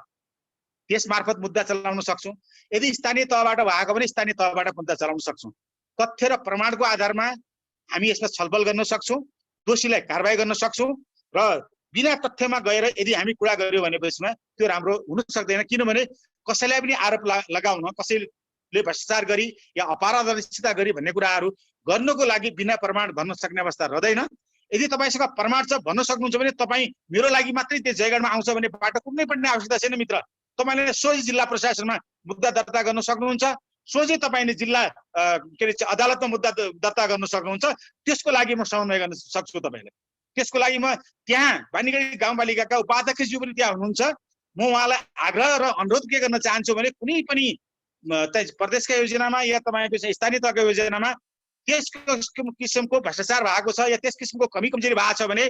त्यस मार्फत मुद्दा चलाउन सक्छौँ। यदि स्थानीय तहबाट भएको भने स्थानीय तहबाट मुद्दा चलाउन सक्छौँ। तथ्य र प्रमाणको आधारमा हामी यसमा छलफल गर्न सक्छौँ, दोषीलाई कारबाही गर्न सक्छौँ र बिना तथ्यमा गएर यदि हामी कुरा गर्यो भनेपछिमा त्यो राम्रो हुन सक्दैन। किनभने कसैलाई पनि आरोप लगाउन, कसैले भ्रष्टाचार गरी या अपराधर्शिता गरी भन्ने कुराहरू गर्नको लागि बिना प्रमाण भन्न सक्ने अवस्था रहँदैन। यदि तपाईसँग प्रमाण छ भन्न सक्नुहुन्छ भने तपाईँ मेरो लागि मात्रै त्यो जयगढमा आउँछ भने बाटो कुनै पनि आवश्यकता छैन मित्र। तपाईँले सोझै जिल्ला प्रशासनमा मुद्दा दर्ता गर्न सक्नुहुन्छ, सोझै तपाईँले जिल्ला अदालतमा मुद्दा दर्ता गर्न सक्नुहुन्छ। त्यसको लागि म समन्वय गर्न सक्छु तपाईँलाई। त्यसको लागि म त्यहाँ बानीगढी गाउँपालिकाका उपाध्यक्षज्यू पनि त्यहाँ हुनुहुन्छ। म उहाँलाई आग्रह र अनुरोध के गर्न चाहन्छु भने कुनै पनि प्रदेशका योजनामा या तपाईँको स्थानीय तहको योजनामा त्यस किसिमको भ्रष्टाचार भएको छ या त्यस किसिमको कमी कमजोरी भएको छ भने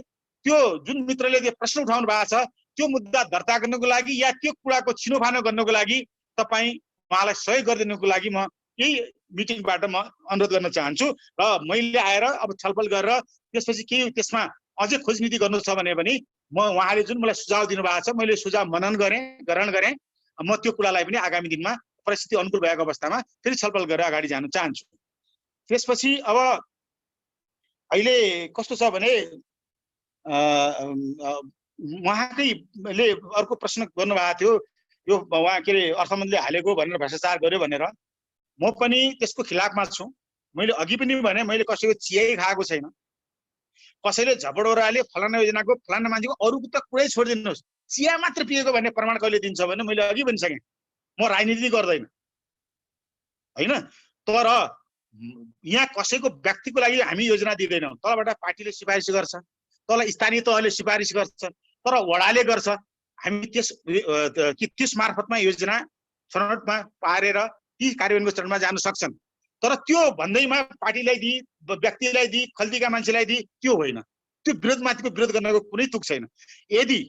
त्यो जुन मित्रले त्यो प्रश्न उठाउनु भएको छ त्यो मुद्दा दर्ता गर्नको लागि या त्यो कुराको छिनोफानो गर्नको लागि तपाईँ उहाँलाई सहयोग गरिदिनुको लागि म यही मिटिङबाट म अनुरोध गर्न चाहन्छु। र मैले आएर अब छलफल गरेर त्यसपछि केही त्यसमा अझै खोजनीति गर्नु छ भने पनि म उहाँले जुन मलाई सुझाव दिनुभएको छ मैले सुझाव मनन गरेँ, ग्रहण गरेँ। म त्यो कुरालाई पनि आगामी दिनमा परिस्थिति अनुकूल भएको अवस्थामा फेरि छलफल गरेर अगाडि जान चाहन्छु। त्यसपछि अब अहिले कस्तो छ भने उहाँकैले अर्को प्रश्न गर्नुभएको थियो यो उहाँ के अरे अर्थमन्त्रीले हालेको भनेर भ्रष्टाचार गर्यो भनेर। म पनि त्यसको खिलाफमा छु। मैले अघि पनि भने मैले कसैको चियै खाएको छैन। कसैले झपडोराले फलाना योजनाको फलाना मान्छेको अरूको त कुरै छोडिदिनुहोस्, चिया मात्र पिएको भन्ने प्रमाण कहिले दिन्छ भने मैले अघि भनिसकेँ म राजनीति गर्दैन होइन। तर यहाँ कसैको व्यक्तिको लागि हामी योजना दिँदैनौँ। तलबाट पार्टीले सिफारिस गर्छ, तल स्थानीय तहले सिफारिस गर्छ, तर वडाले गर्छ। हामी त्यस मार्फतमा योजना छनौटमा पारेर ती कार्यान्वयनको चरणमा जान सक्छन्। तर त्यो भन्दैमा पार्टीलाई दिई, व्यक्तिलाई दिई, खल्तीका मान्छेलाई दिई त्यो होइन। त्यो विरोधमाथिको विरोध गर्नको कुनै तुक छैन। यदि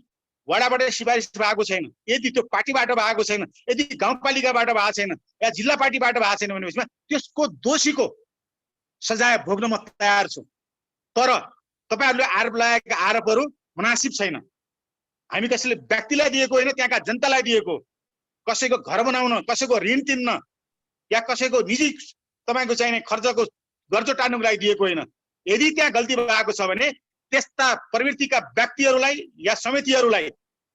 वडाबाट सिफारिस भएको छैन, यदि त्यो पार्टीबाट भएको छैन, यदि गाउँपालिकाबाट भएको छैन या जिल्ला पार्टीबाट भएको छैन भनेपछि त्यसको दोषीको सजाय भोग्न म तयार छु। तर तपाईहरुले आरोप लगाएका आरोपहरू मुनासिब छैन। हामी कसैले व्यक्तिलाई दिएको होइन, त्यहाँका जनतालाई दिएको। कसैको घर बनाउन, कसैको ऋण तिर्न या कसैको निजी तपाईँको चाहिने खर्चको गर्जो टार्नुको लागि दिएको होइन। यदि त्यहाँ गल्ती भएको छ भने त्यस्ता प्रवृत्तिका व्यक्तिहरूलाई या समितिहरूलाई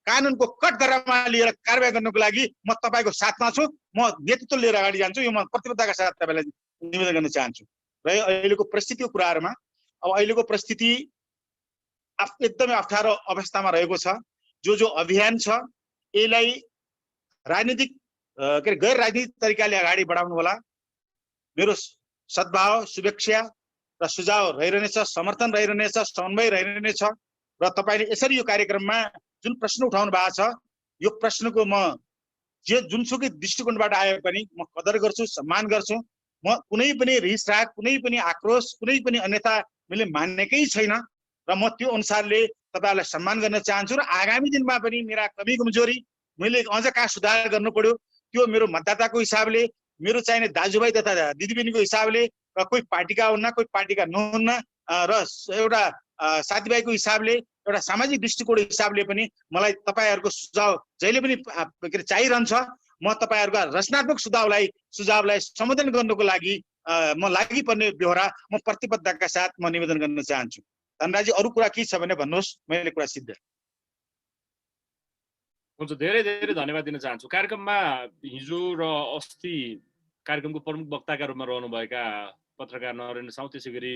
कानुनको कठघरामा लिएर कारबाही गर्नको लागि म तपाईँको साथमा छु। म नेतृत्व लिएर अगाडि जान्छु। यो म प्रतिबद्धताका साथ तपाईँलाई निवेदन गर्न चाहन्छु। र अहिलेको परिस्थितिको कुराहरूमा अब अहिलेको परिस्थिति एकदमै अप्ठ्यारो अवस्थामा रहेको छ। जो अभियान छ यसलाई राजनीतिक गैर राजनीतिक तरिकाले अगाडि बढाउनु होला। मेरो सद्भाव, शुभेच्छा र सुझाव रहिरहनेछ, समर्थन रहिरहनेछ, समन्वय रहिरहनेछ। र तपाईँले यसरी यो कार्यक्रममा जुन प्रश्न उठाउनु भएको छ, यो प्रश्नको म जुनसुकै दृष्टिकोणबाट आए पनि म कदर गर्छु, सम्मान गर्छु। म कुनै पनि रिसराग, कुनै पनि आक्रोश, कुनै पनि अन्यथा मैले मान्नेकै छैन। र म त्यो अनुसारले तपाईँहरूलाई सम्मान गर्न चाहन्छु। र आगामी दिनमा पनि मेरा कमी कमजोरी मैले अझ कहाँ सुधार गर्नु पर्यो त्यो मेरो मतदाताको हिसाबले, मेरो चाहिने दाजुभाइ तथा दिदीबहिनीको हिसाबले, र कोही पार्टीका हुन्न, कोही पार्टीका नहुन्न, र एउटा साथीभाइको हिसाबले, एउटा सामाजिक दृष्टिकोण हिसाबले पनि मलाई तपाईँहरूको सुझाव जहिले पनि चाहिरहन्छ। म तपाईँहरूका रचनात्मक सुझावलाई सम्बोधन गर्नको लागि म लागि पर्ने बेहोरा म प्रतिबद्धताका साथ म निवेदन गर्न चाहन्छु। धनराजी, अरू कुरा के छ भने भन्नुहोस्, मैले कुरा सिद्ध। हुन्छ, धेरै धेरै धन्यवाद दिन चाहन्छु। कार्यक्रममा हिजो र अस्ति कार्यक्रमको प्रमुख वक्ताका रूपमा रहनुभएका पत्रकार नरेन्द्र साउद, त्यसै गरी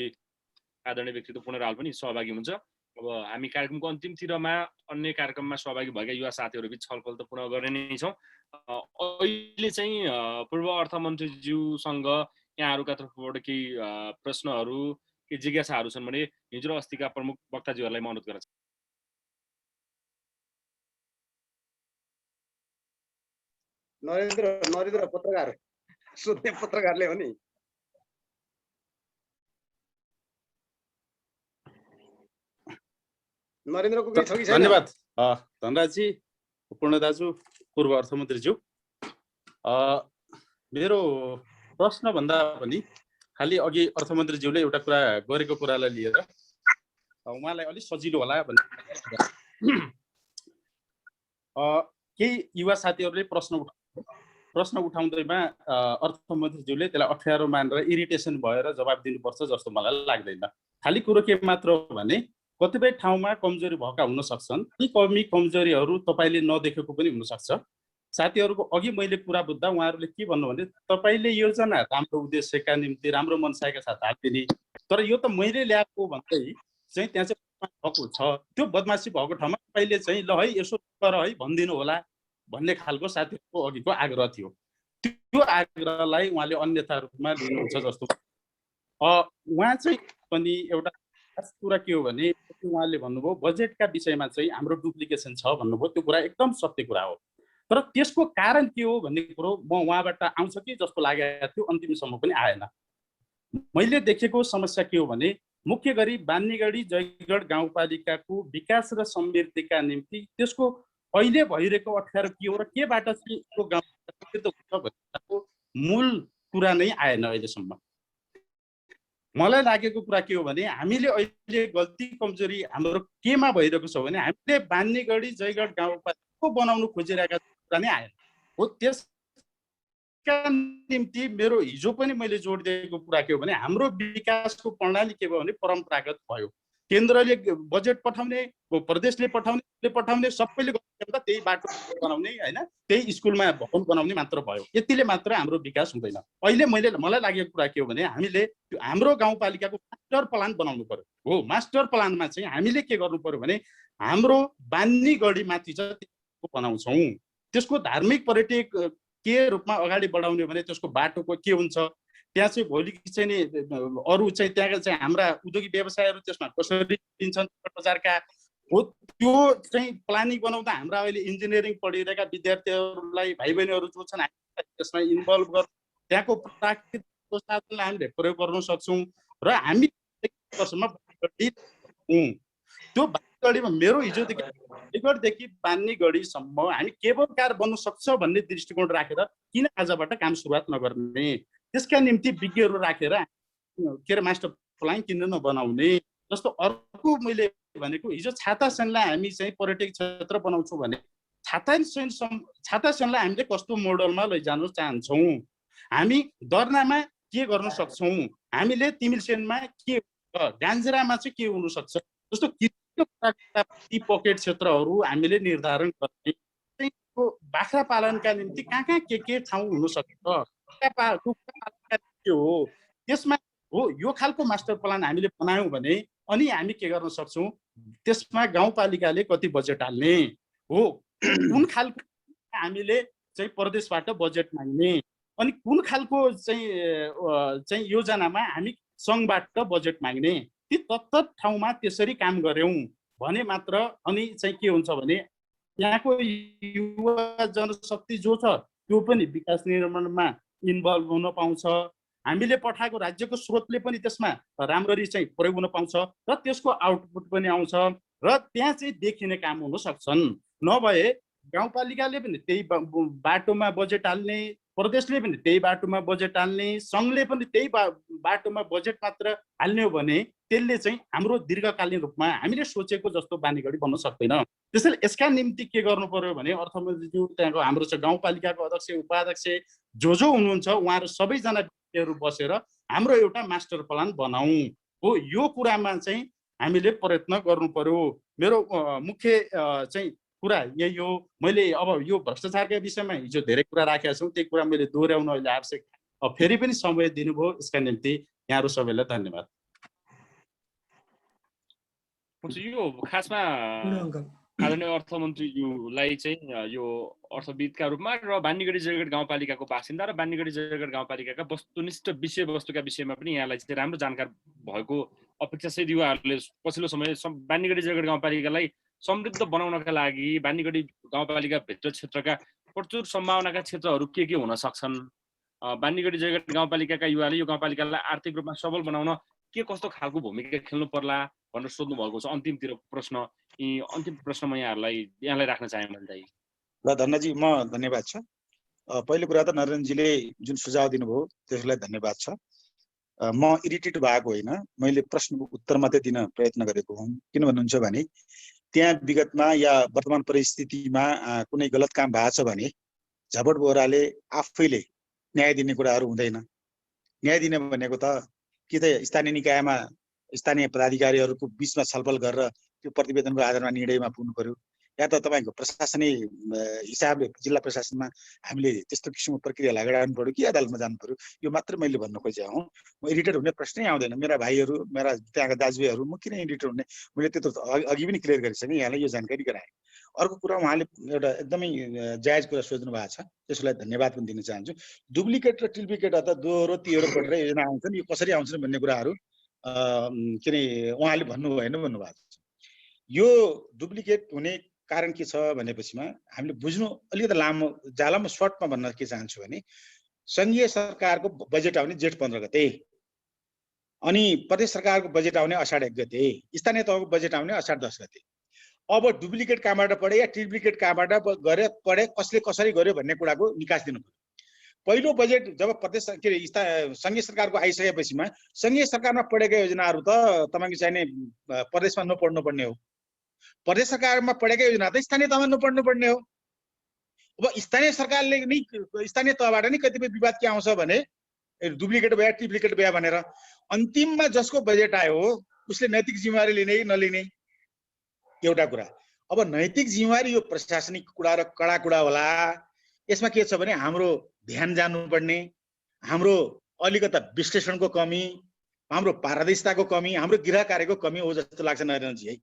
आदरणीय व्यक्तित्व पूर्ण राल पनि सहभागी हुन्छ। अब हामी कार्यक्रमको अन्तिमतिरमा अन्य कार्यक्रममा सहभागी भएका युवा साथीहरूबिच छलफल त पुनः गर्ने नै छौँ। अहिले चाहिँ पूर्व अर्थमन्त्रीज्यूसँग यहाँहरूका तर्फबाट केही प्रश्नहरू, केही जिज्ञासाहरू छन् भने हिजो र अस्तिका प्रमुख वक्ताज्यूहरूलाई म अनुरोध गर्न चाहन्छु। नरेन्द्र पत्रकार सोध्ने पत्रकारले हो नि। नरेन्द्रको केही छ कि छैन? धन्यवाद धनराजी, पूर्ण दाजु, पूर्व अर्थमन्त्रीज्यू। मेरो प्रश्न भन्दा पनि खालि अघि अर्थमन्त्रीज्यूले एउटा कुरा गरेको कुरालाई लिएर उहाँलाई अलिक सजिलो होला भन्ने केही युवा साथीहरूले प्रश्न उठाउँदैमा अर्थमन्त्रीज्यूले त्यसलाई अप्ठ्यारो मानेर इरिटेसन भएर जवाब दिनुपर्छ जस्तो मलाई लाग्दैन। खालि कुरो के मात्र हो भने कतिपय ठाउँमा कमजोरी भएका हुन सक्छन्। ती कमजोरीहरू तपाईँले नदेखेको पनि हुनसक्छ। साथीहरूको अघि मैले कुरा बुझ्दा उहाँहरूले के भन्नु भने तपाईँले योजना राम्रो उद्देश्यका निम्ति, राम्रो मनसायका साथ हालिदिने, तर यो त मैले ल्याएको भन्दै चाहिँ त्यहाँ चाहिँ भएको छ। त्यो बदमासी भएको ठाउँमा तपाईँले चाहिँ ल है यसो गर है भनिदिनु होला भन्ने खालको साथीहरूको अघिको आग्रह थियो। त्यो आग्रहलाई उहाँले अन्यथा रूपमा लिनुहुन्छ जस्तो। उहाँ चाहिँ पनि एउटा खास कुरा के हो भने उहाँले भन्नुभयो बजेटका विषयमा चाहिँ हाम्रो डुप्लिकेसन छ भन्नुभयो। त्यो कुरा एकदम सत्य कुरा हो, तर त्यसको कारण के हो भन्ने कुरो म उहाँबाट आउँछ कि जस्तो लागेको थियो, अन्तिमसम्म पनि आएन। मैले देखेको समस्या के हो भने मुख्य गरी बान्नीगढी जयगढ गाउँपालिकाको विकास र समृद्धिका निम्ति त्यसको अहिले भइरहेको अप्ठ्यारो के हो र केबाट चाहिँ यो गाउँ मूल कुरा नै आएन अहिलेसम्म। मलाई लागेको कुरा के हो भने हामीले अहिले गल्ती कमजोरी हाम्रो केमा भइरहेको छ भने हामीले बान्नीगढी जयगढ गाउँपालिका बनाउनु खोजिरहेका कुरा नै आएन हो। त्यसका निम्ति मेरो हिजो पनि मैले जोड दिएको कुरा के हो भने हाम्रो विकासको प्रणाली के भयो भने परम्परागत भयो। केन्द्रले बजेट पठाउने, प्रदेशले पठाउने, सबैले गर्दा त्यही बाटो बनाउने होइन, त्यही स्कुलमा भवन बनाउने मात्र भयो। यतिले मात्र हाम्रो विकास हुँदैन। अहिले मलाई लागेको कुरा के हो भने हामीले हाम्रो गाउँपालिकाको मास्टर प्लान बनाउनु पर्यो। हो, मास्टर प्लानमा चाहिँ हामीले के गर्नु पर्यो भने हाम्रो बान्नीगढी माथि चाहिँ बनाउँछौँ, त्यसको धार्मिक पर्यटक के रूपमा अगाडि बढाउने भने त्यसको बाटोको के हुन्छ, त्यहाँ चाहिँ भोलि चाहिँ नि अरू चाहिँ त्यहाँ चाहिँ हाम्रा उद्योगिक व्यवसायहरू त्यसमा कसरी दिन्छन् बजारका हो, त्यो चाहिँ प्लानिङ बनाउँदा हाम्रा अहिले इन्जिनियरिङ पढिरहेका विद्यार्थीहरूलाई भाइ बहिनीहरू जो छन् त्यसमा इन्भल्भ गर्नु, त्यहाँको प्राकृतिक संसाधनलाई हामीले प्रयोग गर्न सक्छौँ। र हामी वर्षमा त्यो बान्नीगढीमा मेरो हिजोदेखि जयगढदेखि बान्नीगढीसम्म हामी केबल कार बन्न सक्छ भन्ने दृष्टिकोण राखेर किन आजबाट काम सुरुवात नगर्ने, त्यसका निम्ति विज्ञहरू राखेर के अरे मास्टर प्लान किन नबनाउने जस्तो। अर्को मैले भनेको हिजो छाता सेनलाई हामी चाहिँ पर्यटक क्षेत्र बनाउँछौँ भने छाता सेनलाई हामीले कस्तो मोडलमा लैजान चाहन्छौँ, हामी दर्नामा के गर्न सक्छौँ, हामीले तिमिलसेनमा के, डान्जेरामा चाहिँ के हुन सक्छ, जस्तो ती पकेट क्षेत्रहरू हामीले निर्धारण गर्ने, बाख्रा पालनका निम्ति कहाँ के ठाउँ हुन सक्छ, के हो, त्यसमा हो यो खालको मास्टर प्लान हामीले बनायौँ भने अनि हामी के गर्न सक्छौँ, त्यसमा गाउँपालिकाले कति बजेट हाल्ने हो, कुन खालको हामीले चाहिँ प्रदेशबाट बजेट माग्ने, अनि कुन खालको चाहिँ योजनामा हामी सङ्घबाट बजेट माग्ने, ती तत्त ठाउँमा त्यसरी काम गऱ्यौँ भने मात्र अनि चाहिँ के हुन्छ भने यहाँको युवा जनशक्ति जो छ त्यो पनि विकास निर्माणमा इन्भल्भ हुन पाउँछ, हामीले पठाएको राज्यको स्रोतले पनि त्यसमा राम्ररी चाहिँ प्रयोग हुन पाउँछ र त्यसको आउटपुट पनि आउँछ र त्यहाँ चाहिँ देखिने काम हुन सक्छन्। नभए गाउँपालिकाले पनि त्यही बाटोमा बजेट हाल्ने, प्रदेशले पनि त्यही बाटोमा बजेट हाल्ने, सङ्घले पनि त्यही बाटोमा बजेट मात्र हाल्ने हो भने त्यसले चाहिँ हाम्रो दीर्घकालीन रूपमा हामीले सोचेको जस्तो बानीगढी बन्न सक्दैन। त्यसैले यसका निम्ति के गर्नु पर्यो भने अर्थमन्त्रीज्यू, त्यहाँको हाम्रो चाहिँ गाउँपालिकाको अध्यक्ष उपाध्यक्ष जो हुनुहुन्छ उहाँहरू सबैजना व्यक्तिहरू बसेर हाम्रो एउटा मास्टर प्लान बनाऊ हो, यो कुरामा चाहिँ हामीले प्रयत्न गर्नु पर्यो। मेरो मुख्य चाहिँ कुरा यही हो। मैले अब यो भ्रष्टाचारका विषयमा हिजो धेरै कुरा राखेका छौँ, त्यही कुरा मैले दोहोऱ्याउन अहिले आवश्यक, फेरि पनि समय दिनुभयो, यसका निम्ति यहाँहरू सबैलाई धन्यवाद। यो खासमा आदरणीय अर्थमन्त्रीज्यूलाई चाहिँ यो अर्थविदका रूपमा र बान्नीगढी जयगढ गाउँपालिकाको बासिन्दा र बान्नीगढी जयगढ गाउँपालिकाका वस्तुनिष्ठ विषयवस्तुका विषयमा पनि यहाँलाई चाहिँ राम्रो जानकार भएको अपेक्षा सहित युवाहरूले पछिल्लो समय बान्नीगढी जयगढ गाउँपालिकालाई समृद्ध बनाउनका लागि बान्नीगढी गाउँपालिकाभित्र क्षेत्रका प्रचुर सम्भावनाका क्षेत्रहरू के हुन सक्छन्, बान्नीगढी जयगढ गाउँपालिकाका युवाले यो गाउँपालिकालाई आर्थिक रूपमा सबल बनाउन के कस्तो खालको भूमिका खेल्नु पर्ला भनेर सोध्नु भएको छ। अन्तिमतिर अन्तिम प्रश्न म यहाँलाई राख्न चाहे मैले चाहिँ। ल धन्यजी, म धन्यवाद छ। पहिलो कुरा त नरेन्द्रजीले जुन सुझाव दिनुभयो त्यसलाई धन्यवाद छ। म इरिटेट भएको होइन, मैले प्रश्नको उत्तर मात्रै दिन प्रयत्न गरेको हुँ। किन भन्नुहुन्छ भने त्यहाँ विगतमा या वर्तमान परिस्थितिमा कुनै गलत काम भएको छ भने झपट बोहराले आफैले न्याय दिने कुराहरू हुँदैन। न्याय दिने भनेको त कि त स्थानीय निकायमा स्थानीय पदाधिकारीहरूको बिचमा छलफल गरेर त्यो प्रतिवेदनको आधारमा निर्णयमा पुग्नु पर्यो, या त तपाईँको प्रशासनिक हिसाबले जिल्ला प्रशासनमा हामीले त्यस्तो किसिमको प्रक्रियालाई अगाडि आउनु पर्यो कि अदालतमा जानु पर्यो। यो मात्र मैले भन्न खोजेको हुँ। म इरिटेट हुने प्रश्नै आउँदैन। मेरा भाइहरू, मेरा त्यहाँका दाजुभाइहरू, म किन इरिटेट हुने, मैले त्यो त अघि पनि क्लियर गरिसकेँ, यहाँलाई यो जानकारी गराएँ। अर्को कुरा उहाँले एउटा एकदमै जायज कुरा सोध्नु भएको छ, त्यसलाई धन्यवाद पनि दिन चाहन्छु। डुप्लिकेट र ट्रिप्लिकेट अथवा दोहोरो तिहोरो पढेर योजना आउँछन्, यो कसरी आउँछन् भन्ने कुराहरू के अरे उहाँले भन्नुभएको छ। यो डुप्लिकेट हुने कारण के छ भनेपछिमा हामीले बुझ्नु अलिकति लामो जाला, म सर्टमा भन्न के चाहन्छु भने सङ्घीय सरकारको बजेट आउने जेठ 15 गते, अनि प्रदेश सरकारको बजेट आउने असाढ 1 गते, स्थानीय तहको बजेट आउने असाढ 10 गते। अब डुप्लिकेट कहाँबाट पढे या ट्रिप्लिकेट कहाँबाट गरे पढे, कसले कसरी गर्यो भन्ने कुराको निकास दिनु पर्यो। पहिलो बजेट जब प्रदेश के अरे सङ्घीय सरकारको आइसकेपछिमा सङ्घीय सरकारमा पढेका योजनाहरू त तपाईँको चाहिने प्रदेशमा नपढ्नु पर्ने हो, प्रदेश सरकारमा पढेका योजना त स्थानीय तहमा नपढ्नु पर्ने हो। अब स्थानीय सरकारले नै स्थानीय तहबाट नै कतिपय विवाद के आउँछ भने डुप्लिकेट भयो ट्रिप्लिकेट भयो भनेर अन्तिममा जसको बजेट आयो उसले नैतिक जिम्मेवारी लिने कि नलिने एउटा कुरा। अब नैतिक जिम्मेवारी यो प्रशासनिक कुरा र कडा कुरा होला। यसमा के छ भने हाम्रो ध्यान जानुपर्ने, हाम्रो अलिकता विश्लेषणको कमी, हाम्रो पारदर्शिताको कमी, हाम्रो गृह कार्यको कमी हो जस्तो लाग्छ नरेन्द्रजी है।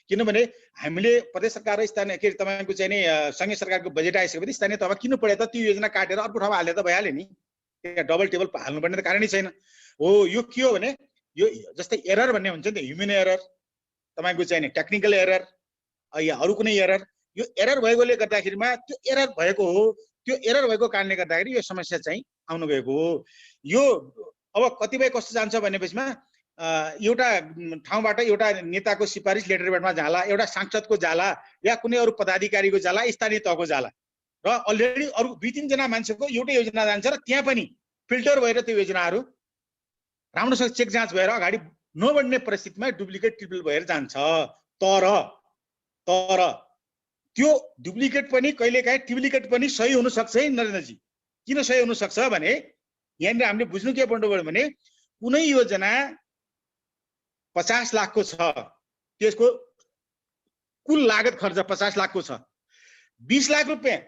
किनभने हामीले प्रदेश सरकार र स्थानीय के तपाईँको चाहिँ नि सङ्घीय सरकारको बजेट आइसकेपछि स्थानीय तहमा किन पढे त, त्यो योजना काटेर अर्को ठाउँमा हालेर त भइहाल्यो नि, त्यहाँ डबल टेबल हाल्नुपर्ने त कारणै छैन हो। यो के हो भने यो जस्तै एरर भन्ने हुन्छ नि त, ह्युमन एरर, तपाईँको चाहिँ नि टेक्निकल एरर या अरू कुनै एरर, यो एरर भएकोले गर्दाखेरिमा त्यो एरर भएको हो, त्यो एरर भएको कारणले गर्दाखेरि यो समस्या चाहिँ आउनु गएको हो। यो अब कतिपय कस्तो जान्छ भनेपछिमा एउटा ठाउँबाट एउटा नेताको सिफारिस लेटरपेडमा जाला, एउटा सांसदको जाला, या कुनै अरू पदाधिकारीको जाला, स्थानीय तहको जाला, र अलरेडी अरू 2-3 जना मान्छेको एउटै योजना जान्छ र त्यहाँ पनि फिल्टर भएर त्यो योजनाहरू राम्रोसँग चेक जाँच भएर अगाडि नबढ्ने परिस्थितिमा डुप्लिकेट ट्रिपल भएर जान्छ। तर त्यो डुप्लिकेट पनि कहिलेकाहीँ ट्रिप्लिकेट पनि सही हुन सक्छ है नरेन्द्रजी। किन सही हुन सक्छ भने यहाँनिर हामीले बुझ्नु के पर्नुपर्यो भने कुनै योजना 50 लाखको छ, त्यसको कुल लागत खर्च 50 लाखको छ, 20 लाख रुपियाँ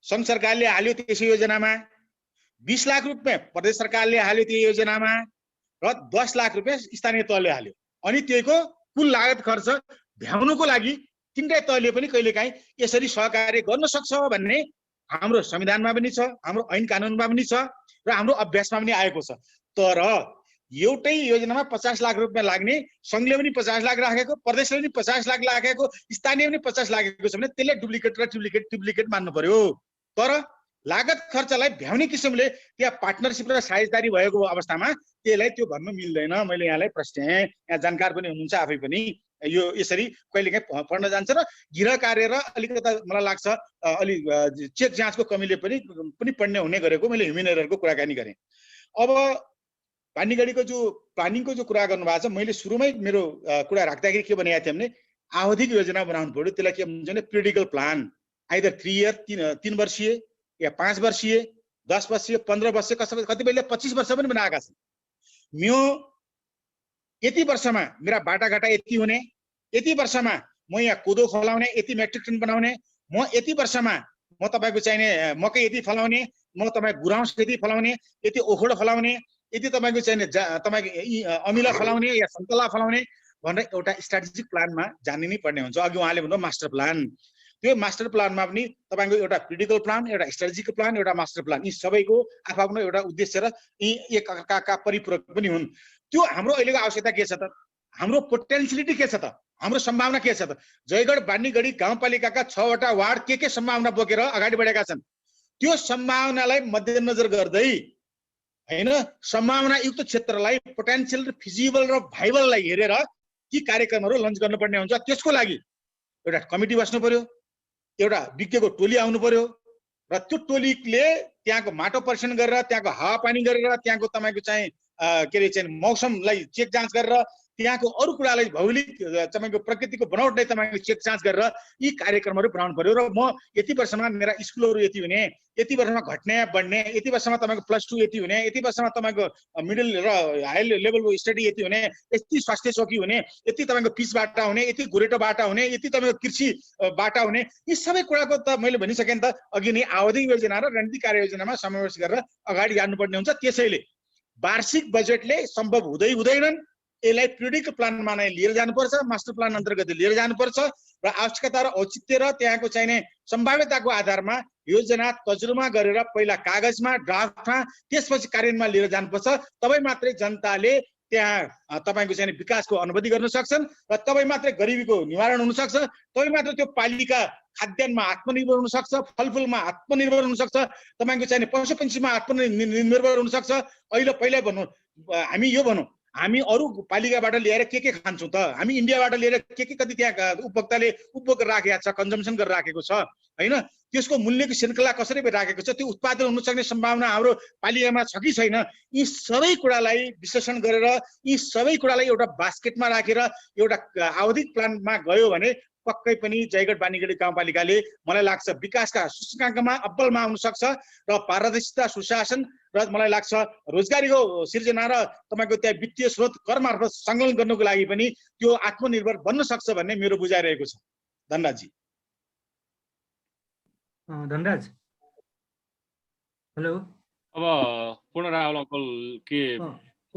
संघ सरकारले हाल्यो त्यस योजनामा, 20 लाख रुपियाँ प्रदेश सरकारले हाल्यो त्यो योजनामा र 10 लाख रुपियाँ स्थानीय तहले हाल्यो। अनि त्यसको कुल लागत खर्च भ्याउनुको लागि तिनटै तहले पनि कहिलेकाहीँ यसरी सहकार्य गर्न सक्छ भन्ने हाम्रो संविधानमा पनि छ, हाम्रो ऐन कानुनमा पनि छ र हाम्रो अभ्यासमा पनि आएको छ। तर एउटै योजनामा 50 लाख रुपियाँ लाग्ने, संघले पनि 50 लाख राखेको, प्रदेशले पनि 50 लाख राखेको, स्थानीय पनि 50 लागेको छ भने त्यसले डुप्लिकेट र ट्रिप्लिकेट मान्नु पर्यो। तर लागत खर्चलाई भ्याउने किसिमले त्यहाँ पार्टनरसिप र साझेदारी भएको अवस्थामा त्यसलाई त्यो भन्नु मिल्दैन। मैले यहाँलाई प्रश्न यहाँ जानकार पनि हुनुहुन्छ आफै पनि, यो यसरी कहिलेकाहीँ पढ्न जान्छ र गृह कार्य र अलिकता मलाई लाग्छ अलि चेक जाँचको कमीले पनि पढ्ने हुने गरेको मैले ह्युमन एररको कुराकानी गरेँ। अब पानीगढीको जो प्लानिङको जो कुरा गर्नुभएको छ, मैले सुरुमै मेरो कुरा राख्दाखेरि के भनेको थिएँ भने आवधिक योजना बनाउनु पर्यो। त्यसलाई के भन्छ भने पिरियडिकल प्लान, आइदर 3 इयर 3 वर्षीय या 5 वर्षीय, 10 वर्षीय, 15 वर्षीय, कतिपयले 25 वर्ष पनि बनाएका छन्। म यति वर्षमा मेरा बाटाघाटा यति हुने, यति वर्षमा म यहाँ कोदो फलाउने, यति मेट्रिक टन बनाउने, म यति वर्षमा म तपाईँको चाहिने मकै यति फलाउने, म तपाईँको गुराउँस यति फलाउने, यति ओखोड फलाउने, यति तपाईँको चाहिने तपाईँको अमिला फलाउने या सन्तला फलाउने भनेर एउटा स्ट्राटेजिक प्लानमा जान्नु नै पर्ने हुन्छ। अघि उहाँले भन्नुभयो मास्टर प्लान, त्यो मास्टर प्लानमा पनि तपाईँको एउटा पिरियडिकल प्लान, एउटा स्ट्राटेजिक प्लान, एउटा मास्टर प्लान, यी सबैको आफ्नो एउटा उद्देश्य र यी एकअर्काका परिपूरक पनि हुन्। त्यो हाम्रो अहिलेको आवश्यकता के छ त, हाम्रो पोटेन्सियलिटी के छ त, हाम्रो सम्भावना के छ त। जयगढ बानीगढी गाउँपालिकाका 6 वटा वार्ड के सम्भावना बोकेर अगाडि बढेका छन्, त्यो सम्भावनालाई मध्यनजर गर्दै हैन सम्भावना युक्त क्षेत्रलाई पोटेन्सियल र फिजिबल र भाइबललाई हेरेर ती कार्यक्रमहरू लन्च गर्नुपर्ने हुन्छ। त्यसको लागि एउटा कमिटी बस्नु पर्यो, एउटा विज्ञको टोली आउनु पर्यो र त्यो टोलीले त्यहाँको माटो परीक्षण गरेर, त्यहाँको हावापानी गरेर, त्यहाँको तपाईँको चाहिँ के अरे चाहिँ मौसमलाई चेक जाँच गरेर, त्यहाँको अरू कुरालाई भौगोलिक तपाईँको प्रकृतिको बनावटलाई तपाईँको चेक जाँच गरेर यी कार्यक्रमहरू बनाउनु पर्यो। र म यति वर्षमा मेरा स्कुलहरू यति हुने, यति वर्षमा घट्ने बढ्ने, यति वर्षमा तपाईँको +2 यति हुने, यति वर्षमा तपाईँको मिडल र हाई लेभलको स्टडी यति हुने, यति स्वास्थ्य चौकी हुने, यति तपाईँको पिच बाटा हुने, यति गोरेटो बाटा हुने, यति तपाईँको कृषि बाटा हुने, यी सबै कुराको त मैले भनिसकेँ नि त अघि नै आवधिक योजना र रणनीतिक कार्ययोजनामा समावेश गरेर अगाडि जानुपर्ने हुन्छ। त्यसैले वार्षिक बजेटले सम्भव हुँदैनन्, यसलाई पिरियडिकल प्लानमा नै लिएर जानुपर्छ, मास्टर प्लान अन्तर्गत लिएर जानुपर्छ र आवश्यकता र औचित्य र त्यहाँको चाहिने सम्भाव्यताको आधारमा योजना तर्जुमा गरेर पहिला कागजमा ड्राफ्टमा त्यसपछि कार्यान्वयनमा लिएर जानुपर्छ। तबै मात्रै जनताले त्यहाँ तपाईँको चाहिँ विकासको अनुभूति गर्न सक्छन् र तबै मात्रै गरिबीको निवारण हुन सक्छ, तबै मात्रै त्यो पालिका खाद्यान्नमा आत्मनिर्भर हुन सक्छ, फलफुलमा आत्मनिर्भर हुन सक्छ, तपाईँको चाहिँ पशुपक्षीमा आत्मनिर्भर हुन सक्छ। अहिले पहिल्यै भनौँ हामी यो भनौँ हामी अरू पालिकाबाट ल्याएर के खान्छौँ त, हामी इन्डियाबाट लिएर के कति त्यहाँ उपभोक्ताले उपभोग राखेको छ, कन्जम्सन गरेर राखेको छ हैन, त्यसको मूल्यको श्रृङ्खला कसरी राखेको छ, त्यो उत्पादन हुन सक्ने सम्भावना हाम्रो पालिकामा छ कि छैन, यी सबै कुरालाई विश्लेषण गरेर यी सबै कुरालाई एउटा बास्केटमा राखेर एउटा आवधिक प्लानमा गयो भने पक्कै पनि जयगढ बानीगढी गाउँपालिकाले मलाई लाग्छ विकासका सूचकाङ्कमा अब्बलमा आउन सक्छ र पारदर्शिता, सुशासन र मलाई लाग्छ रोजगारीको सिर्जना र तपाईँको त्यहाँ वित्तीय स्रोत कर मार्फत सङ्कलन गर्नको लागि पनि त्यो आत्मनिर्भर बन्न सक्छ भन्ने मेरो बुझाइरहेको छ। धनराजजी। धनराज हेलो। अब पूर्ण रावल अङ्कल के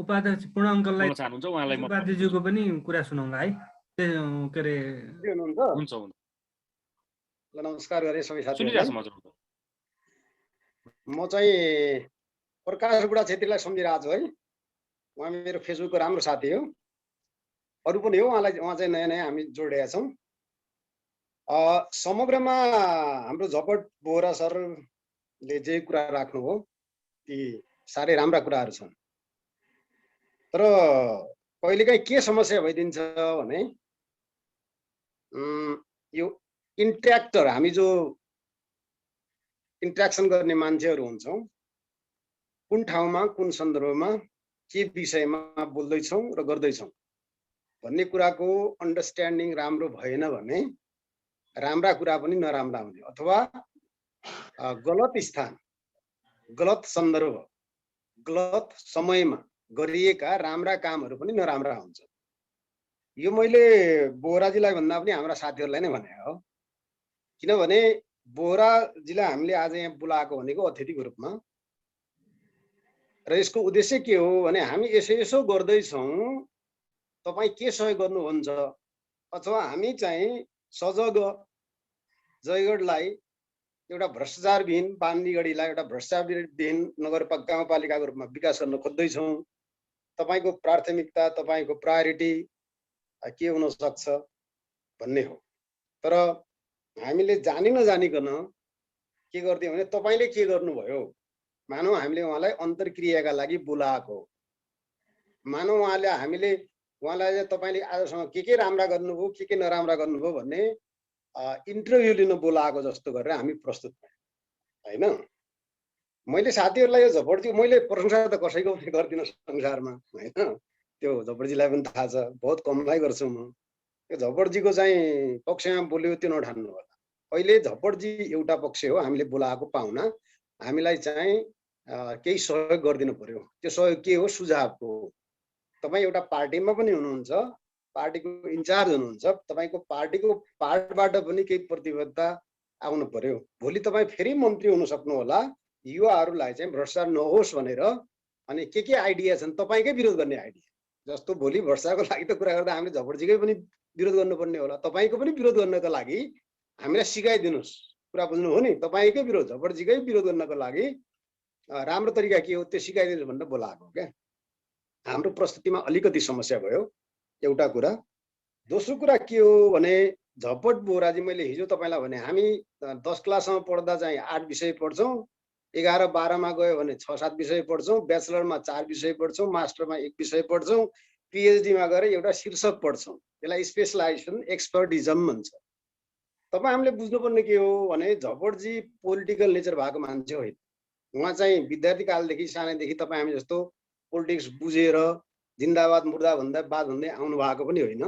उपाध्यक्ष पूर्ण अङ्कललाई चाहनुहुन्छ उहाँलाई म उपाध्यक्षज्यूको पनि कुरा सुनाउँला है। के अरे हुन्छ नमस्कार गरे सबै साथीहरु। म चाहिँ प्रकाश बुढा छेत्रीलाई सम्झिरहेको छु है, उहाँ मेरो फेसबुकको राम्रो साथी हो, अरू पनि हो, उहाँ चाहिँ नयाँ नयाँ हामी जोडेका छौँ। समग्रमा हाम्रो झपट बोहरा सरले जे कुरा राख्नुभयो ती साह्रै राम्रा कुराहरू छन्, तर कहिलेकाहीँ के समस्या भइदिन्छ भने यो इन्ट्र्याक्टर, हामी जो इन्ट्र्याक्सन गर्ने मान्छेहरू हुन्छौँ, कुन ठाउँमा कुन सन्दर्भमा के विषयमा बोल्दैछौँ र गर्दैछौँ भन्ने कुराको अन्डरस्ट्यान्डिङ राम्रो भएन भने राम्रा कुरा पनि नराम्रा हुने अथवा गलत स्थान, गलत सन्दर्भ, गलत समयमा गरिएका राम्रा कामहरू पनि नराम्रा हुन्छ। यो मैले बोहराजीलाई भन्दा पनि हाम्रा साथीहरूलाई नै भने हो। किनभने बोहराजीलाई हामीले आज यहाँ बोलाएको भनेको अतिथिको रूपमा, र यसको उद्देश्य के हो भने हामी यसो गर्दैछौँ, तपाईँ के सहयोग गर्नुहुन्छ अथवा हामी चाहिँ सजग जयगढलाई एउटा भ्रष्टाचारविहीन, बान्नीगढीलाई एउटा भ्रष्टाचारविहीन गाउँपालिकाको रूपमा विकास गर्न खोज्दैछौँ। तपाईँको प्राथमिकता, तपाईँको प्रायोरिटी के हुन सक्छ भन्ने हो। तर हामीले जानी नजानिकन के गर्दियौँ भने तपाईँले के गर्नुभयो, मानौ हामीले उहाँलाई अन्तर्क्रियाका लागि बोलाएको, मानौ हामीले उहाँलाई तपाईँले आजसम्म के राम्रा गर्नुभयो, के नराम्रा गर्नुभयो भन्ने इन्टरभ्यू लिन बोलाएको जस्तो गरेर हामी प्रस्तुत भयौँ होइन। मैले साथीहरूलाई यो झपडजी मैले प्रशंसा त कसैको पनि गर्दिनँ संसारमा होइन, त्यो झपडजीलाई पनि थाहा छ, बहुत कमलाई गर्छु म। त्यो झपडजीको चाहिँ पक्षमा बोल्यो त्यो नठान्नु होला। अहिले झपडजी एउटा पक्ष हो, हामीले बोलाएको पाहुना, हामीलाई चाहिँ केही सहयोग गरिदिनु पर्यो। त्यो सहयोग के हो? सुझावको। तपाईँ एउटा पार्टीमा पनि हुनुहुन्छ, पार्टीको इन्चार्ज हुनुहुन्छ, तपाईँको पार्टीको पार्टबाट पनि केही प्रतिबद्धता आउनु पर्यो। भोलि तपाईँ फेरि मन्त्री हुन सक्नु होला, युवाहरूलाई चाहिँ भ्रष्टाचार नहोस् भनेर अनि के आइडिया छन् तपाईँकै विरोध गर्ने आइडिया। जस्तो भोलि भ्रष्टाचारको लागि त कुरा गर्दा हामीले झपडजीकै पनि विरोध गर्नुपर्ने होला, तपाईँको पनि विरोध गर्नको लागि हामीलाई सिकाइदिनुहोस्। कुरा बुझ्नु हो नि, तपाईँकै विरोध, झपडजीकै विरोध गर्नको लागि राम्रो तरिका के हो त्यो सिकाइदिनुहोस् भनेर बोलाएको क्या। हाम्रो प्रस्तुतिमा अलिकति समस्या भयो एउटा कुरा। दोस्रो कुरा के हो भने झपट बोहराजी, मैले हिजो तपाईँलाई भने हामी 10 क्लाससम्म पढ्दा चाहिँ 8 विषय पढ्छौँ, 11-12मा गयो भने 6-7 विषय पढ्छौँ, ब्याचलरमा 4 विषय पढ्छौँ, मास्टरमा 1 विषय पढ्छौँ, पिएचडीमा गएर एउटा शीर्षक पढ्छौँ। त्यसलाई स्पेसलाइजेसन एक्सपर्टिजम भन्छ। तपाईँ हामीले बुझ्नुपर्ने के हो भने झपटजी पोलिटिकल नेचर भएको मान्छे होइन। उहाँ चाहिँ विद्यार्थी कालदेखि सानैदेखि तपाईँ हामी जस्तो पोलिटिक्स बुझेर जिन्दाबाद मुर्दा भन्दा बाद भन्दै आउनु भएको पनि होइन।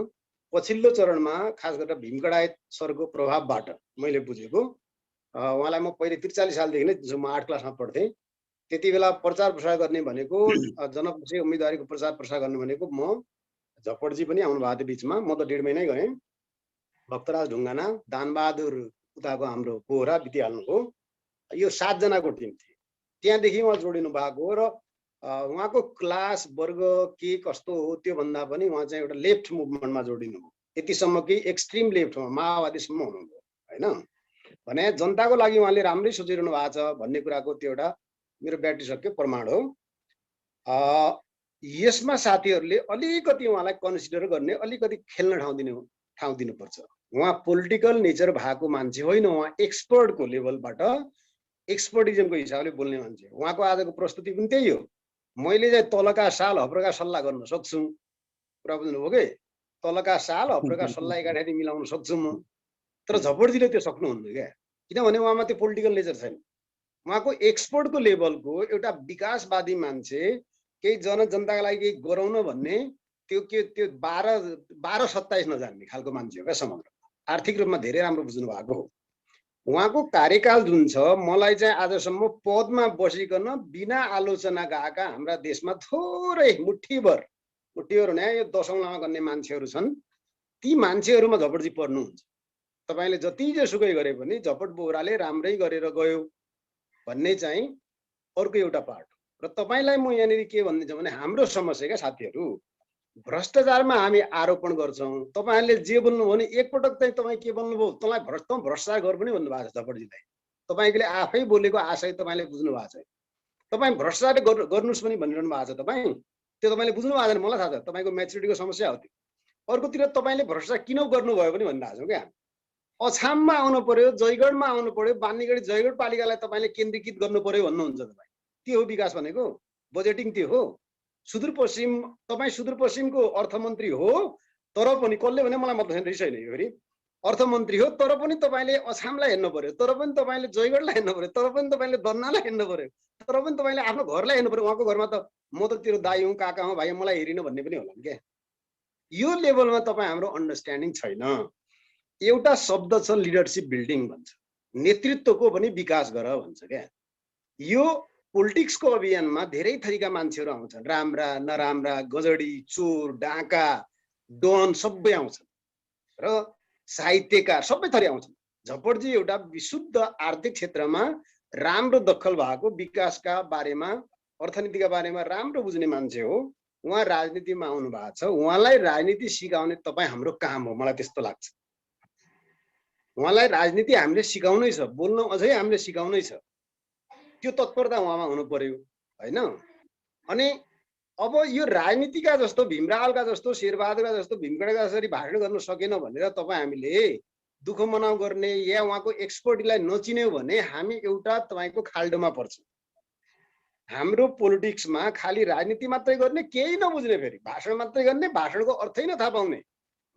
पछिल्लो चरणमा खास गरेर भीमकडायत सरको प्रभावबाट मैले बुझेको, उहाँलाई म पहिले 43 सालदेखि नै म 8 क्लासमा पढ्थेँ। त्यति बेला प्रचार प्रसार गर्ने भनेको जनप्रतिनिधि उम्मेदवारीको प्रचार प्रसार गर्ने भनेको म, झपटजी पनि आउनु भएको थियो बिचमा, म त 1.5 महिनै गएँ। भक्तराज ढुङ्गाना, दानबहादुर उताको हाम्रो बोहरा बितिहाल्नुभयो, यो 7 जनाको टिम थियो। त्यहाँदेखि उहाँ जोडिनु भएको र उहाँको क्लास वर्ग के कस्तो हो त्यो भन्दा पनि उहाँ चाहिँ एउटा लेफ्ट मुभमेन्टमा जोडिनु हो। यतिसम्म कि एक्सट्रिम लेफ्टमा माओवादीसम्म हुनुभयो होइन। भने जनताको लागि उहाँले राम्रै सोचिरहनु भएको छ भन्ने कुराको त्यो एउटा मेरो ब्याट्री सक्यो प्रमाण हो। यसमा साथीहरूले अलिकति उहाँलाई कन्सिडर गर्ने, अलिकति खेल्न ठाउँ दिनुपर्छ। उहाँ पोलिटिकल नेचर भएको मान्छे होइन, उहाँ एक्सपर्टको लेभलबाट एक्सपर्टिजमको हिसाबले बोल्ने मान्छे। उहाँको आजको प्रस्तुति पनि त्यही हो। मैले चाहिँ तलका साल हप्रका सल्लाह गर्न सक्छु, कुरा बुझ्नुभयो कि, तलका साल हप्रका सल्लाह एकाठी मिलाउन सक्छु म। तर झपडजीले त्यो सक्नुहुन्न क्या, किनभने उहाँमा त्यो पोलिटिकल नेचर छैन। उहाँको एक्सपर्टको लेभलको एउटा विकासवादी मान्छे, केही जनताका लागि केही गराउन भन्ने त्यो 12-27 नजान्ने खालको मान्छे हो क्या। समग्र आर्थिक रूपमा धेरै राम्रो बुझ्नु भएको हो। उहाँको कार्यकाल जुन छ, मलाई चाहिँ आजसम्म पदमा बसिकन बिना आलोचना गएका हाम्रा देशमा थोरै मुठ्ठीभर भने यो 10औं लामा गर्ने मान्छेहरू छन्। ती मान्छेहरूमा झपटजी पर्नुहुन्छ। तपाईँले जति जेसुकै गरे पनि झपट बोहराले राम्रै गरेर गयो भन्ने चाहिँ अर्को एउटा पार्ट हो। र तपाईँलाई म यहाँनिर के भनिदिन्छु भने हाम्रो समस्या क्या साथीहरू, भ्रष्टाचारमा हामी आरोपण गर्छौँ। तपाईँहरूले जे बोल्नुभयो भने एकपटक चाहिँ तपाईँ के बोल्नुभयो, तँलाई भ्रष्टाचार गर पनि भन्नुभएको छ झपटजीलाई। तपाईँले आफै बोलेको आशय तपाईँले बुझ्नु भएको छ। तपाईँ भ्रष्टाचार गर्नुहोस् पनि भनिरहनु भएको छ। तपाईँ त्यो तपाईँले बुझ्नु भएको छैन, मलाई थाहा छ, तपाईँको म्याचुरिटीको समस्या हो त्यो। अर्कोतिर तपाईँले भ्रष्टाचार किन गर्नुभयो पनि भनिरहेको छौँ क्या। अछाममा आउनु पर्यो, जयगढमा आउनु पर्यो, बान्नीगढी जयगढ पालिकालाई तपाईँले केन्द्रीकृत गर्नु पर्यो भन्नुहुन्छ तपाईँ। त्यो हो विकास भनेको, बजेटिङ त्यो हो। सुदूरपश्चिम, तपाईँ सुदूरपश्चिमको अर्थमन्त्री हो, तर पनि कसले भने मलाई मतलब छैन, रिस होइन यो फेरि, अर्थमन्त्री हो तर पनि तपाईँले अछामलाई हेर्नु पर्यो, तर पनि तपाईँले जयगढलाई हेर्नु पर्यो, तर पनि तपाईँले दन्नालाई हेर्नु पर्यो, तर पनि तपाईँले आफ्नो घरलाई हेर्नु पर्यो। उहाँको घरमा त म त तेरो दाइ हुँ, काका हुँ, भाइ मलाई हेरिन भन्ने पनि होला नि क्या। यो लेभलमा तपाईँ हाम्रो अन्डरस्ट्यान्डिङ छैन। एउटा शब्द छ लिडरसिप बिल्डिङ भन्छ, नेतृत्वको पनि विकास गर भन्छ क्या। यो पोलिटिक्सको अभियानमा धेरै थरीका मान्छेहरू आउँछन्, राम्रा नराम्रा, गजडी, चोर, डाका, डन सबै आउँछन् र साहित्यकार सबै थरी आउँछन्। झपडजी एउटा विशुद्ध आर्थिक क्षेत्रमा राम्रो दखल भएको, विकासका बारेमा, अर्थनीतिका बारेमा राम्रो बुझ्ने मान्छे हो। उहाँ राजनीतिमा आउनु भएको छ, उहाँलाई राजनीति सिकाउने तपाईँ हाम्रो काम हो, मलाई त्यस्तो लाग्छ। उहाँलाई राजनीति हामीले सिकाउनै छ, बोल्न अझै हामीले सिकाउनै छ, त्यो तत्परता उहाँमा हुनु पर्यो होइन। अनि अब यो राजनीतिका जस्तो, भीमरावका जस्तो, शेरबहादुरका जस्तो, भीमगढका जसरी भाषण गर्न सकेन भनेर तपाईँ हामीले दुःख मनाउ गर्ने या उहाँको एक्सपर्टलाई नचिन्यो भने हामी एउटा तपाईँको खाल्डोमा पर्छौँ। हाम्रो पोलिटिक्समा खालि राजनीति मात्रै गर्ने, केही नबुझ्ने, फेरि भाषण मात्रै गर्ने, भाषणको अर्थै नथाहा पाउने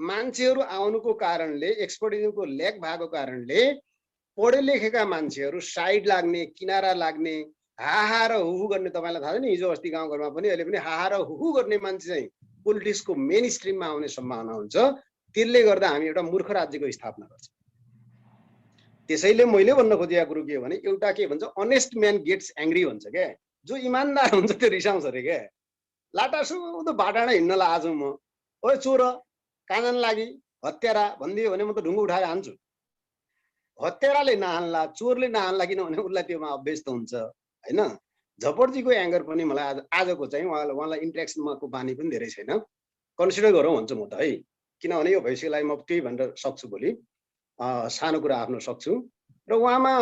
मान्छेहरू आउनुको कारणले, एक्सपर्टिजमको ल्याक भएको कारणले पढे लेखेका मान्छेहरू साइड लाग्ने, किनारा लाग्ने, हाहा र हुहु गर्ने। तपाईँलाई थाहा छ नि, हिजो अस्ति गाउँघरमा पनि अहिले पनि हाहा र हुहु गर्ने मान्छे चाहिँ पोलिटिक्सको मेन स्ट्रिममा आउने सम्भावना हुन्छ। त्यसले गर्दा हामी एउटा मूर्ख राज्यको स्थापना गर्छौँ। त्यसैले मैले भन्न खोजेको कुरो के हो भने, एउटा के भन्छ, अनेस्ट म्यान गेट्स एङ्ग्री भन्छ क्या। जो इमान्दार हुन्छ त्यो रिसाउँछ अरे क्या। लाटासुदो बाटामा हिँड्नलाई आज म ओ चोर कहाँ जान लागि, हत्यारा भनिदियो भने म त ढुङ्गो उठाएर हान्छु। हत्याराले नहान्ला, चोरले नहान्ला, किनभने उसलाई त्योमा अभ्यस्त हुन्छ होइन। झपडजीको एङ्गर पनि मलाई आजको चाहिँ उहाँलाई इन्ट्रेक्सनको बानी पनि धेरै छैन, कन्सिडर गरौँ भन्छु म त है। किनभने यो भविष्यलाई म केही भनेर सक्छु, भोलि सानो कुरा आफ्नो सक्छु। र उहाँमा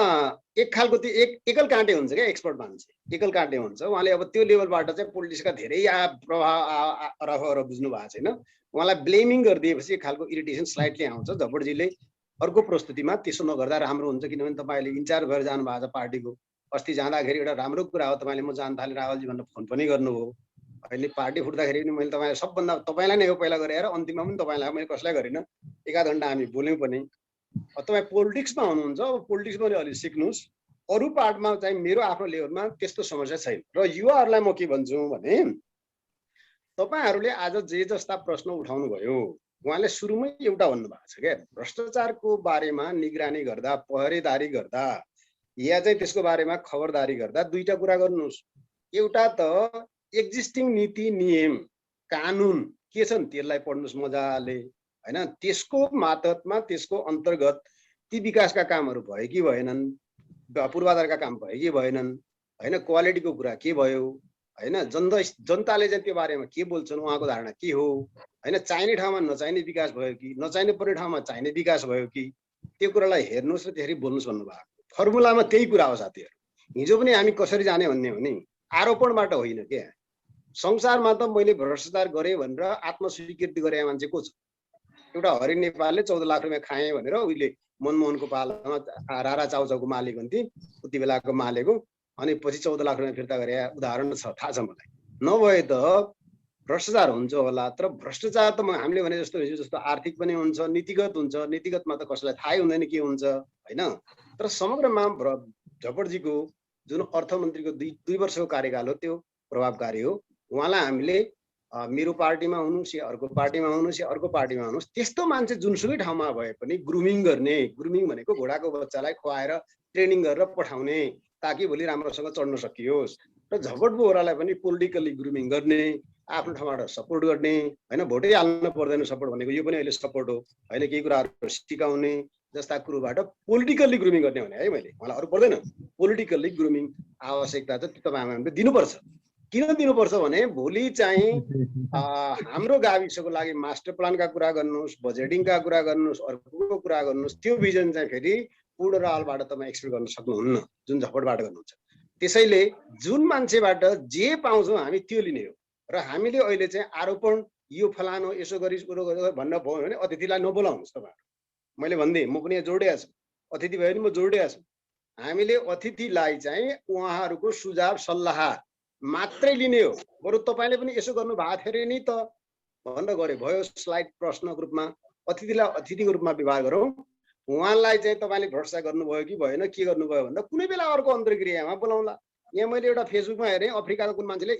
एक खालको त्यो एकल काँटे हुन्छ क्या, एक्सपर्ट मान्छे एकल काँटे हुन्छ। उहाँले अब त्यो लेभलबाट चाहिँ पोलिटिक्सका धेरै प्रभाव अरफहरू बुझ्नु भएको छैन। उहाँलाई ब्लेमिङ गरिदिएपछि एक खालको इरिटेसन स्लाइटली आउँछ। झपडजीले अर्को प्रस्तुतिमा त्यसो नगर्दा राम्रो हुन्छ, किनभने तपाईँले इन्चार्ज भएर जानु भएको छ पार्टीको। अस्ति जाँदाखेरि एउटा राम्रो कुरा हो, तपाईँले म जान थालेँ रावलजी भनेर फोन पनि गर्नुभयो। अहिले पार्टी फुट्दाखेरि पनि मैले तपाईँलाई सबभन्दा तपाईँलाई नै हो पहिला गरेर, अन्तिममा पनि तपाईँलाई, मैले कसलाई गरिनँ। एकाध घन्टा हामी बोल्यौँ पनि। तपाईँ पोलिटिक्समा हुनुहुन्छ, अब पोलिटिक्समा अलिक सिक्नुहोस्। अरू पार्टमा चाहिँ मेरो आफ्नो लेभलमा त्यस्तो समस्या छैन। र युवाहरूलाई म के भन्छु भने, तपाईँहरूले आज जे जस्ता प्रश्न उठाउनु भयो, उहाँले सुरुमै एउटा भन्नुभएको छ क्या, भ्रष्टाचारको बारेमा निगरानी गर्दा, पहरेदारी गर्दा या चाहिँ त्यसको बारेमा खबरदारी गर्दा दुईटा कुरा गर्नुहोस्। एउटा त एक्जिस्टिङ नीति नियम कानुन के छन् त्यसलाई पढ्नुहोस् मजाले होइन। त्यसको मातहतमा, त्यसको अन्तर्गत ती विकासका कामहरू भयो कि भएनन्, पूर्वाधारका काम भयो कि भएनन् होइन, क्वालिटीको कुरा के भयो होइन, जनताले चाहिँ त्यो बारेमा के बोल्छन्, उहाँको धारणा के हो होइन, चाहिने ठाउँमा नचाहिने विकास भयो कि, नचाहिने पर्ने ठाउँमा चाहिने विकास भयो कि, त्यो कुरालाई हेर्नुहोस् र त्यसरी बोल्नुहोस् भन्नुभएको। फर्मुलामा त्यही कुरा हो साथीहरू। हिजो पनि हामी कसरी जाने भन्ने हो नि, आरोपणबाट होइन क्या। संसारमा त मैले भ्रष्टाचार गरेँ भनेर आत्मस्वीकृति गरे मान्छे को छ? एउटा हरि नेपालले 14 लाख रुपियाँ खाएँ भनेर उहिले मनमोहनको पालामा रारा चाउचाउको मालिक हुन्थे, उति बेलाको मालिक हो, अनि पछि 14 लाख रुपियाँ फिर्ता गरे उदाहरण छ, थाहा छ मलाई। नभए त भ्रष्टाचार हुन्छ होला, तर भ्रष्टाचार त हामीले भने जस्तो हिजो जस्तो आर्थिक पनि हुन्छ, नीतिगत हुन्छ। नीतिगतमा त कसैलाई थाहै हुँदैन के हुन्छ होइन। तर समग्रमा झपडजीको जुन अर्थमन्त्रीको दुई वर्षको कार्यकाल हो त्यो प्रभावकारी हो। उहाँलाई हामीले मेरो पार्टीमा हुनुहोस् या अर्को पार्टीमा हुनुहोस् या अर्को पार्टीमा हुनुहोस्, त्यस्तो मान्छे जुनसुकै ठाउँमा भए पनि ग्रुमिङ गर्ने, ग्रुमिङ भनेको घोडाको बच्चालाई खुवाएर ट्रेनिङ गरेर पठाउने ताकि भोलि राम्रोसँग चढ्न सकियोस्। र झपट बोहरालाई पनि पोलिटिकल्ली ग्रुमिङ गर्ने, आफ्नो ठाउँबाट सपोर्ट गर्ने होइन। भोटै हाल्नु पर्दैन सपोर्ट भनेको यो पनि अहिले सपोर्ट हो होइन। केही कुराहरू सिकाउने जस्ता कुरोबाट पोलिटिकल्ली ग्रुमिङ गर्ने भने है मैले, मलाई अरू पर्दैन। पोलिटिकल्ली ग्रुमिङ आवश्यकता चाहिँ तपाईँ हामीले दिनुपर्छ। किन दिनुपर्छ भने भोलि चाहिँ हाम्रो गाविसको लागि मास्टर प्लानका कुरा गर्नुहोस्, बजेटिङका कुरा गर्नुहोस्, अर्को कुरा गर्नुहोस्, त्यो भिजन चाहिँ फेरि पूर्ण रावलबाट तपाईँ एक्सपेक्ट गर्न सक्नुहुन्न जुन झपटबाट गर्नुहुन्छ। त्यसैले जुन मान्छेबाट जे पाउँछौँ हामी त्यो लिने हो। र हामीले अहिले चाहिँ आरोपण यो फलानो यसो गरी भन्न भयो भने अतिथिलाई नबोलाउनुहोस् तपाईँहरू। मैले भनिदिएँ, म पनि जोडिएको छु, अतिथि भयो भने म जोडिएको छु। हामीले अतिथिलाई चाहिँ उहाँहरूको सुझाव सल्लाह मात्रै लिने हो। बरु तपाईँले पनि यसो गर्नु भएको थियो नि त भनेर गरे भयो। स्लाइड प्रश्नको रूपमा अतिथिलाई अतिथिको रूपमा व्यवहार गरौँ। उहाँलाई चाहिँ तपाईँले भ्रष्टाचार गर्नुभयो कि भएन, के गर्नुभयो भन्दा कुनै बेला अर्को अन्तर्क्रियामा बोलाउँला। यहाँ मैले एउटा फेसबुकमा हेरेँ, अफ्रिकाको कुन मान्छेले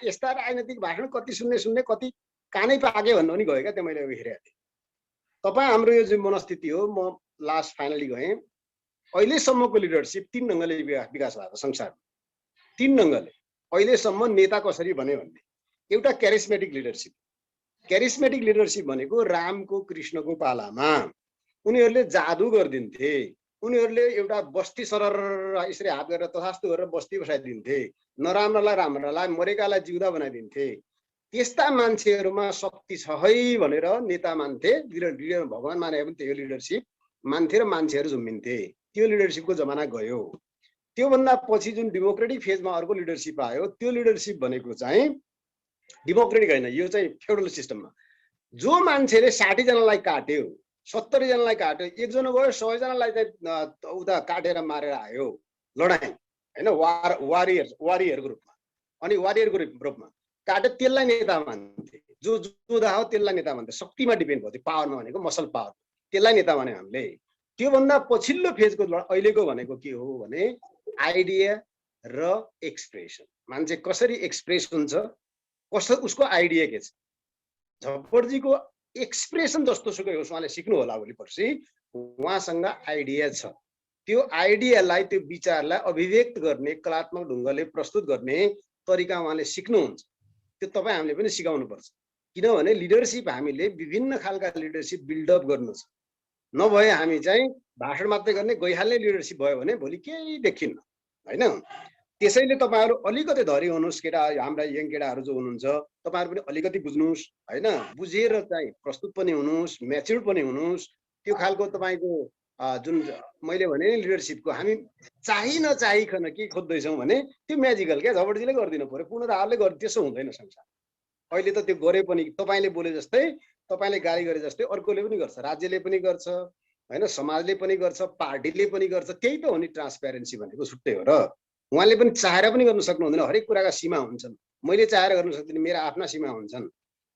यस्ता राजनैतिक भाषण कति सुन्ने कति कानै पाके भन्नु पनि गयो क्या, त्यो मैले हेरेको थिएँ। तपाईँ हाम्रो यो जुन मनस्थिति हो, म लास्ट फाइनली गएँ, अहिलेसम्मको लिडरसिप 3 ढङ्गले विकास भएको संसारमा, 3 ढङ्गले। अहिलेसम्म नेता कसरी बने भन्ने, एउटा क्यारिस्मेटिक लिडरसिप। क्यारिस्मेटिक लिडरसिप भनेको रामको कृष्णको पालामा उनीहरूले जादु गरिदिन्थे, उनीहरूले एउटा बस्ती सरर यसरी हात गरेर तथास्तु गरेर बस्ती बसाइदिन्थे, नराम्रोलाई राम्रोलाई मरेकालाई जिउँदा बनाइदिन्थे। त्यस्ता मान्छेहरूमा शक्ति छ है भनेर नेता मान्थे, भगवान माने पनि त्यो लिडरसिप मान्थे र मान्छेहरू झुम्बिन्थे। त्यो लिडरसिपको जमाना गयो। त्योभन्दा पछि जुन डेमोक्रेटिक फेजमा अर्को लिडरसिप आयो, त्यो लिडरसिप भनेको चाहिँ डेमोक्रेटिक होइन, यो चाहिँ फेडरल सिस्टममा जो मान्छेले 60 जनालाई काट्यो, 70 जनालाई काट्यो, एकजना गयो 100 जनालाई चाहिँ उता काटेर मारेर आयो, लडाइँ होइन, वारियरको रूपमा। अनि वारियरको रूपमा काट्यो, त्यसलाई नेता मान्थे। जो जोधा हो त्यसलाई नेता मान्थे। शक्तिमा डिपेन्ड भयो, त्यो पावरमा भनेको मसल पावर, त्यसलाई नेता माने हामीले। त्योभन्दा पछिल्लो फेजको अहिलेको भनेको के हो भने आइडिया र एक्सप्रेसन। मान्छे कसरी एक्सप्रेस हुन्छ, कसो उसको आइडिया के छ। झपडजीको एक्सप्रेसन जस्तो सुकै होस्, उहाँले सिक्नु होला भोलि पर्सि, उहाँसँग आइडिया छ। त्यो आइडियालाई, त्यो विचारलाई अभिव्यक्त गर्ने, कलात्मक ढङ्गले प्रस्तुत गर्ने तरिका उहाँले सिक्नुहुन्छ। त्यो तपाईँ हामीले पनि सिकाउनुपर्छ। किनभने लिडरसिप हामीले विभिन्न खालका लिडरसिप बिल्डअप गर्नु छ। नभए हामी चाहिँ भाषण मात्रै गर्ने गइहाल्ने लिडरसिप भयो भने भोलि केही देखिन्न होइन। त्यसैले तपाईँहरू अलिकति धरी हुनुहोस्, केटा हाम्रा यङ केटाहरू जो हुनुहुन्छ तपाईँहरू पनि अलिकति बुझ्नुहोस् होइन, बुझेर चाहिँ प्रस्तुत पनि हुनुहोस्, म्याच्योर्ड पनि हुनुहोस्। त्यो खालको तपाईँको जुन मैले भने नि लिडरसिपको हामी चाहि नचाहिकन के खोज्दैछौँ भने त्यो म्याजिकल क्या, झपडजीले गरिदिनु पर्यो, पूर्ण रावले गर्नु, त्यसो हुँदैन संसार। अहिले त त्यो गरे पनि तपाईँले बोले जस्तै, तपाईँले गाली गरे जस्तै अर्कोले पनि गर्छ, राज्यले पनि गर्छ होइन, समाजले पनि गर्छ, पार्टीले पनि गर्छ। त्यही त हो नि ट्रान्सप्यारेन्सी भनेको, छुट्टै हो। र उहाँले पनि चाहेर पनि गर्न सक्नुहुँदैन, हरेक कुराका सीमा हुन्छन्। मैले चाहेर गर्न सक्दिनँ, मेरा आफ्ना सीमा हुन्छन्।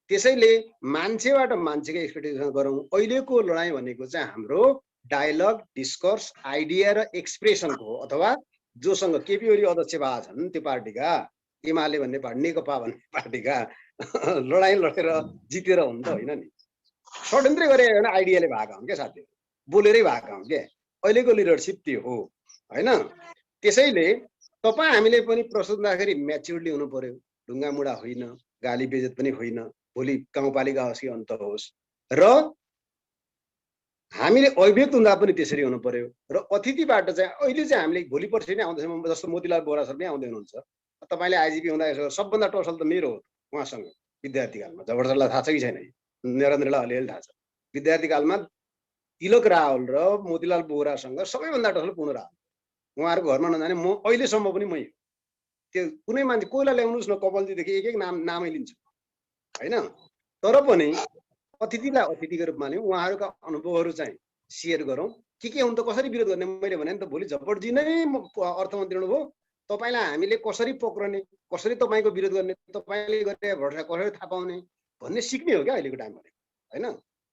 त्यसैले मान्छेबाट मान्छेको एक्सपेक्टेसन गरौँ। अहिलेको लडाइँ भनेको चाहिँ हाम्रो डायलग, डिस्कर्स, आइडिया र एक्सप्रेसनको हो। अथवा जोसँग केपी ओली अध्यक्ष भए छन् त्यो पार्टीका, एमाले भन्ने पार्टी, नेकपा भन्ने पार्टीका लडाइँ लडेर जितेर हुन् त होइन नि, षड्यन्त्र गरे होइन, आइडियाले भएका हुन् क्या साथीहरू, बोलेरै भएका हुन् क्या। अहिलेको लिडरसिप त्यो हो होइन। त्यसैले तपाईँ हामीले पनि प्रस्तुत हुँदाखेरि म्याच्योर्डली हुनु पर्यो, ढुङ्गा मुढा होइन, गाली बेइज्जत पनि होइन, भोलि गाउँपालिका होस् कि अन्त होस्। र हामीले अभिव्यक्त हुँदा पनि त्यसरी हुनु पर्यो। र अतिथिबाट चाहिँ अहिले चाहिँ हामीले भोलि पर्सि नै आउँदैछ, जस्तो मोतीलाल बोहरा सर पनि आउँदै हुनुहुन्छ। तपाईँले आइजिपी हुँदा यसो सबभन्दा टसल त मेरो हो उहाँसँग विद्यार्थी कालमा। जबरजस्तलाई थाहा छ कि छैन, नरेन्द्रलाई अलिअलि थाहा छ। विद्यार्थी कालमा तिलक रावल र मोतीलाल बोहरासँग सबैभन्दा टसल पूर्ण रावल। उहाँहरूको घरमा नजाने म अहिलेसम्म पनि मै, त्यो कुनै मान्छे कोहीलाई ल्याउनुहोस् न, कपालजीदेखि एक एक नामै लिन्छु होइन। तर पनि अतिथिलाई अतिथिको रूपमा लिउँ, उहाँहरूका अनुभवहरू चाहिँ सेयर गरौँ। के हुन् त, कसरी विरोध गर्ने। मैले भने नि त भोलि झपडजी नै अर्थमन्त्री हुनुभयो, तपाईँलाई हामीले कसरी पक्रने, कसरी तपाईँको विरोध गर्ने, तपाईँले गरे भरोसा कसरी थाहा पाउने भन्ने सिक्ने हो क्या अहिलेको टाइम भनेको होइन।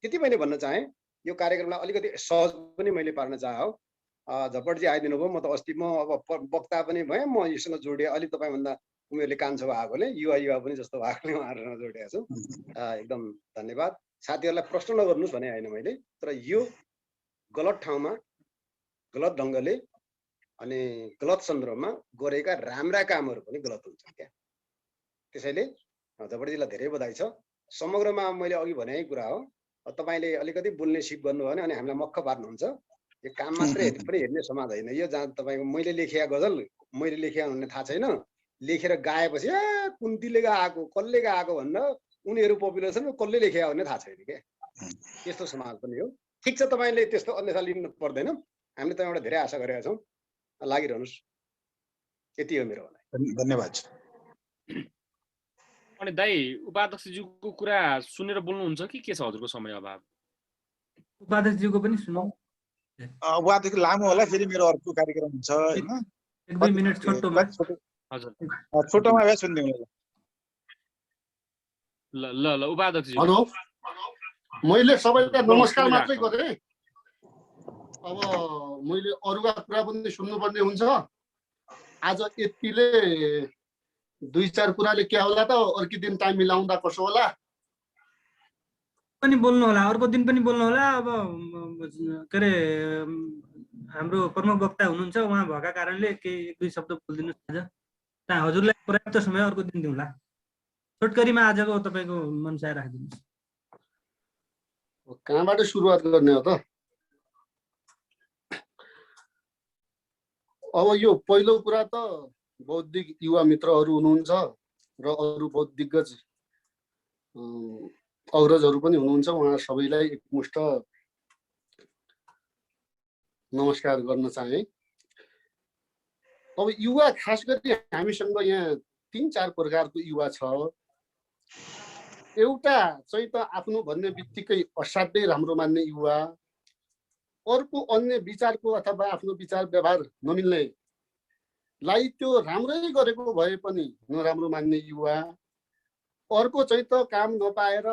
त्यति मैले भन्न चाहेँ। यो कार्यक्रमलाई अलिकति सहज पनि मैले पार्न चाहे हो। झपडजी आइदिनु भयो, म त अस्ति म अब वक्ता पनि भएँ, म योसँग जोडिएँ। अलिक तपाईँभन्दा उमेरले कान्छो भएकोले युवा पनि जस्तो भएकोले उहाँहरूसँग जोडिएको छु। एकदम धन्यवाद। साथीहरूलाई प्रश्न नगर्नुहोस् भने होइन मैले, तर यो गलत ठाउँमा, गलत ढङ्गले अनि गलत सन्दर्भमा गरेका राम्रा कामहरू पनि गलत हुन्छन् क्या। त्यसैले झपडजीलाई धेरै बधाई छ। समग्रमा मैले अघि भनेकै कुरा हो, तपाईँले अलिकति बोल्ने सिप गर्नुभयो भने अनि हामीलाई मक्ख पार्नुहुन्छ। यो काम मात्रै पनि हेर्ने समाज होइन यो, जहाँ तपाईँको मैले लेखेका गजल मैले लेखेका भन्ने थाहा छैन, लेखेर गाएपछि कुन्तीले गाएको कसले गाएको भनेर उनीहरू पपुलर छन्, कसले लेखेका भन्ने थाहा छैन क्या। त्यस्तो समाज पनि हो। ठिक छ, तपाईँले त्यस्तो अन्यथा लिनु पर्दैन, हामीले तपाईँबाट धेरै आशा गरेका छौँ, लागिरहनुहोस्। यति हो मेरो भनाइ। धन्यवाद। अनि दाइ, उपाध्यक्षज्यूको कुरा सुनेर बोल्नुहुन्छ कि के छ हजुरको समय अभाव? उपाध्यक्षज्यूको पनि सुनौ। उहाँदेखि लामो होला, फेरि मेरो अर्को कार्यक्रम हुन्छ होइन। 1-2 मिनेट छोटोमा। हजुर, छोटोमा भए सुनिदिनु। ल उपाध्यक्ष। हेलो, मैले सबैलाई नमस्कार मात्रै गरेँ। अब मैले अरूका कुरा पनि सुन्नुपर्ने हुन्छ। आज यतिले 2-4 कुराले क्या होला त, अर्को दिन टाइम मिलाउँदा कसो होला। पनि बोल्नु होला, अर्को दिन पनि बोल्नु होला। अब के अरे हाम्रो प्रमुख वक्ता हुनुहुन्छ, उहाँ भएका कारणले केही 1-2 शब्द बोलिदिनुहोस् आज। त्यहाँ हजुरलाई पर्याप्त समय अर्को दिन दिउँला। छोटकरीमा आजको तपाईँको मनसाय राखिदिनुहोस्। कहाँबाट सुरुवात गर्ने हो त? अब यो पहिलो कुरा त बौद्धिक युवा मित्रहरू हुनुहुन्छ र अरू बहुत दिग्गज अग्रजहरू पनि हुनुहुन्छ, उहाँ सबैलाई एकमुष्ट नमस्कार गर्न चाहे। अब युवा खास गरी हामीसँग यहाँ 3-4 प्रकारको युवा छ। एउटा चाहिँ त आफ्नो भन्ने बित्तिकै असाध्यै राम्रो मान्ने युवा, अर्को अन्य विचारको अथवा आफ्नो विचार व्यवहार नमिल्नेलाई त्यो राम्रै गरेको भए पनि नराम्रो मान्ने युवा, अर्को चाहिँ त काम नपाएर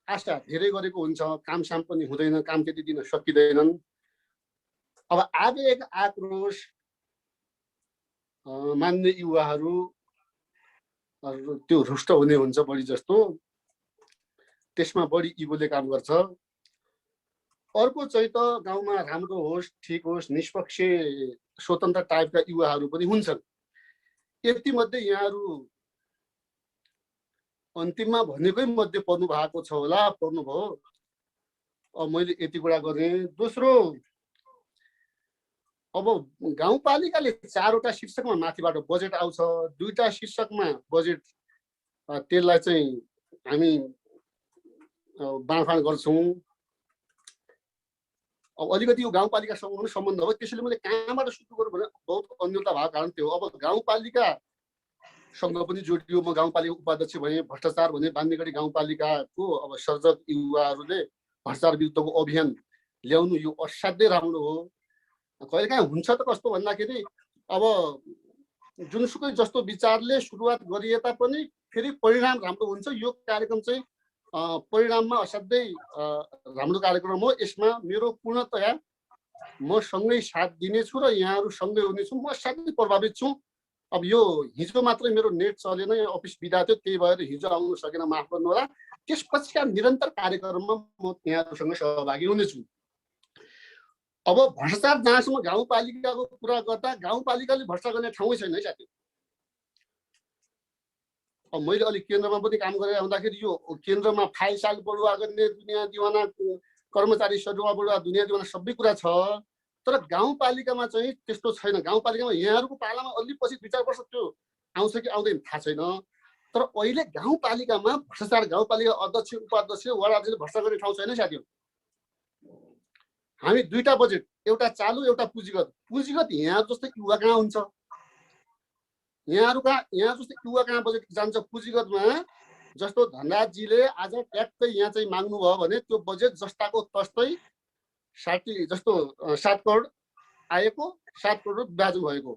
आशा धेरै गरेको हुन्छ, काम साम पनि हुँदैन, काम त्यति दिन सकिँदैनन्। अब आवेग आक्रोश मान्ने युवाहरू त्यो रुष्ट हुने हुन्छ बढी जस्तो, त्यसमा बढी इगोले काम गर्छ। अर्को चाहिँ त गाउँमा राम्रो होस्, ठिक होस्, निष्पक्ष स्वतन्त्र टाइपका युवाहरू पनि हुन्छन्। यति मध्ये यहाँहरू अन्तिममा भनेकै मध्ये पर्नु भएको छ होला, पर्नुभयो। अब मैले यति कुरा गरेँ। दोस्रो, अब गाउँपालिकाले 4वटा शीर्षकमा माथिबाट बजेट आउँछ, 2टा शीर्षकमा बजेट त्यसलाई चाहिँ हामी बाँडफाँड गर्छौँ। अब अलिकति यो गाउँपालिकासँग पनि सम्बन्ध हो, त्यसैले मैले कहाँबाट सुरु गरौँ भने बहुत अन्यता भएको कारण त्यो। अब गाउँपालिकासँग पनि जोडियो, म गाउँपालिका उपाध्यक्ष भएँ। भ्रष्टाचार भने बान्नेगढी गाउँपालिकाको अब सर्जक युवाहरूले भ्रष्टाचार विरुद्धको अभियान ल्याउनु यो असाध्यै राम्रो हो। कहिलेकाहीँ हुन्छ त कस्तो भन्दाखेरि अब जुनसुकै जस्तो विचारले सुरुवात गरिए तापनि फेरि परिणाम राम्रो हुन्छ। यो कार्यक्रम चाहिँ परिणाममा असाध्यै राम्रो कार्यक्रम हो। यसमा मेरो पूर्णतया म सँगै साथ दिनेछु र यहाँहरू सँगै हुनेछु। म असाध्यै प्रभावित छु। अब यो हिजो मात्रै मेरो नेट चलेन, अफिस बिदा थियो, त्यही भएर हिजो आउनु सकेन, माफ गर्नु होला। त्यसपछिका निरन्तर कार्यक्रममा म यहाँहरूसँग सहभागी हुनेछु। अब भ्रष्टाचार जहाँसम्म गाउँपालिकाको कुरा गर्दा गाउँपालिकाले भ्रष्टाचार गर्ने ठाउँै छैन है साथी। अब मैले अलिक केन्द्रमा पनि काम गरेर आउँदाखेरि यो केन्द्रमा फाइल साल बढुवा गर्ने, दुनियाँ दिवाना, कर्मचारी सरुवा बढुवा, दुनियाँ दिवाना सबै कुरा छ। तर गाउँपालिकामा चाहिँ त्यस्तो छैन। गाउँपालिकामा यहाँहरूको पालामा अलि पछि 2-4 वर्ष त्यो आउँछ कि आउँदैन थाहा छैन। तर अहिले गाउँपालिकामा भ्रष्टाचार, गाउँपालिका अध्यक्ष, उपाध्यक्ष, वडा अध्यक्ष भ्रष्टाचार गर्ने ठाउँ छैन साथीहरू। हामी 2टा बजेट, एउटा चालु एउटा पुँजीगत। पुँजीगत यहाँ जस्तो युवा कहाँ हुन्छ, यहाँ जस्तो युवा कहाँ बजेट जान्छ। पुँजीगतमा जस्तो धनराजजीले आज ट्याक्कै यहाँ चाहिँ माग्नु भयो भने त्यो बजेट जस्ताको तस्तै 7 करोड आएको, 7 करोड ब्याज भएको,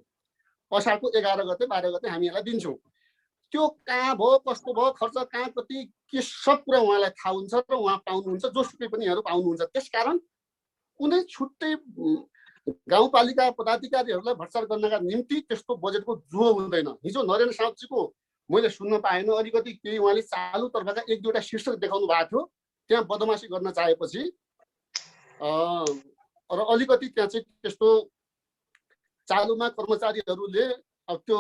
असारको 11 गते 12 गते हामी यसलाई दिन्छौँ। त्यो कहाँ भयो, कस्तो भयो, खर्च कहाँ कति के सब कुरा उहाँलाई थाहा हुन्छ र उहाँ पाउनुहुन्छ, जोसुकै पनि यहाँहरू पाउनुहुन्छ। त्यसकारण कुनै छुट्टै गाउँपालिका पदाधिकारीहरूलाई भ्रष्टाचार गर्नका निम्ति त्यस्तो बजेटको जोह हुँदैन। हिजो नरेन्द्र साउदजीको मैले सुन्न पाएन, अलिकति केही उहाँले चालु तर्फका 1-2वटा शीर्षक देखाउनु भएको थियो। त्यहाँ बदमासी गर्न चाहेपछि र अलिकति त्यहाँ चाहिँ त्यस्तो चालुमा कर्मचारीहरूले अब त्यो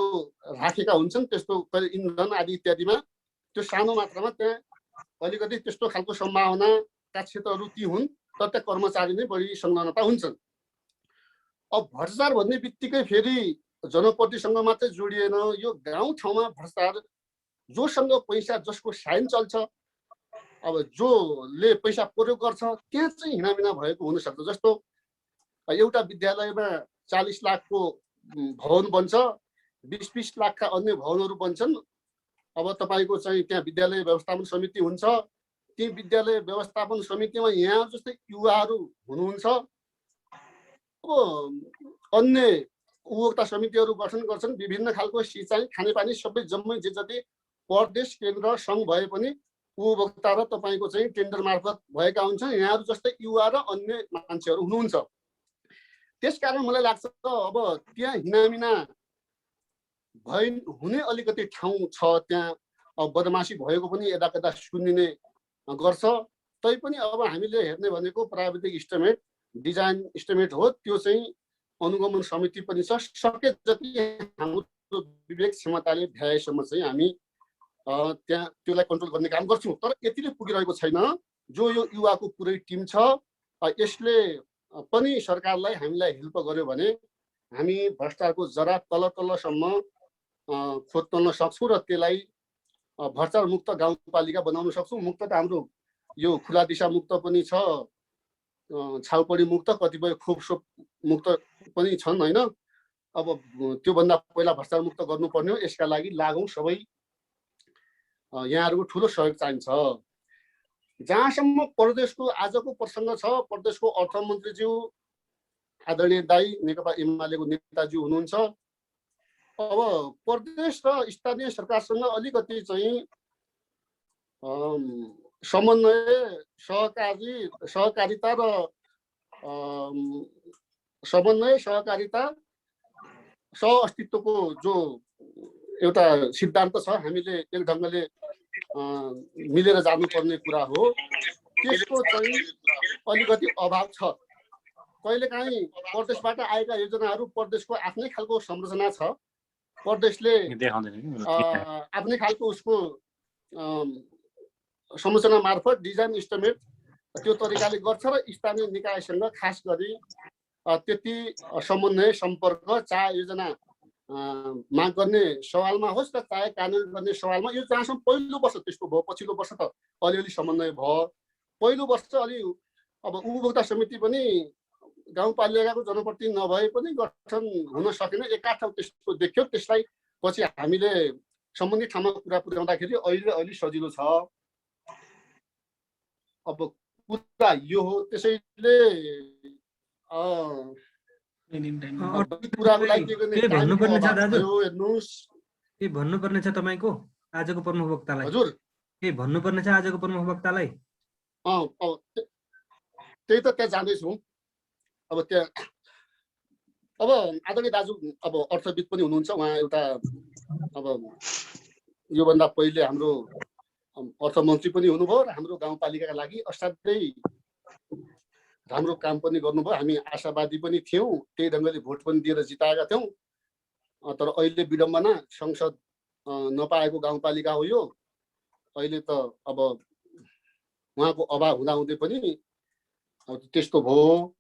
राखेका हुन्छन्, त्यस्तो इन्धन आदि इत्यादिमा त्यो सानो मात्रामा त्यहाँ अलिकति त्यस्तो खालको सम्भावनाका क्षेत्रहरू ती हुन्। तर त्यहाँ कर्मचारी नै बढी संलग्नता हुन्छन्। अब भ्रष्टाचार भन्ने बित्तिकै फेरि जनप्रतिसँग मात्रै जोडिएन, यो गाउँ ठाउँमा भ्रष्टाचार, जोसँग पैसा, जसको साइन चल्छ, अब जोले पैसा प्रयोग गर्छ, त्यहाँ चाहिँ हिनामिना भएको हुनसक्छ। जस्तो एउटा विद्यालयमा 40 लाखको भवन बन्छ, 20-20 लाखका अन्य भवनहरू बन्छन्। अब तपाईँको चाहिँ त्यहाँ विद्यालय व्यवस्थापन समिति हुन्छ। ती विद्यालय व्यवस्थापन समितिमा यहाँ जस्तै युवाहरू हुनुहुन्छ। अब अन्य उपभोक्ता समितिहरू गठन गर्छन्, विभिन्न खालको सिँचाइ, खानेपानी सबै जम्मै जे जति प्रदेश, केन्द्र, सङ्घ भए पनि उपभोक्ता र तपाईँको चाहिँ टेन्डर मार्फत भएका हुन्छन्। यहाँहरू जस्तै युवा र अन्य मान्छेहरू हुनुहुन्छ। त्यसकारण मलाई लाग्छ अब त्यहाँ हिनामिना हुने अलिकति ठाउँ छ। त्यहाँ बदमासी भएको पनि यदा कदा सुनिने गर्छ। तैपनि अब हामीले हेर्ने भनेको प्राविधिक इस्टिमेट डिजाइन इस्टिमेट हो, त्यो चाहिँ अनुगमन समिति पनि छ। सके जति हाम्रो विवेक क्षमताले भ्याएसम्म चाहिँ हामी त्यहाँ त्यसलाई कन्ट्रोल गर्ने काम गर्छौँ। तर यतिले पुगिरहेको छैन। जो यो युवाको पुरै टिम छ, यसले पनि सरकारलाई हामीलाई हेल्प गर्यो भने हामी भ्रष्टाचारको जरा तल तलसम्म खोज्न सक्छौँ र त्यसलाई भ्रष्टाचार मुक्त गाउँपालिका बनाउन सक्छौँ। मुक्त त हाम्रो यो खुला दिशा मुक्त पनि छ, छाउपडी मुक्त, कतिपय खोपसोप मुक्त पनि छन् होइन। अब त्योभन्दा पहिला भ्रष्टाचार मुक्त गर्नुपर्ने हो। यसका लागि लागौँ सबै। यहाँहरूको ठुलो सहयोग चाहिन्छ। जहाँसम्म प्रदेशको आजको प्रसङ्ग छ, प्रदेशको अर्थमन्त्रीज्यू आदरणीय दाई नेकपा एमालेको नेताज्यू हुनुहुन्छ। अब प्रदेश र स्थानीय सरकारसँग अलिकति चाहिँ समन्वय, सहकारिता र समन्वय, सहकारिता, सहअस्तित्वको जो एउटा सिद्धान्त छ, हामीले एक ढङ्गले मिलेर जानुपर्ने कुरा हो। त्यसको चाहिँ अलिकति अभाव छ। कहिलेकाहीँ प्रदेशबाट आएका योजनाहरू प्रदेशको आफ्नै खालको संरचना छ, प्रदेशले आफ्नै खालको उसको संरचना मार्फत डिजाइन इस्टिमेट त्यो तरिकाले गर्छ र स्थानीय निकायसँग खास गरी त्यति समन्वय सम्पर्क, चाहे योजना माग गर्ने सवालमा होस् र चाहे कानुन गर्ने सवालमा, यो जहाँसम्म पहिलो वर्ष त्यस्तो भयो, पछिल्लो वर्ष त अलिअलि समन्वय भयो। पहिलो वर्ष अलि अब उपभोक्ता समिति पनि गाउँपालिकाको जनप्रतिनिधि नभए पनि गठन हुन सकेन, एकाध ठाउँ त्यस्तो देख्यो। त्यसलाई पछि हामीले सम्बन्धित ठाउँमा कुरा पुर्याउँदाखेरि अहिले सजिलो छ। अब कुरा यो हो। त्यसैले के भन्नुपर्ने छ दाजु? के भन्नुपर्ने छ तपाईँको आजको प्रमुख वक्तालाई? हजुर, के भन्नुपर्ने छ आजको प्रमुख वक्तालाई? त्यही त त्यहाँ जाँदैछु। अब त्यहाँ अब आदरणीय दाजु अब अर्थविद पनि हुनुहुन्छ। उहाँ एउटा अब योभन्दा पहिले हाम्रो अर्थमन्त्री पनि हुनुभयो र हाम्रो गाउँपालिकाका लागि असाध्यै राम्रो काम पनि गर्नुभयो। हामी आशावादी पनि थियौँ, त्यही ढङ्गले भोट पनि दिएर जिताएका थियौँ। तर अहिले विडम्बना, संसद नपाएको गाउँपालिका हो यो। अहिले त अब उहाँको अभाव हुँदाहुँदै पनि अब त्यस्तो भयो।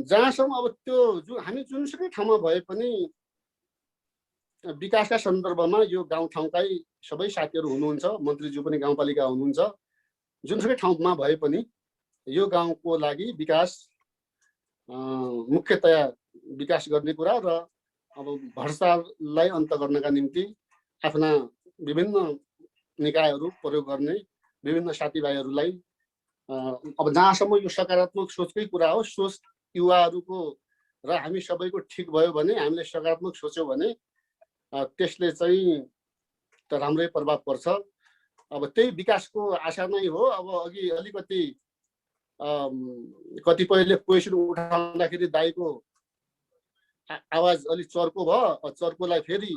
जहाँसम्म अब त्यो हामी जुनसुकै ठाउँमा भए पनि विकासका सन्दर्भमा यो गाउँठाउँकै सबै साथीहरू हुनुहुन्छ, मन्त्रीज्यू पनि गाउँपालिका हुनुहुन्छ। जुनसुकै ठाउँमा भए पनि यो गाउँको लागि विकास, मुख्यतया विकास गर्ने कुरा र अब भ्रष्टाचारलाई अन्त गर्नका निम्ति आफ्ना विभिन्न निकायहरू प्रयोग गर्ने विभिन्न साथीभाइहरूलाई अब जहाँसम्म यो सकारात्मक सोचकै कुरा हो, सोच युवाहरूको र हामी सबैको ठिक भयो भने, हामीले सकारात्मक सोच्यौँ भने त्यसले चाहिँ त राम्रै प्रभाव पर्छ। अब त्यही विकासको आशा नै हो। अब अघि अलिकति कतिपयले क्वेसन उठाउँदाखेरि दाइको आवाज अलिक चर्को भयो, चर्कोलाई फेरि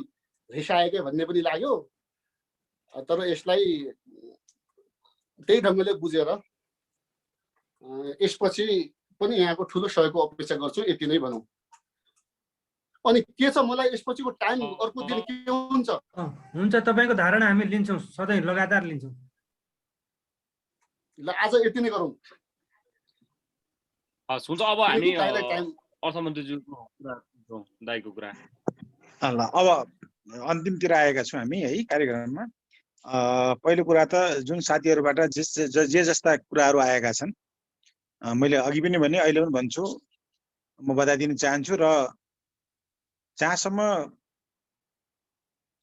रिसाएकै भन्ने पनि लाग्यो। तर यसलाई त्यही ढङ्गले बुझेर यसपछि पनि यहाँको ठुलो सहयोगको अपेक्षा गर्छु। यति नै भनौँ। अनि के छ, मलाई यसपछिको टाइम अर्को दिन के हुन्छ? हुन्छ, तपाईँको धारणा हामी लिन्छौँ, सधैँ लगातार लिन्छौँ। ल आज यति नै गरौँ। हुन्छ, अब हामी अर्थमन्त्रीज्यूको दाइको कुरा। ल अब अन्तिमतिर आएका छौँ हामी है कार्यक्रममा। पहिलो कुरा त जुन साथीहरूबाट जे जस्ता कुराहरू आएका छन्, मैले अघि पनि भने अहिले पनि भन्छु, म बधाई दिन चाहन्छु। र जहाँसम्म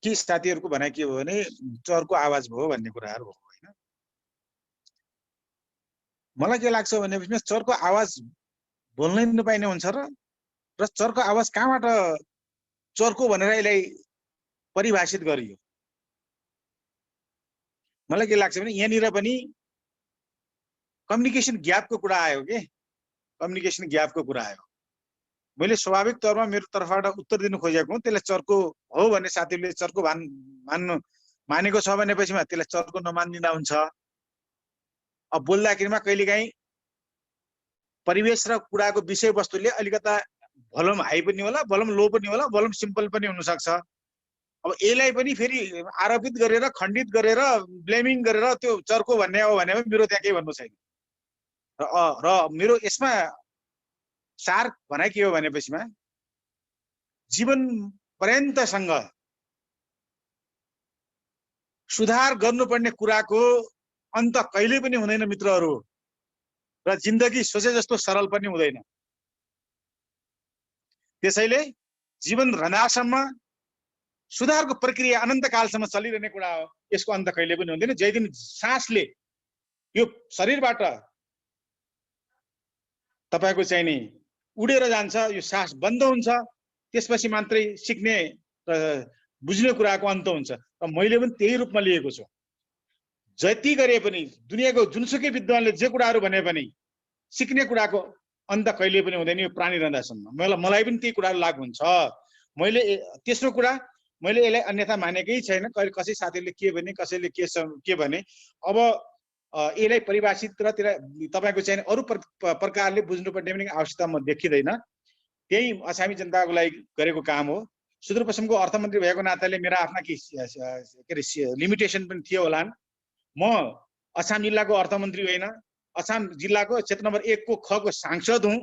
के साथीहरूको भनाइ के हो भने चरको आवाज भयो भन्ने कुराहरू हो होइन। मलाई के लाग्छ भनेपछि चरको आवाज बोल्नै नपाइने हुन्छ र चरको आवाज कहाँबाट चरको भनेर यसलाई परिभाषित गरियो। मलाई के लाग्छ भने यहाँनिर पनि कम्युनिकेसन ग्यापको कुरा आयो के, कम्युनिकेसन ग्यापको कुरा आयो। मैले स्वाभाविक तौरमा मेरो तर्फबाट उत्तर दिनु खोजेको हुँ, त्यसलाई चर्को हो भन्ने साथीहरूले चर्को मान्नु मानेको छ भनेपछिमा त्यसलाई चर्को नमानिदिँदा हुन्छ। अब बोल्दाखेरिमा कहिलेकाहीँ परिवेश र कुराको विषयवस्तुले अलिकता भलम हाई पनि होला, भलम लो पनि होला, भलम सिम्पल पनि हुनसक्छ। अब यसलाई पनि फेरि आरोपित गरेर खण्डित गरेर ब्लेमिङ गरेर त्यो चर्को भन्ने हो भने मेरो त्यहाँ केही भन्नु छैन। र मेरो यसमा सार भनाइ के हो भनेपछिमा जीवन पर्यन्तसँग सुधार गर्नुपर्ने कुराको अन्त कहिले पनि हुँदैन मित्रहरू, र जिन्दगी सोचे जस्तो सरल पनि हुँदैन। त्यसैले जीवन रहँदासम्म सुधारको प्रक्रिया अनन्तकालसम्म चलिरहने कुरा हो, यसको अन्त कहिले पनि हुँदैन। जै दिन सासले यो शरीरबाट तपाईको चाहिँ नि उडेर जान्छ, यो सास बन्द हुन्छ, त्यसपछि मात्रै सिक्ने र बुझ्ने कुराको अन्त हुन्छ। र मैले पनि त्यही रूपमा लिएको छु। जति गरे पनि दुनियाँको जुनसुकै विद्वानले जे कुराहरू भने पनि सिक्ने कुराको अन्त कहिले पनि हुँदैन यो प्राणी रहँदासम्म। मलाई पनि त्यही कुराहरू लागु हुन्छ। मैले तेस्रो कुरा, मैले यसलाई अन्यथा मानेकै छैन। कसै साथीहरूले के भने, कसैले के भने, अब यसलाई परिभाषित र त्यसलाई तपाईँको चाहिँ अरू प्रकारले बुझ्नुपर्ने पनि आवश्यकता म देखिँदैन। त्यही अछामी जनताको लागि गरेको काम हो। सुदूरपश्चिमको अर्थमन्त्री भएको नाताले मेरा आफ्ना के अरे लिमिटेसन पनि थियो होलान्। म अछाम जिल्लाको अर्थमन्त्री होइन, अछाम जिल्लाको क्षेत्र नम्बर 1 को ख को सांसद हुँ,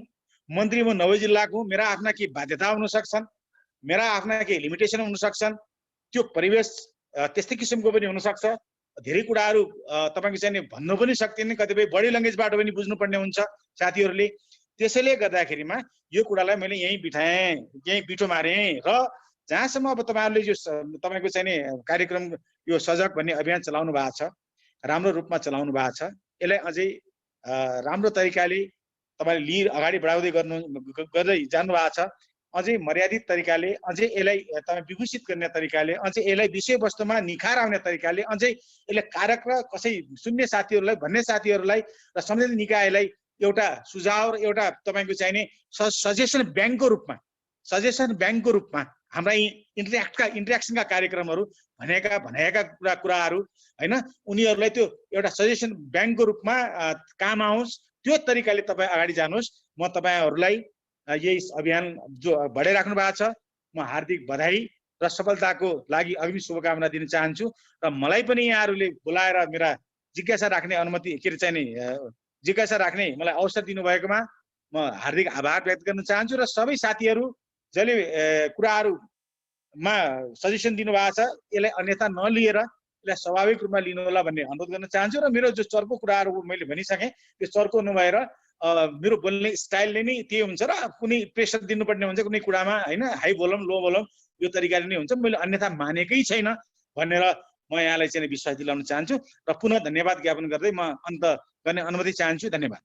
मन्त्री म नवै जिल्लाको हुँ। मेरा आफ्ना के बाध्यता हुन सक्छन्, मेरा आफ्ना के लिमिटेसन हुन सक्छन्, त्यो परिवेश त्यस्तै किसिमको पनि हुनसक्छ। धेरै कुराहरू तपाईँको चाहिँ भन्नु पनि सक्दैन, कतिपय बडी ल्याङ्ग्वेजबाट पनि बुझ्नुपर्ने हुन्छ साथीहरूले। त्यसैले गर्दाखेरिमा यो कुरालाई मैले यहीँ बिठाएँ, यहीँ बिटो मारेँ। र जहाँसम्म अब तपाईँहरूले यो तपाईँको चाहिँ नि कार्यक्रम यो सजग भन्ने अभियान चलाउनु भएको छ, राम्रो रूपमा चलाउनु भएको छ। यसलाई अझै राम्रो तरिकाले तपाईँले अगाडि बढाउँदै गर्दै जानु भएको छ। अझै मर्यादित तरिकाले, अझै यसलाई तपाईँ विभूषित गर्ने तरिकाले, अझै यसलाई विषयवस्तुमा निखार आउने तरिकाले, अझै यसलाई कारक र कसै सुन्ने साथीहरूलाई, भन्ने साथीहरूलाई र सम्बन्धित निकायलाई एउटा सुझाव र एउटा तपाईँको चाहिने सजेसन ब्याङ्कको रूपमा हाम्रा इन्टरेक्सनका कार्यक्रमहरू भनेका कुराहरू होइन, उनीहरूलाई त्यो एउटा सजेसन ब्याङ्कको रूपमा काम आओस्, त्यो तरिकाले तपाईँ अगाडि जानुहोस्। म तपाईँहरूलाई यही अभियान जो बढाइराख्नु भएको छ, म हार्दिक बधाई र सफलताको लागि अग्रिम शुभकामना दिन चाहन्छु। र मलाई पनि यहाँहरूले बोलाएर मेरा जिज्ञासा राख्ने अनुमति के अरे चाहिँ नि जिज्ञासा राख्ने मलाई अवसर दिनुभएकोमा म हार्दिक आभार व्यक्त गर्न चाहन्छु। र सबै साथीहरू जसले कुराहरूमा सजेसन दिनुभएको छ, यसलाई अन्यथा नलिएर यसलाई स्वाभाविक रूपमा लिनु होला भन्ने अनुरोध गर्न चाहन्छु। र मेरो जो चर्को कुराहरू मैले भनिसकेँ, त्यो चर्को नभएर मेरो बोल्ने स्टाइलले नै त्यही हुन्छ र कुनै प्रेसर दिनुपर्ने हुन्छ कुनै कुरामा होइन, हाई भोलम लो भोलम यो तरिकाले नै हुन्छ। मैले अन्यथा मानेकै छैन भनेर म यहाँलाई चाहिँ विश्वास दिलाउन चाहन्छु। र पुनः धन्यवाद ज्ञापन गर्दै म अन्त गर्ने अनुमति चाहन्छु। धन्यवाद।